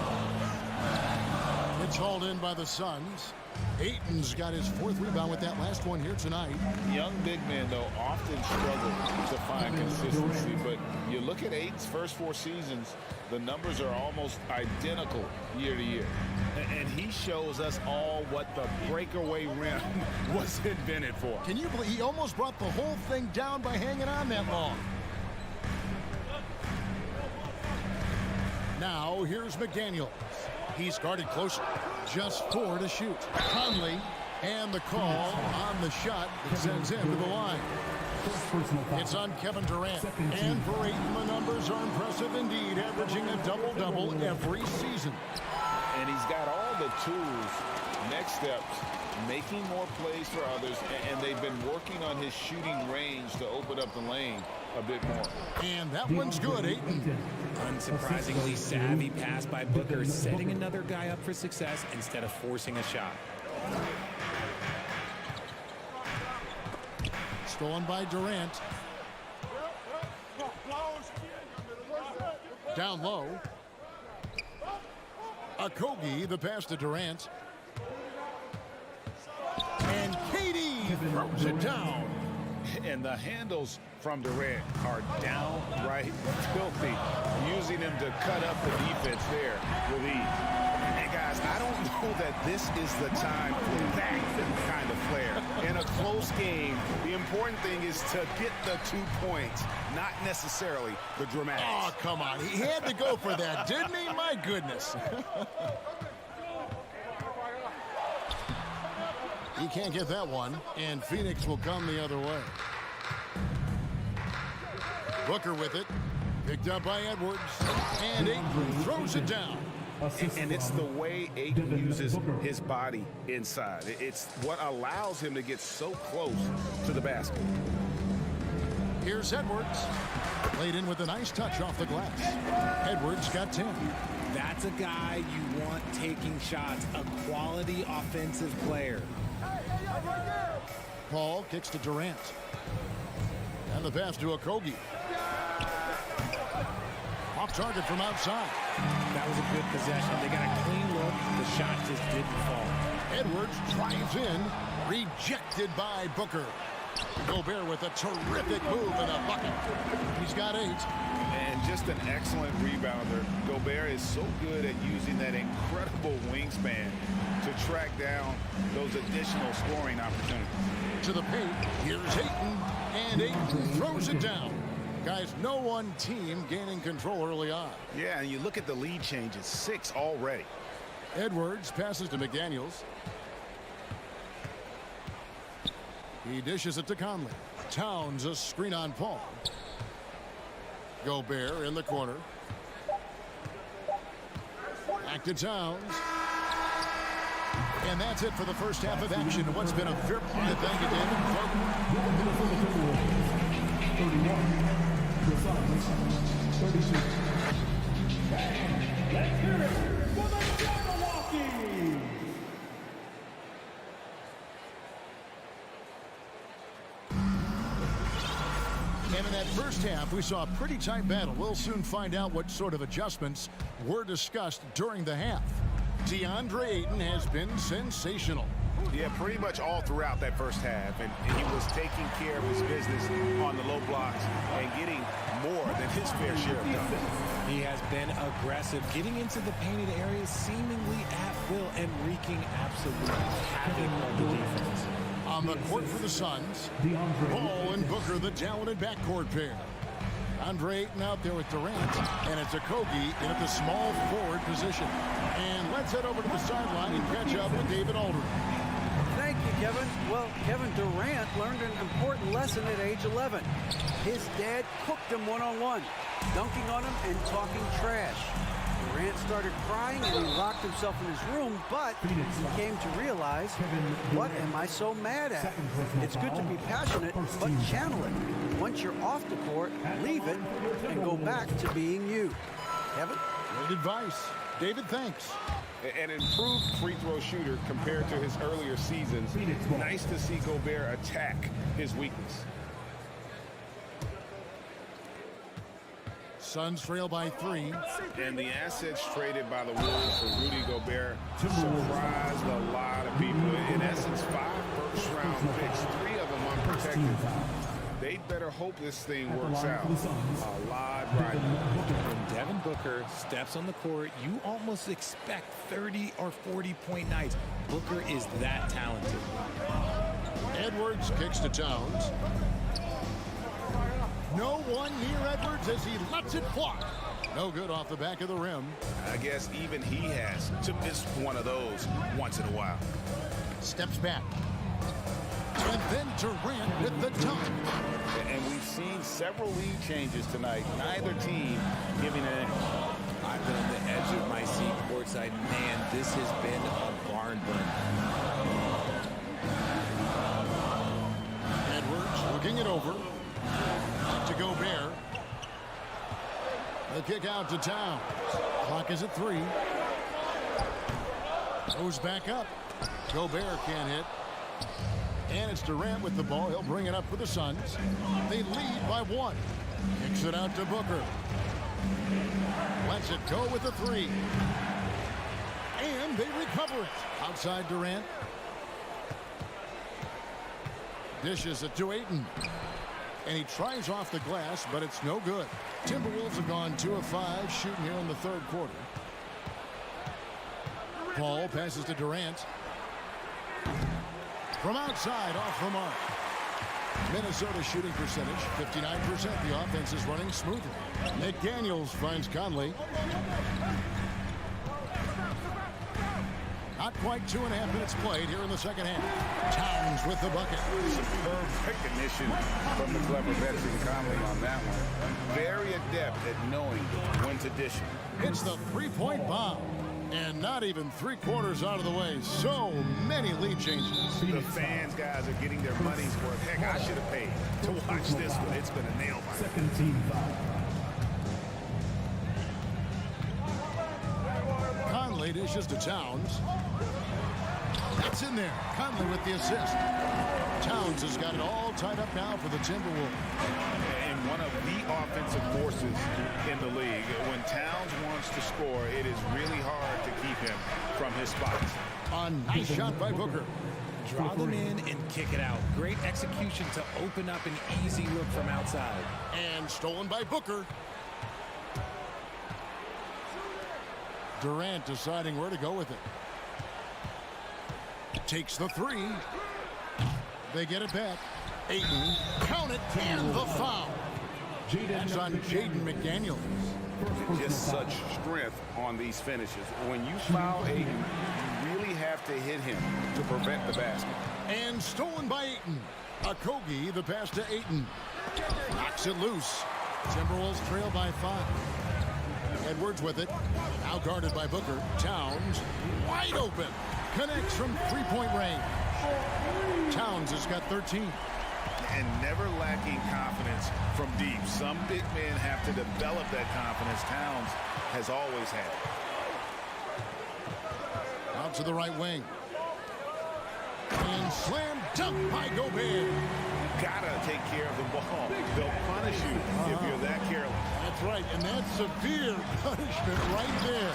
Speaker 1: It's hauled in by the Suns. Ayton's got his 4th rebound with that last one here tonight.
Speaker 6: Young big men, though, often struggle to find consistency. But you look at Ayton's first 4 seasons, the numbers are almost identical year to year. And he shows us all what the breakaway rim was invented for.
Speaker 1: Can you believe he almost brought the whole thing down by hanging on that long? Now here's McDaniels. He's guarded closer. Just 4 to shoot. Conley, and the call on the shot that sends him to the line. It's on Kevin Durant. And for Ayton, the numbers are impressive indeed, averaging a double-double every season.
Speaker 6: And he's got all the tools. Next steps, making more plays for others, and they've been working on his shooting range to open up the lane a bit more.
Speaker 1: And that one's good, Ayton.
Speaker 15: Unsurprisingly savvy pass by Booker, setting another guy up for success instead of forcing a shot.
Speaker 1: Stolen by Durant. Down low. Okogie, the pass to Durant. And Katie throws it down.
Speaker 6: And the handles from Durant are downright filthy, using him to cut up the defense there with ease. And guys, I don't know that this is the time for that kind of flair. In a close game, the important thing is to get the 2 points, not necessarily the dramatics.
Speaker 1: Oh, come on. He had to go for that, didn't he? My goodness. He can't get that one, and Phoenix will come the other way. Booker with it. Picked up by Edwards. And Ayton throws it down.
Speaker 6: And it's the way Ayton uses his body inside. It's what allows him to get so close to the basket.
Speaker 1: Here's Edwards. Laid in with a nice touch off the glass. Edwards got 10.
Speaker 15: That's a guy you want taking shots, a quality offensive player.
Speaker 1: Paul kicks to Durant. And the pass to Okogie. Off target from outside.
Speaker 15: That was a good possession. They got a clean look. The shot just didn't fall.
Speaker 1: Edwards drives in. Rejected by Booker. Gobert with a terrific move and a bucket. He's got 8.
Speaker 6: And just an excellent rebounder. Gobert is so good at using that incredible wingspan to track down those additional scoring opportunities.
Speaker 1: To the paint, here's Ayton, and Ayton throws it down. Guys, no one team gaining control early on.
Speaker 6: Yeah, and you look at the lead changes, 6 already.
Speaker 1: Edwards passes to McDaniels. He dishes it to Conley. Towns a screen on Paul. Gobert in the corner. Back to Towns. And that's it for the first half of action. What's been a very good thing to David.
Speaker 5: 32. Let's hear it for the Milwaukee.
Speaker 1: And in that first half, we saw a pretty tight battle. We'll soon find out what sort of adjustments were discussed during the half. DeAndre Ayton has been sensational.
Speaker 6: Yeah, pretty much all throughout that first half. And he was taking care of his business on the low blocks and getting more than his fair share of dunks.
Speaker 15: He has been aggressive, getting into the painted areas seemingly at will and wreaking absolute havoc on the defense.
Speaker 1: On the court for the Suns, Paul and Booker, the talented backcourt pair. Andre Ayton out there with Durant, and it's Okogie in at the small forward position. And let's head over to the sideline and catch up with David Aldridge.
Speaker 3: Thank you, Kevin. Well, Kevin Durant learned an important lesson at age 11. His dad cooked him one-on-one, dunking on him and talking trash. Durant started crying and he locked himself in his room, but he came to realize, what am I so mad at? It's good to be passionate, but channel it. Once you're off the court, leave it and go back to being you. Kevin?
Speaker 1: Great advice. David, thanks.
Speaker 6: An improved free throw shooter compared to his earlier seasons. Nice to see Gobert attack his weakness.
Speaker 1: Suns trail by 3.
Speaker 6: And the assets traded by the Wolves for Rudy Gobert surprised a lot of people. In essence, 5 first-round picks, 3 of them unprotected. They'd better hope this thing works out. A lot right now.
Speaker 15: When Devin Booker steps on the court, you almost expect 30 or 40-point nights. Booker is that talented.
Speaker 1: Edwards kicks to Towns. No one near Edwards as he lets it fly. No good off the back of the rim.
Speaker 6: I guess even he has to miss one of those once in a while.
Speaker 1: Steps back. And then Durant with the dunk.
Speaker 6: And we've seen several lead changes tonight. Neither team giving an inch.
Speaker 15: I've been on the edge of my seat courtside. Man, this has been a barn burner.
Speaker 1: Edwards looking it over. To Gobert. The kick out to Towns. Clock is at 3. Goes back up. Gobert can't hit. And it's Durant with the ball. He'll bring it up for the Suns. They lead by 1. Kicks it out to Booker. Lets it go with the 3. And they recover it. Outside Durant. Dishes it to Ayton. And he tries off the glass, but it's no good. Timberwolves have gone 2 of 5 shooting here in the 3rd quarter. Paul passes to Durant. From outside, off the mark. Minnesota shooting percentage, 59%. The offense is running smoothly. McDaniels finds Conley. Not quite 2.5 minutes played here in the 2nd half. Towns with the bucket.
Speaker 6: Superb recognition from the clever veteran Conley on that one. Very adept at knowing when to dish it.
Speaker 1: It's the 3-point bomb. And not even 3/4 out of the way. So many lead changes.
Speaker 6: The fans, guys, are getting their money's worth. Heck, I should have paid to watch this one. It's been a nail biter.
Speaker 5: Second team foul.
Speaker 1: Conley dishes to Towns. That's in there. Conley with the assist. Towns has got it all tied up now for the Timberwolves.
Speaker 6: And one of the offensive forces in the league. When Towns wants to score, it is really hard to keep him from his spots.
Speaker 1: A nice shot by Booker.
Speaker 15: Draw them in and kick it out. Great execution to open up an easy look from outside.
Speaker 1: And stolen by Booker. Durant deciding where to go with it. Takes the 3. They get it back. Ayton, count it, and the foul. That's on Jaden McDaniels.
Speaker 6: Just such strength on these finishes. When you foul Ayton, you really have to hit him to prevent the basket.
Speaker 1: And stolen by Ayton. Okogie, the pass to Ayton. Knocks it loose. Timberwolves trail by 5. Edwards with it. Now guarded by Booker. Towns, wide open. Connects from 3-point range. Towns has got 13.
Speaker 6: And never lacking confidence from deep. Some big men have to develop that confidence. Towns has always had.
Speaker 1: Out to the right wing. And slam dunk by Gobert.
Speaker 6: Gotta take care of the ball. They'll punish you if you're that careless.
Speaker 1: That's right, and that's severe punishment right there.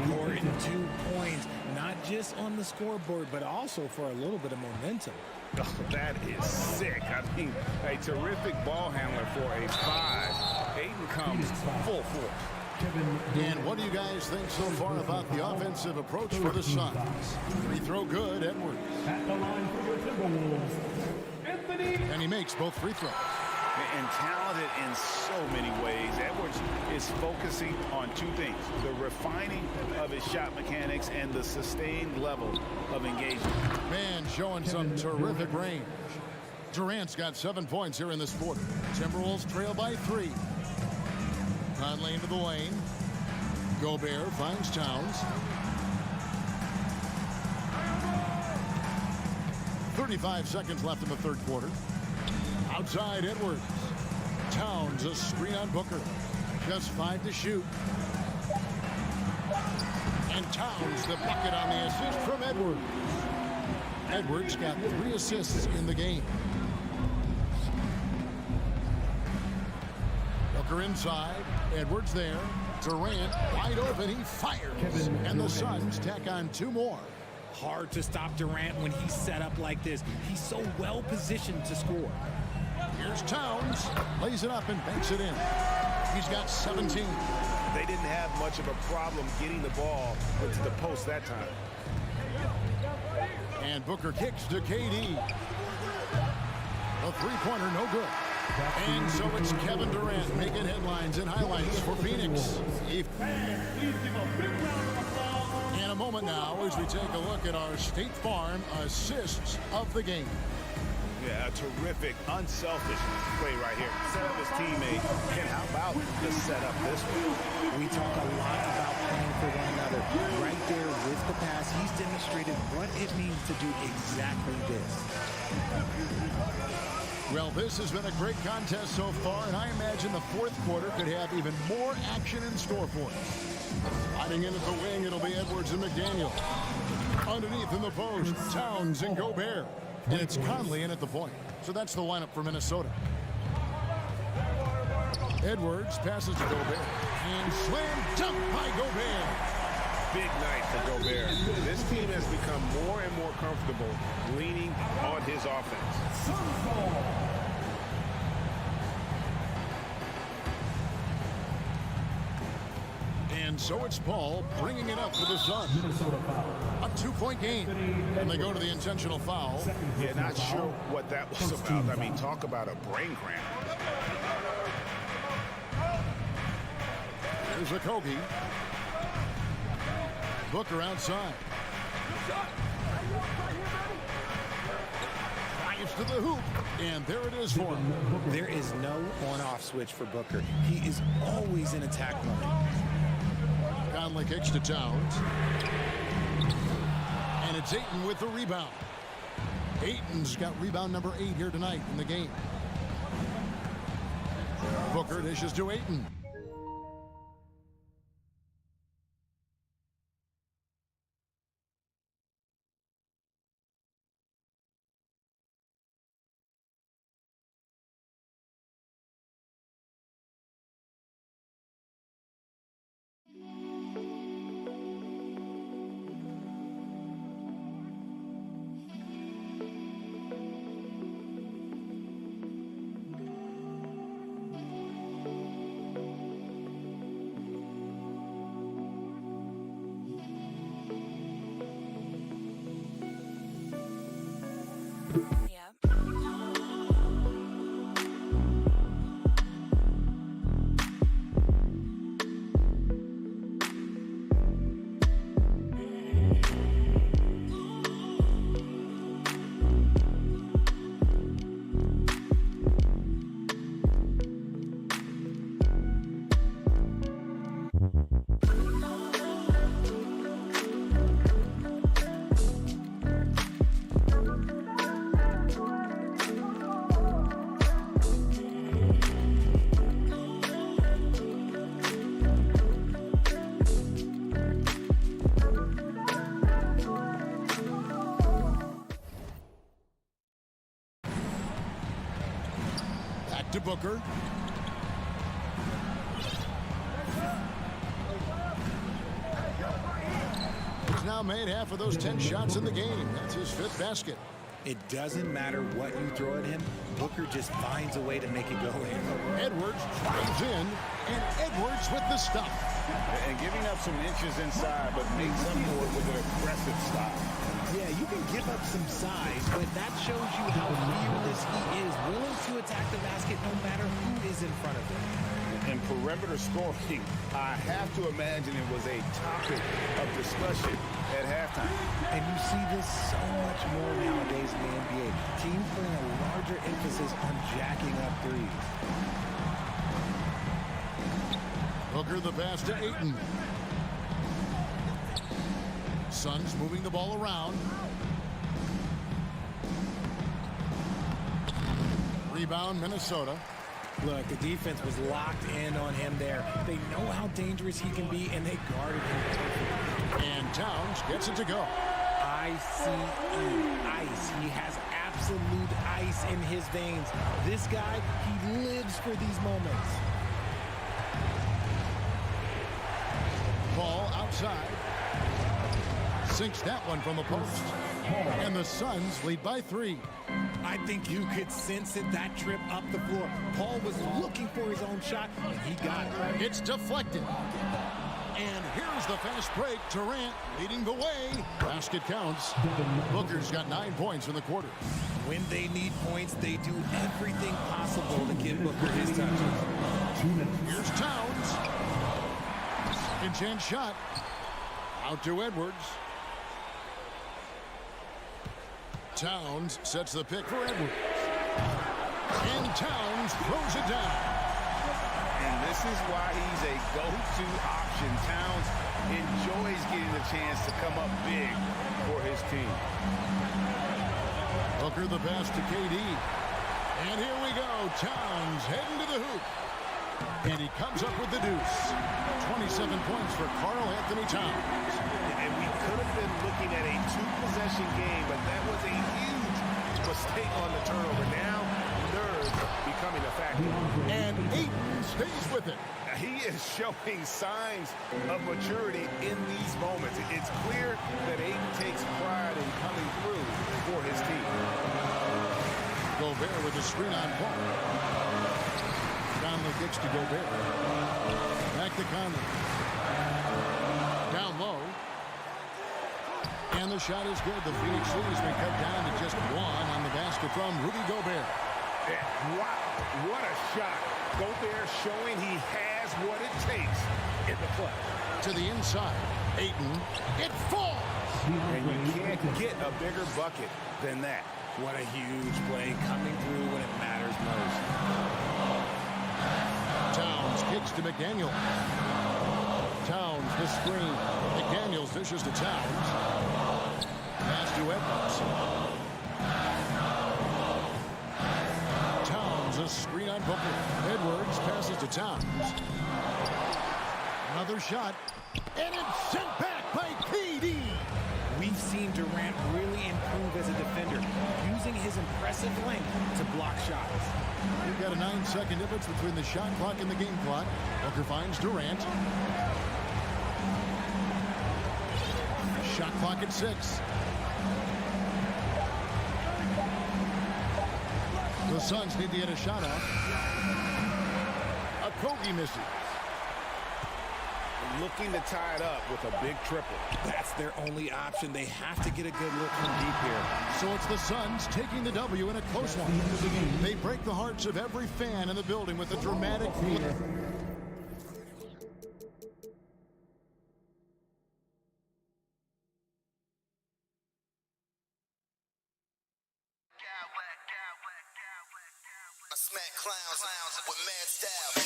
Speaker 15: Important 2 points, not just on the scoreboard, but also for a little bit of momentum.
Speaker 6: Oh, that is sick. I mean, a terrific ball handler for a 5. Ayton comes full force.
Speaker 1: And what do you guys think so far about the offensive approach for the Suns? Free throw good, Edwards.
Speaker 5: At the line for your Timberwolves, Anthony.
Speaker 1: And he makes both free throws.
Speaker 6: And talented in so many ways. Edwards is focusing on 2 things: the refining of his shot mechanics and the sustained level of engagement.
Speaker 1: Man showing some terrific range. Durant's got 7 points here in this quarter. Timberwolves trail by 3. Conley into the lane. Gobert finds Towns. 35 seconds left in the 3rd quarter. Outside Edwards. Towns a screen on Booker. Just 5 to shoot. And Towns the bucket on the assist from Edwards. Edwards got 3 assists in the game. Booker inside. Edwards there. Durant wide open. He fires. And the Suns tack on 2 more.
Speaker 15: Hard to stop Durant when he's set up like this. He's so well positioned to score.
Speaker 1: Here's Towns. Lays it up and banks it in. He's got 17.
Speaker 6: They didn't have much of a problem getting the ball into the post that time.
Speaker 1: And Booker kicks to KD. A three-pointer, no good. And so it's Kevin Durant making headlines and highlights for Phoenix. In a moment now, as we take a look at our State Farm assists of the game.
Speaker 6: Yeah, a terrific, unselfish play right here. Set up his teammate. And how about the setup this way?
Speaker 15: We talk a lot about playing for one another. Right there with the pass, he's demonstrated what it means to do exactly this.
Speaker 1: Well, this has been a great contest so far, and I imagine the fourth quarter could have even more action in store for us. Sliding in at the wing, it'll be Edwards and McDaniel. Underneath in the post, Towns and Gobert. And it's Conley in at the point. So that's the lineup for Minnesota. Edwards passes to Gobert. And slam dunk by Gobert.
Speaker 6: Big night for Gobert. This team has become more and more comfortable leaning on his offense.
Speaker 1: And so it's Paul bringing it up for the Suns. A 2-point game. And they go to the intentional foul.
Speaker 6: Yeah, not sure what that was about. I mean, talk about a brain cramp.
Speaker 1: There's a Kobe. Booker outside. Drives to the hoop. And there it is for him.
Speaker 15: There is no on-off switch for Booker. He is always in attack mode.
Speaker 1: Conley kicks to Towns. And it's Ayton with the rebound. Ayton's got rebound number 8 here tonight in the game. Booker dishes to Ayton. To Booker. He's now made half of those 10 shots in the game. That's his 5th basket.
Speaker 15: It doesn't matter what you throw at him. Booker just finds a way to make it go in.
Speaker 1: Edwards drives in, and Edwards with the stop.
Speaker 6: And giving up some inches inside, but makes up for it with an aggressive stop.
Speaker 15: Yeah, you can give up some size, but that shows you how fearless he is, willing to attack the basket no matter who is in front of him.
Speaker 6: And perimeter scoring, I have to imagine it was a topic of discussion at halftime.
Speaker 15: And you see this so much more nowadays in the NBA. Teams putting a larger emphasis on jacking up threes.
Speaker 1: Booker the pass to Ayton. Suns moving the ball around. Rebound, Minnesota.
Speaker 15: Look, the defense was locked in on him there. They know how dangerous he can be, and they guarded him perfectly.
Speaker 1: And Towns gets it to go.
Speaker 15: ICE, ice. He has absolute ice in his veins. This guy, he lives for these moments.
Speaker 1: Ball outside. Sinks that one from the post. And the Suns lead by 3.
Speaker 15: I think you could sense it, that trip up the floor. Paul was looking for his own shot, and he got it.
Speaker 1: It's deflected. And here's the fast break. Durant leading the way. Basket counts. Booker's got 9 points in the quarter.
Speaker 15: When they need points, they do everything possible to give Booker his touches.
Speaker 1: Here's Towns. Second chance shot. Out to Edwards. Towns sets the pick for Edwards. And Towns throws it down.
Speaker 6: And this is why he's a go-to option. Towns enjoys getting the chance to come up big for his team.
Speaker 1: Booker the pass to KD. And here we go. Towns heading to the hoop. And he comes up with the deuce. 27 points for Karl Anthony Towns.
Speaker 6: And we could have been looking at a 2-possession game, but that was a huge mistake on the turnover. Now, nerves becoming a factor.
Speaker 1: And Ayton stays with it.
Speaker 6: He is showing signs of maturity in these moments. It's clear that Ayton takes pride in coming through for his team.
Speaker 1: Gobert with a screen on Paul. Conley kicks to Gobert. Back to Conley. Down low. And the shot is good. The Phoenix lead has been cut down to just 1 on the basket from Rudy Gobert.
Speaker 6: Yeah, wow, what a shot. Gobert showing he has what it takes in the clutch.
Speaker 1: To the inside. Ayton. It falls.
Speaker 6: And you can't get a bigger bucket than that.
Speaker 15: What a huge play coming through when it matters most.
Speaker 1: Towns kicks to McDaniel. Towns the screen. McDaniels dishes to Towns. Pass to Edwards. Towns a screen on Booker. Edwards passes to Towns. Another shot. And it's sent back by KD.
Speaker 15: We've seen Durant really improve as a defender, using his impressive length to block shots.
Speaker 1: We've got a 9-second difference between the shot clock and the game clock. Booker finds Durant. Shot clock at 6. The Suns need to get a shot off. Okogie misses.
Speaker 6: Looking to tie it up with a big triple.
Speaker 15: That's their only option. They have to get a good look from deep here.
Speaker 1: So it's the Suns taking the W in a close one. They break the hearts of every fan in the building with a dramatic play.
Speaker 7: I smack clowns with mad style.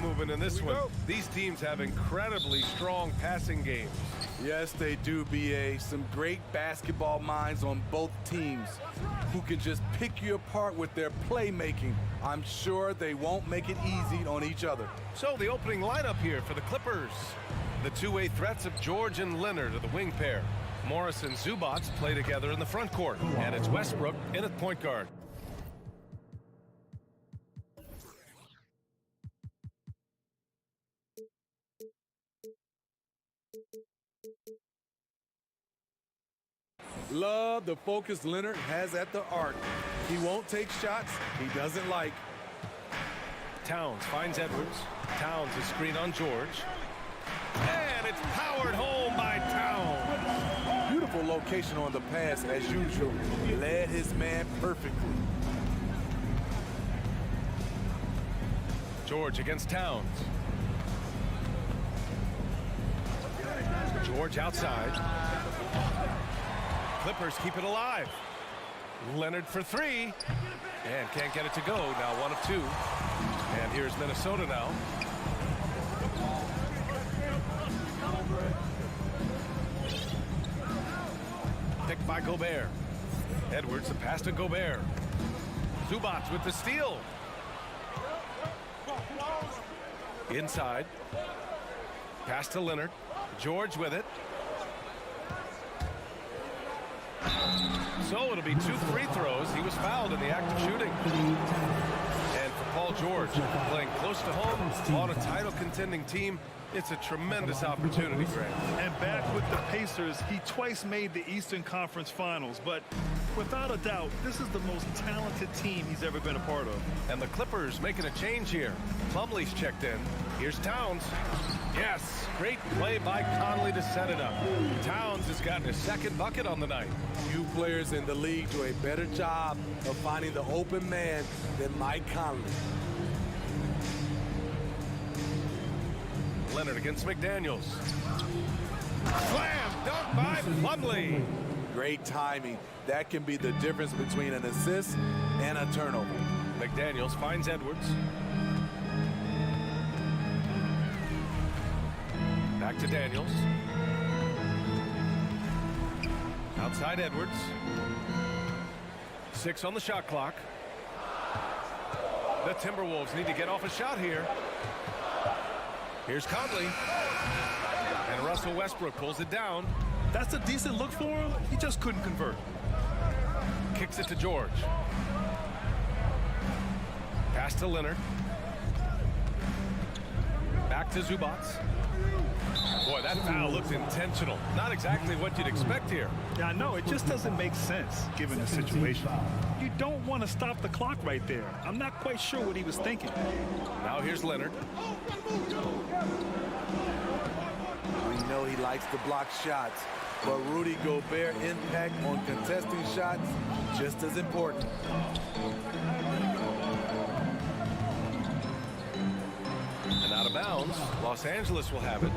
Speaker 9: movement in this one. These teams have incredibly strong passing games.
Speaker 2: Yes, they do, BA. Some great basketball minds on both teams who can just pick you apart with their playmaking. I'm sure they won't make it easy on each other.
Speaker 9: So the opening lineup here for the Clippers. The two-way threats of George and Leonard are the wing pair. Morris and Zubac play together in the front court. And it's Westbrook in at point guard.
Speaker 2: Love the focus Leonard has at the arc. He won't take shots he doesn't like.
Speaker 9: Towns finds Edwards. Towns is screen on George. And it's powered home by Towns.
Speaker 2: Beautiful location on the pass as usual. Led his man perfectly.
Speaker 9: George against Towns. George outside. Clippers keep it alive. Leonard for three. And can't get it to go. Now 1 of 2. And here's Minnesota now. Picked by Gobert. Edwards, the pass to Gobert. Zubac with the steal. Inside. Pass to Leonard. George with it. So it'll be 2 free throws. He was fouled in the act of shooting. And for Paul George, playing close to home on a title contending team, it's a tremendous opportunity, Greg.
Speaker 8: And back with the Pacers, he twice made the Eastern Conference Finals, but without a doubt, this is the most talented team he's ever been a part of.
Speaker 9: And the Clippers making a change here. Plumlee's checked in. Here's Towns. Yes, great play by Conley to set it up. Towns has gotten his second bucket on the night.
Speaker 2: Few players in the league do a better job of finding the open man than Mike Conley.
Speaker 9: Leonard against McDaniels. Slam dunk by Plumlee.
Speaker 2: Great timing. That can be the difference between an assist and a turnover.
Speaker 9: McDaniels finds Edwards. Back to Daniels. Outside Edwards. 6 on the shot clock. The Timberwolves need to get off a shot here. Here's Conley. And Russell Westbrook pulls it down.
Speaker 8: That's a decent look for him. He just couldn't convert.
Speaker 9: Kicks it to George. Pass to Leonard. Back to Zubats. Boy, that foul looked intentional. Not exactly what you'd expect here.
Speaker 8: Yeah, I know. It just doesn't make sense given the situation. You don't want to stop the clock right there. I'm not quite sure what he was thinking.
Speaker 9: Now here's Leonard.
Speaker 2: We know he likes to block shots, but Rudy Gobert's impact on contesting shots just as important.
Speaker 9: And out of bounds, Los Angeles will have it.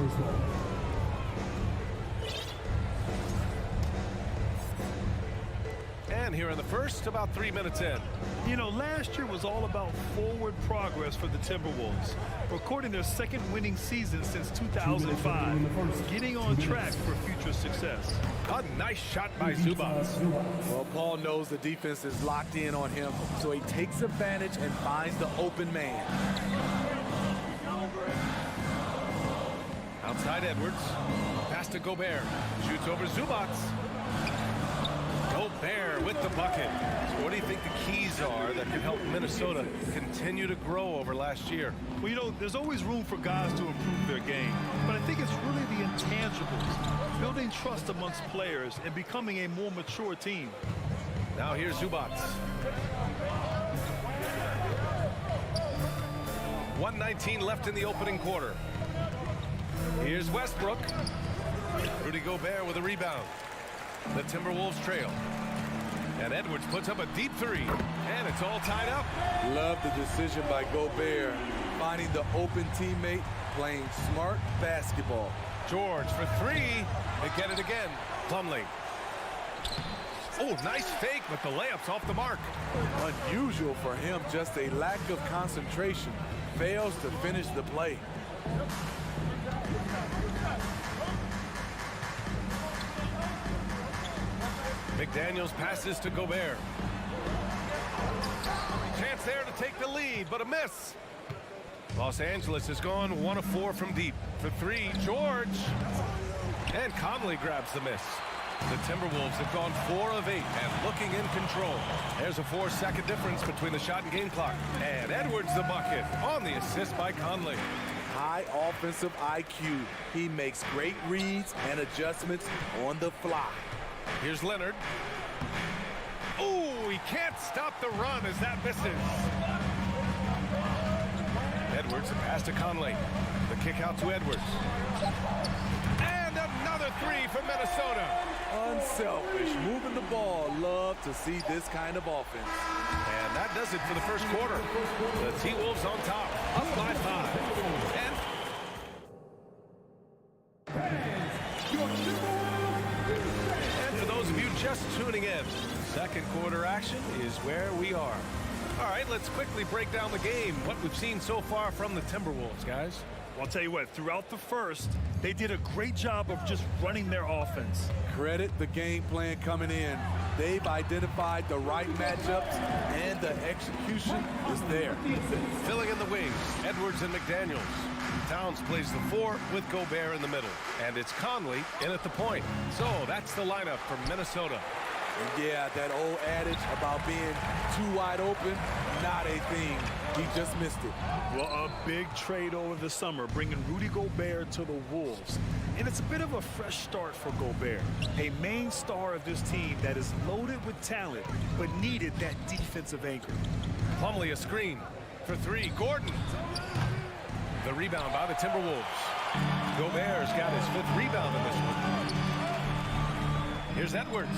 Speaker 9: And here in the first, about 3 minutes in.
Speaker 8: You know, last year was all about forward progress for the Timberwolves, recording their second winning season since 2005, getting on track for future success.
Speaker 9: A nice shot by Zubats.
Speaker 2: Well, Paul knows the defense is locked in on him, so he takes advantage and finds the open man.
Speaker 9: Outside Edwards. Pass to Gobert. Shoots over Zubats. Gobert with the bucket. So what do you think the keys are that can help Minnesota continue to grow over last year?
Speaker 8: Well, you know, there's always room for guys to improve their game, but I think it's really the intangibles, building trust amongst players and becoming a more mature team.
Speaker 9: Now here's Zubats. 1:19 left in the opening quarter. Here's Westbrook. Rudy Gobert with a rebound. The Timberwolves trail. And Edwards puts up a deep three. And it's all tied up.
Speaker 2: Love the decision by Gobert, finding the open teammate, playing smart basketball.
Speaker 9: George for three. They get it again. Plumlee. Oh, nice fake, but the layup's off the mark.
Speaker 2: Unusual for him, just a lack of concentration. Fails to finish the play.
Speaker 9: McDaniels passes to Gobert. Chance there to take the lead, but a miss. Los Angeles has gone 1 of 4 from deep. For three, George. And Conley grabs the miss. The Timberwolves have gone 4 of 8 and looking in control. There's a 4-second difference between the shot and game clock. And Edwards the bucket on the assist by Conley.
Speaker 2: High offensive IQ. He makes great reads and adjustments on the fly.
Speaker 9: Here's Leonard. Oh, he can't stop the run as that misses. Edwards, a pass to Conley. The kick out to Edwards. And another three for Minnesota.
Speaker 2: Unselfish, moving the ball. Love to see this kind of offense.
Speaker 9: And that does it for the first quarter. The T-Wolves on top, up by 5. And for those of you just tuning in, second quarter action is where we are. All right, let's quickly break down the game, what we've seen so far from the Timberwolves, guys.
Speaker 8: Well, I'll tell you what, throughout the first, they did a great job of just running their offense.
Speaker 2: Credit the game plan coming in. They've identified the right matchups, and the execution is there.
Speaker 9: Filling in the wings, Edwards and McDaniels. Towns plays the 4 with Gobert in the middle. And it's Conley in at the point. So that's the lineup for Minnesota.
Speaker 2: And yeah, that old adage about being too wide open, not a thing. He just missed it.
Speaker 8: Well, a big trade over the summer, bringing Rudy Gobert to the Wolves. And it's a bit of a fresh start for Gobert, a main star of this team that is loaded with talent, but needed that defensive anchor.
Speaker 9: Plumlee a screen for three. Gordon. The rebound by the Timberwolves. Gobert's got his 5th rebound in this one. Here's Edwards.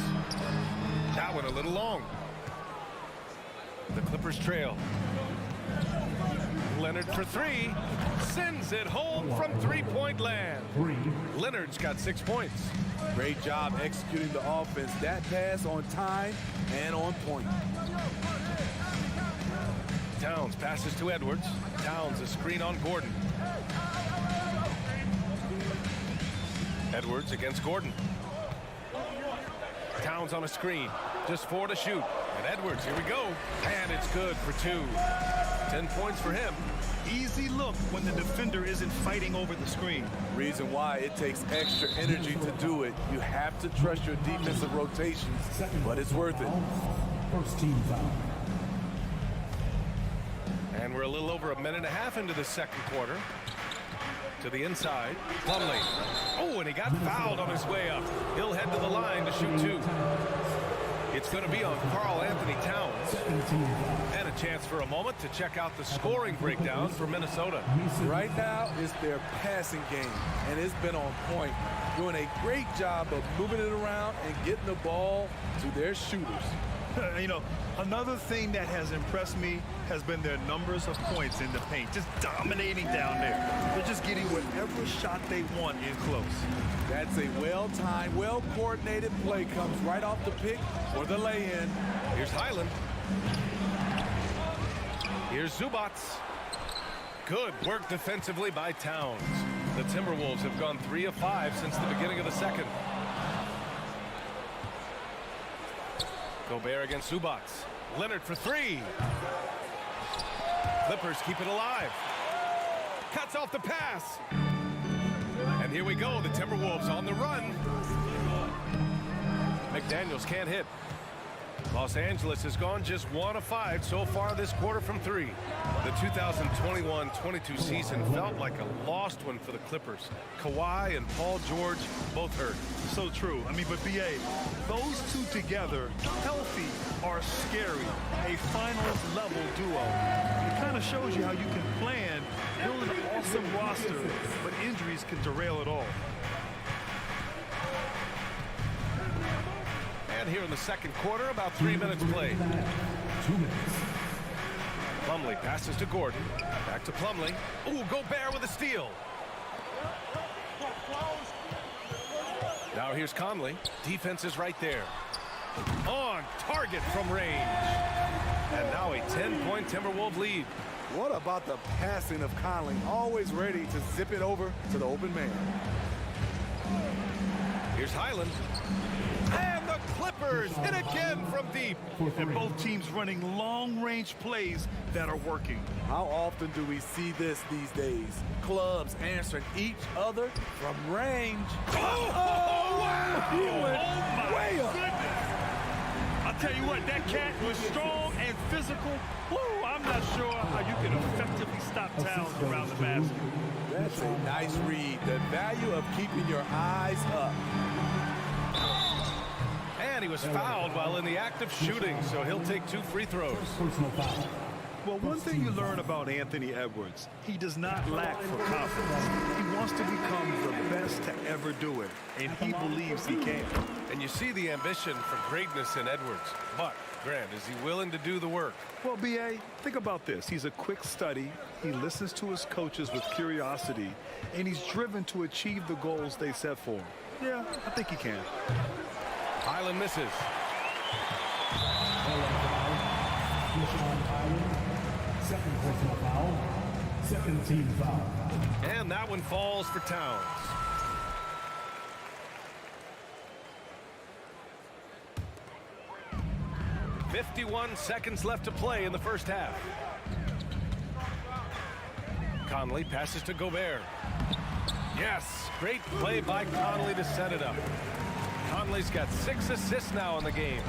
Speaker 9: That one a little long. The Clippers trail. Leonard for three. Sends it home from three-point land. Leonard's got 6 points.
Speaker 2: Great job executing the offense. That pass on time and on point.
Speaker 9: Towns passes to Edwards. Towns a screen on Gordon. Edwards against Gordon. Towns on a screen. Just 4 to shoot. And Edwards, here we go. And it's good for 2. 10 points for him.
Speaker 8: Easy look when the defender isn't fighting over the screen.
Speaker 2: Reason why it takes extra energy to do it. You have to trust your defensive rotations, but it's worth it.
Speaker 5: First team foul.
Speaker 9: And we're a little over a minute and a half into the second quarter. To the inside. Plumlee. Oh, and he got fouled on his way up. He'll head to the line to shoot 2. It's going to be on Karl Anthony Towns. And a chance for a moment to check out the scoring breakdown for Minnesota.
Speaker 2: Right now is their passing game, and it's been on point. Doing a great job of moving it around and getting the ball to their shooters.
Speaker 8: You know, another thing that has impressed me has been their numbers of points in the paint, just dominating down there. They're just getting whatever shot they want in close.
Speaker 2: That's a well-timed, well-coordinated play. Comes right off the pick for the lay-in.
Speaker 9: Here's Highland. Here's Zubac. Good work defensively by Towns. The Timberwolves have gone 3 of 5 since the beginning of the second. Gobert against Zubac. Leonard for 3. Clippers keep it alive. Cuts off the pass. And here we go. The Timberwolves on the run. McDaniels can't hit. Los Angeles has gone just 1 of 5 so far this quarter from 3. The 2021-22 season felt like a lost one for the Clippers. Kawhi and Paul George both hurt.
Speaker 8: So true. I mean, but BA, those two together, healthy, are scary. A finals level duo. It kind of shows you how you can plan, build an awesome roster, but injuries can derail it all.
Speaker 9: And here in the second quarter, about 3 minutes played.
Speaker 5: 2 minutes.
Speaker 9: Plumlee passes to Gordon. Back to Plumlee. Ooh, Gobert with a steal. Now here's Conley. Defense is right there. On target from range. And now a 10-point Timberwolves lead.
Speaker 2: What about the passing of Conley? Always ready to zip it over to the open man.
Speaker 9: Here's Highland. And the Clippers hit again from deep.
Speaker 8: And both teams running long-range plays that are working.
Speaker 2: How often do we see this these days? Clubs answering each other from range.
Speaker 8: Oh, wow!
Speaker 2: He went way up.
Speaker 8: I'll tell you what, that cat was strong and physical. Woo, I'm not sure how you can effectively stop Towns around the basket.
Speaker 2: That's a nice read. The value of keeping your eyes up.
Speaker 9: And he was fouled while in the act of shooting, so he'll take 2 free throws.
Speaker 5: Personal foul.
Speaker 8: Well, one thing you learn about Anthony Edwards, he does not lack for confidence. He wants to become the best to ever do it, and he believes he can.
Speaker 9: And you see the ambition for greatness in Edwards. But, Grant, is he willing to do the work?
Speaker 8: Well, B.A., think about this. He's a quick study. He listens to his coaches with curiosity, and he's driven to achieve the goals they set for him. Yeah, I think he can.
Speaker 9: Highland misses.
Speaker 5: Second personal foul. Second team foul.
Speaker 9: And that one falls for Towns. "51 seconds left to play in the first half. Conley passes to Gobert. Yes, great play by Conley to set it up. Conley's got 6 assists now in the game.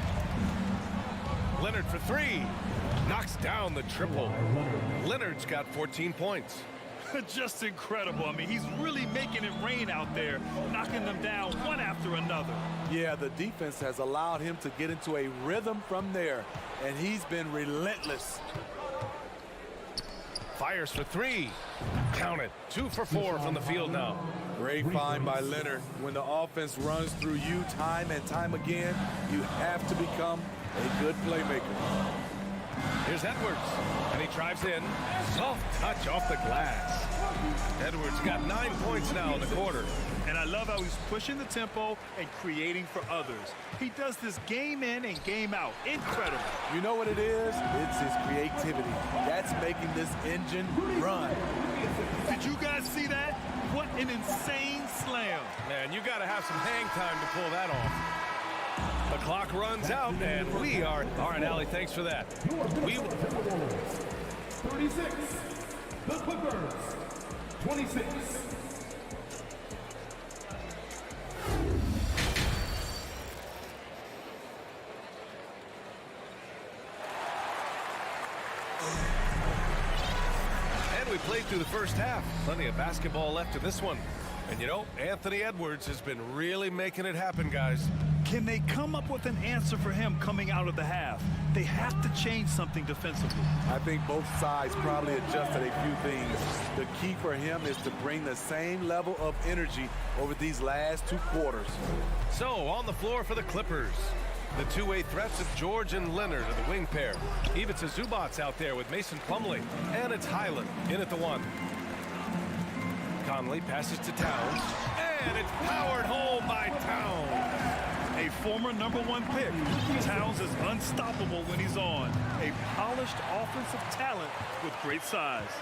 Speaker 9: Leonard for 3. Knocks down the triple. Leonard's got 14 points.
Speaker 8: Just incredible. I mean, he's really making it rain out there, knocking them down one after another.
Speaker 2: Yeah, the defense has allowed him to get into a rhythm from there, and he's been relentless.
Speaker 9: Fires for 3. Count it. 2 for 4 from the field now.
Speaker 2: Great find by Leonard. When the offense runs through you time and time again, you have to become a good playmaker.
Speaker 9: Here's Edwards, and he drives in. Soft touch off the glass. Edwards got 9 points now in the quarter.
Speaker 8: And I love how he's pushing the tempo and creating for others. He does this game in and game out. Incredible.
Speaker 2: You know what it is? It's his creativity. That's making this engine run.
Speaker 8: Did you guys see that? What an insane slam.
Speaker 9: Man, you got to have some hang time to pull that off. The clock runs out, and we are... All right, Allie, thanks for that.
Speaker 5: 36, the Clippers, 26.
Speaker 9: And we played through the first half. Plenty of basketball left in this one. And you know, Anthony Edwards has been really making it happen, guys.
Speaker 8: Can they come up with an answer for him coming out of the half? They have to change something defensively.
Speaker 2: I think both sides probably adjusted a few things. The key for him is to bring the same level of energy over these last 2 quarters.
Speaker 9: So, on the floor for the Clippers, the two-way threats of George and Leonard are the wing pair. Ivica Zubac's out there with Mason Plumlee, and it's Highland in at the 1. Conley passes to Towns, and it's powered home by Towns.
Speaker 8: A former #1 pick. Towns is unstoppable when he's on. A polished offensive talent with great size.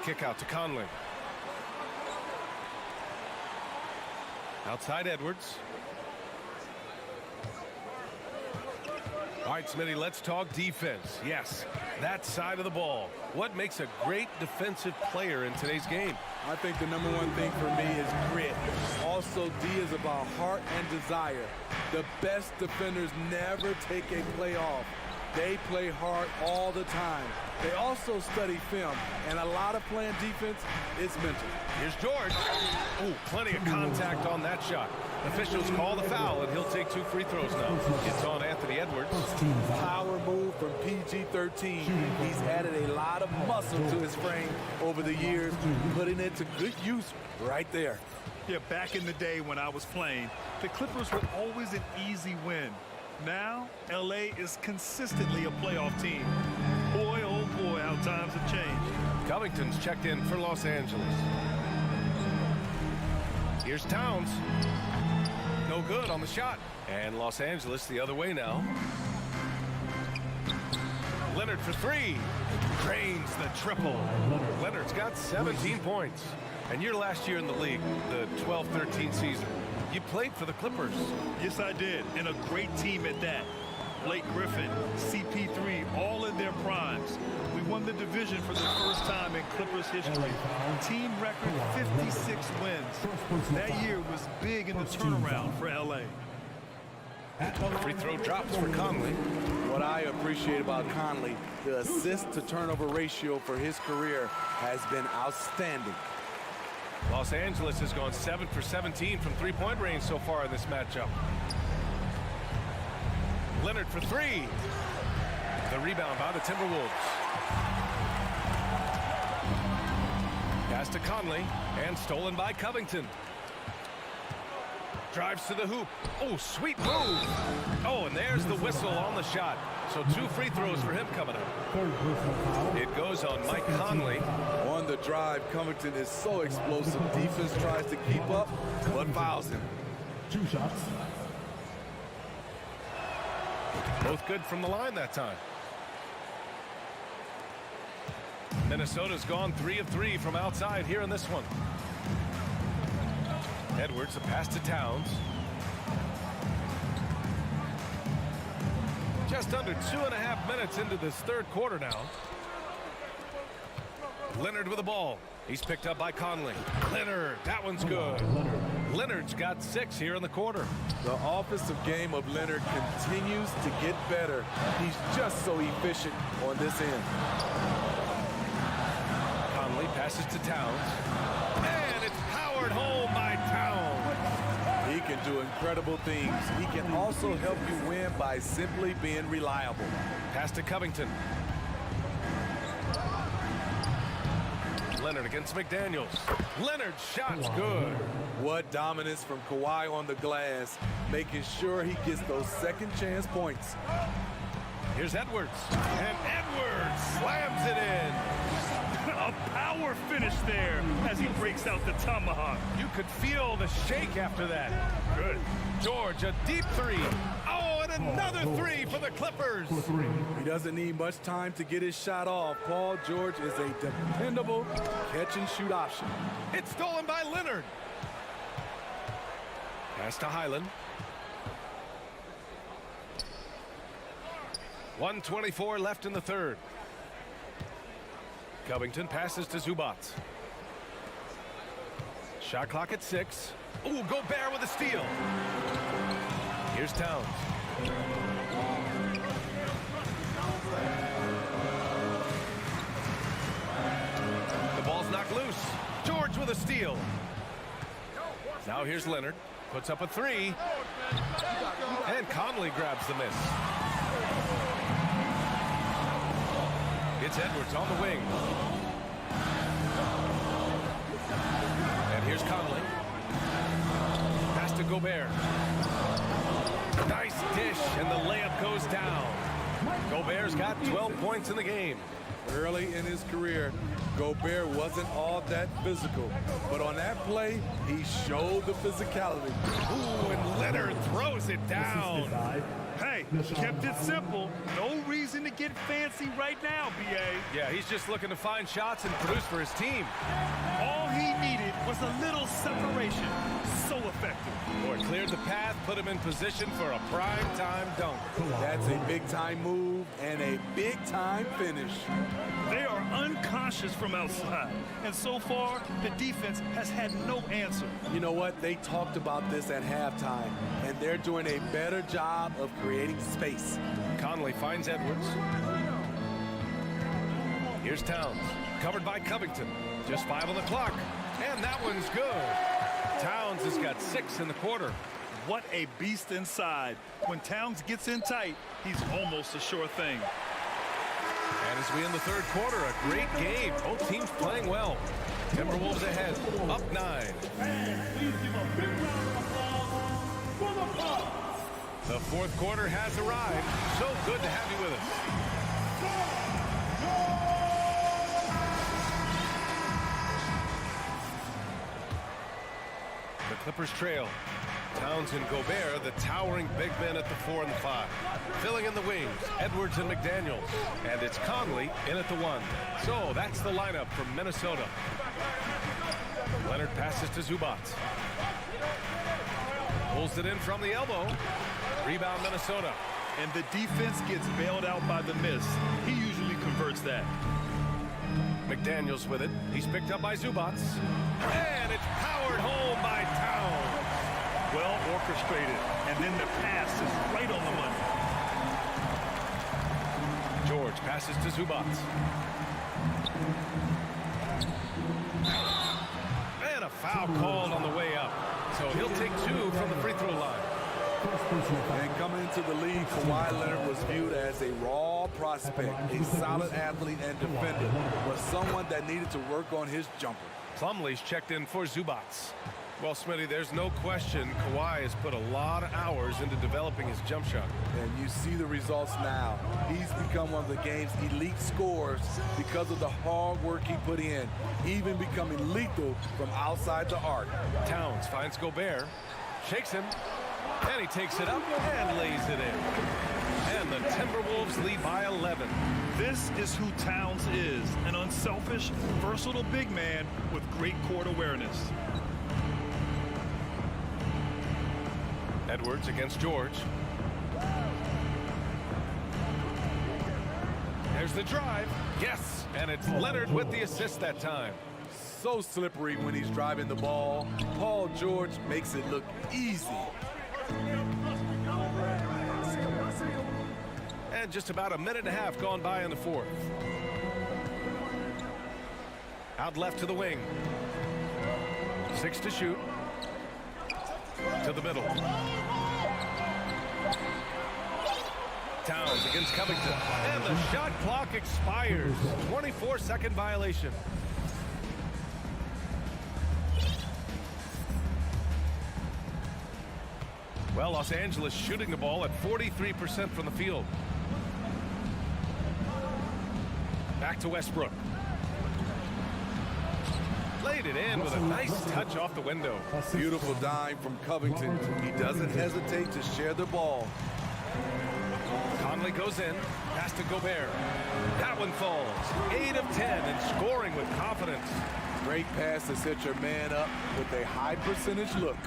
Speaker 9: Kick out to Conley. Outside Edwards. All right, Smitty, let's talk defense. Yes, that side of the ball. What makes a great defensive player in today's game?
Speaker 2: I think the #1 thing for me is grit. Also, D is about heart and desire. The best defenders never take a play off. They play hard all the time. They also study film, and a lot of playing defense is mental.
Speaker 9: Here's George. Oh, plenty of contact on that shot. Officials call the foul, and he'll take 2 free throws now. It's on Anthony Edwards.
Speaker 2: Power move from PG-13. He's added a lot of muscle to his frame over the years, putting it to good use right there.
Speaker 8: Yeah, back in the day when I was playing, the Clippers were always an easy win. Now, LA is consistently a playoff team. Boy, oh boy, how times have changed.
Speaker 9: Covington's checked in for Los Angeles. Here's Towns. No good on the shot. And Los Angeles the other way now. Leonard for 3. Drains the triple. Leonard's got 17 points. And your last year in the league, the 12-13 season, you played for the Clippers.
Speaker 8: Yes, I did, and a great team at that. Blake Griffin, CP3, all in their primes. We won the division for the first time in Clippers history. Team record 56 wins. That year was big in the turnaround for LA.
Speaker 9: Free throw drops for Conley.
Speaker 2: What I appreciate about Conley, the assist to turnover ratio for his career has been outstanding.
Speaker 9: Los Angeles has gone 7 for 17 from three-point range so far in this matchup. Leonard for 3. The rebound by the Timberwolves. Pass to Conley and stolen by Covington. Drives to the hoop. Oh, sweet move. Oh, and there's the whistle on the shot. So 2 free throws for him coming up. It goes on Mike Conley.
Speaker 2: On the drive, Covington is so explosive. Defense tries to keep up, but fouls him.
Speaker 5: 2 shots.
Speaker 9: Both good from the line that time. Minnesota's gone 3 of 3 from outside here in this one. Edwards, a pass to Towns. Just under 2.5 minutes into this third quarter now. Leonard with the ball. He's picked up by Conley. Leonard, that one's good. Leonard's got 6 here in the quarter.
Speaker 2: The offensive game of Leonard continues to get better. He's just so efficient on this end.
Speaker 9: Conley passes to Towns. And it's powered home by Towns.
Speaker 2: He can do incredible things. He can also help you win by simply being reliable.
Speaker 9: Pass to Covington. Leonard against McDaniels. Leonard's shot's good.
Speaker 2: What dominance from Kawhi on the glass, making sure he gets those second chance points.
Speaker 9: Here's Edwards. And Edwards slams it in.
Speaker 8: A power finish there as he breaks out the tomahawk.
Speaker 9: You could feel the shake after that.
Speaker 8: Good.
Speaker 9: George, a deep 3. Oh, and another 3 for the Clippers.
Speaker 2: He doesn't need much time to get his shot off. Paul George is a dependable catch-and-shoot option.
Speaker 9: It's stolen by Leonard. Pass to Highland. 1:24 left in the third. Covington passes to Zubac. Shot clock at 6. Ooh, Gobert with a steal. Here's Towns. The ball's knocked loose. George with a steal. Now here's Leonard. Puts up a 3. And Conley grabs the miss. It's Edwards on the wing. And here's Conley. Pass to Gobert. Nice dish, and the layup goes down. Gobert's got 12 points in the game.
Speaker 2: Early in his career, Gobert wasn't all that physical, but on that play, he showed the physicality.
Speaker 9: Ooh, and Leonard throws it down.
Speaker 8: Hey, kept it simple. No reason to get fancy right now, B.A.
Speaker 9: Yeah, he's just looking to find shots and produce for his team.
Speaker 8: All he needed was a little separation. So effective.
Speaker 9: Boy, cleared the path, put him in position for a prime-time dunk.
Speaker 2: That's a big-time move and a big-time finish.
Speaker 8: They are unconscious from outside, and so far, the defense has had no answer.
Speaker 2: You know what? They talked about this at halftime, and they're doing a better job of creating space.
Speaker 9: Conley finds Edwards. Here's Towns, covered by Covington. Just 5 on the clock, and that one's good. Towns has got 6 in the quarter.
Speaker 8: What a beast inside. When Towns gets in tight, he's almost a sure thing.
Speaker 9: And as we end the third quarter, a great game. Both teams playing well. Timberwolves ahead, up 9.
Speaker 5: Please give a big round of applause for the Bucks.
Speaker 9: The fourth quarter has arrived. So good to have you with us. The Clippers trail. Towns and Gobert, the towering big men at the 4 and the 5. Filling in the wings, Edwards and McDaniels. And it's Conley in at the 1. So that's the lineup from Minnesota. Leonard passes to Zubac. Pulls it in from the elbow. Rebound Minnesota.
Speaker 8: And the defense gets bailed out by the miss. He usually converts that.
Speaker 9: McDaniels with it. He's picked up by Zubac. And it's powered home by Towns.
Speaker 8: Well orchestrated. And then the pass is right on the money.
Speaker 9: George passes to Zubac. And a foul called on the way up. So he'll take 2 from the free throw line.
Speaker 2: And coming into the league, Kawhi Leonard was viewed as a raw prospect, a solid athlete and defender, but someone that needed to work on his jumper.
Speaker 9: Plumlee's checked in for Zubac. Well, Smitty, there's no question Kawhi has put a lot of hours into developing his jump shot.
Speaker 2: And you see the results now. He's become one of the game's elite scorers because of the hard work he put in, even becoming lethal from outside the arc.
Speaker 9: Towns finds Gobert, shakes him, and he takes it up and lays it in. And the Timberwolves lead by 11.
Speaker 8: This is who Towns is, an unselfish, versatile big man with great court awareness.
Speaker 9: Edwards against George. There's the drive. Yes, and it's Leonard with the assist that time.
Speaker 2: So slippery when he's driving the ball. Paul George makes it look easy.
Speaker 9: And just about a minute and a half gone by in the fourth. Out left to the wing. 6 to shoot. To the middle. Towns against Covington. And the shot clock expires. 24-second violation. Well, Los Angeles shooting the ball at 43% from the field. Back to Westbrook. Laid it in with a nice touch off the window.
Speaker 2: Beautiful dime from Covington. He doesn't hesitate to share the ball.
Speaker 9: Conley goes in. Pass to Gobert. That one falls. 8 of 10 and scoring with confidence.
Speaker 2: Great pass to set your man up with a high percentage look.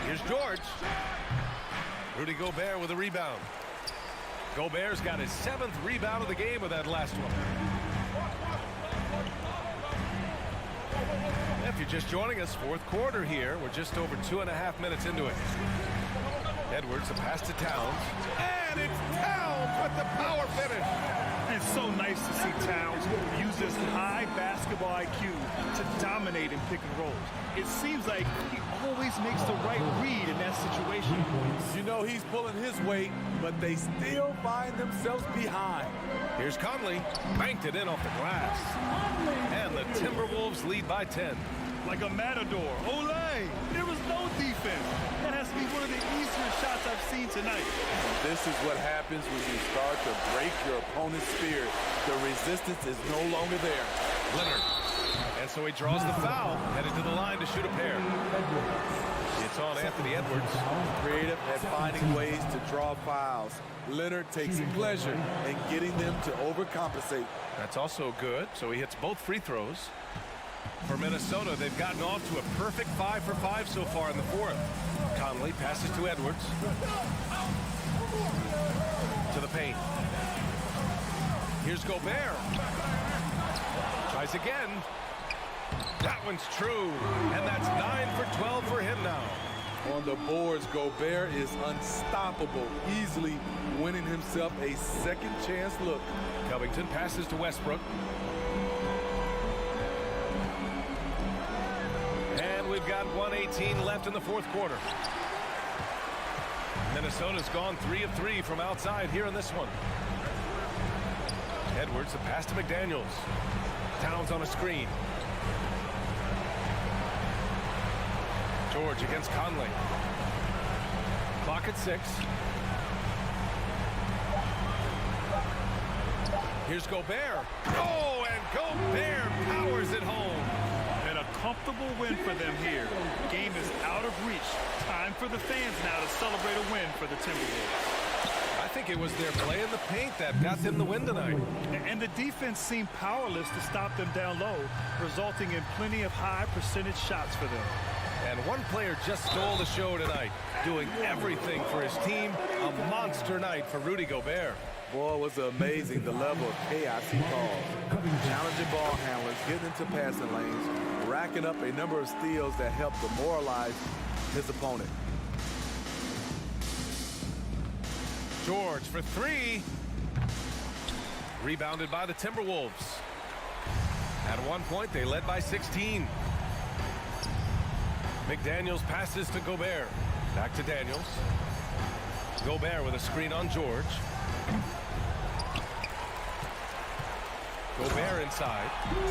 Speaker 9: Here's George. Rudy Gobert with a rebound. Gobert's got his 7th rebound of the game with that last one. If you're just joining us, fourth quarter here. We're just over 2.5 minutes into it. Edwards, a pass to Towns. And it's Towns with the power finish.
Speaker 8: It's so nice to see Towns use his high basketball IQ to dominate in pick and rolls. It seems like he always makes the right read in that situation.
Speaker 2: You know he's pulling his weight, but they still find themselves behind.
Speaker 9: Here's Conley. Banked it in off the glass. And the Timberwolves lead by 10.
Speaker 8: Like a matador. Olay! There was no defense. That has to be one of the easier shots I've seen tonight.
Speaker 2: This is what happens when you start to break your opponent's spirit. The resistance is no longer there.
Speaker 9: Leonard. And so he draws the foul, headed to the line to shoot a pair. It's on Anthony Edwards.
Speaker 2: Creative at finding ways to draw fouls. Leonard takes pleasure in getting them to overcompensate.
Speaker 9: That's also good, so he hits both free throws. For Minnesota, they've gotten off to a perfect 5 for 5 so far in the fourth. Conley passes to Edwards. To the paint. Here's Gobert. Tries again. That one's true. And that's 9 for 12 for him now.
Speaker 2: On the boards, Gobert is unstoppable, easily winning himself a second chance look.
Speaker 9: Covington passes to Westbrook. And we've got 1:18 left in the fourth quarter. Minnesota's gone 3 of 3 from outside here in this one. Edwards, a pass to McDaniels. Towns on a screen. George against Conley. Clock at 6. Here's Gobert. Oh, and Gobert powers it home.
Speaker 8: And a comfortable win for them here. Game is out of reach. Time for the fans now to celebrate a win for the Timberwolves.
Speaker 9: I think it was their play in the paint that got them the win tonight.
Speaker 8: And the defense seemed powerless to stop them down low, resulting in plenty of high percentage shots for them.
Speaker 9: And one player just stole the show tonight, doing everything for his team. A monster night for Rudy Gobert.
Speaker 2: Boy, it was amazing the level of chaos he caused. Challenging ball handlers, getting into passing lanes, racking up a number of steals that helped demoralize his opponent.
Speaker 9: George for 3. Rebounded by the Timberwolves. At one point, they led by 16. McDaniels passes to Gobert. Back to Daniels. Gobert with a screen on George. Gobert inside.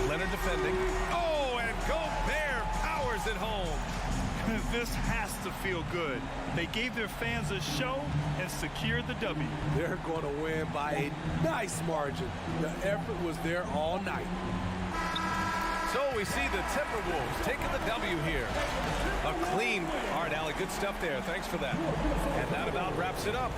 Speaker 9: Leonard defending. Oh, and Gobert powers is at home.
Speaker 8: This has to feel good. They gave their fans a show and secured the W.
Speaker 2: They're going to win by a nice margin. The effort was there all night.
Speaker 9: So we see the Timberwolves taking the W here. A clean. All right, Allie, good stuff there. Thanks for that. And that about wraps it up.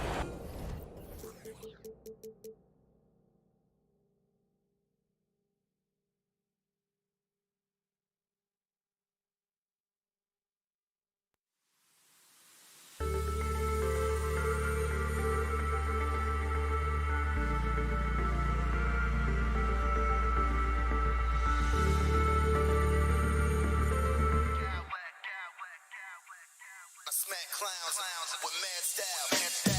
Speaker 7: Smack clowns with mad style.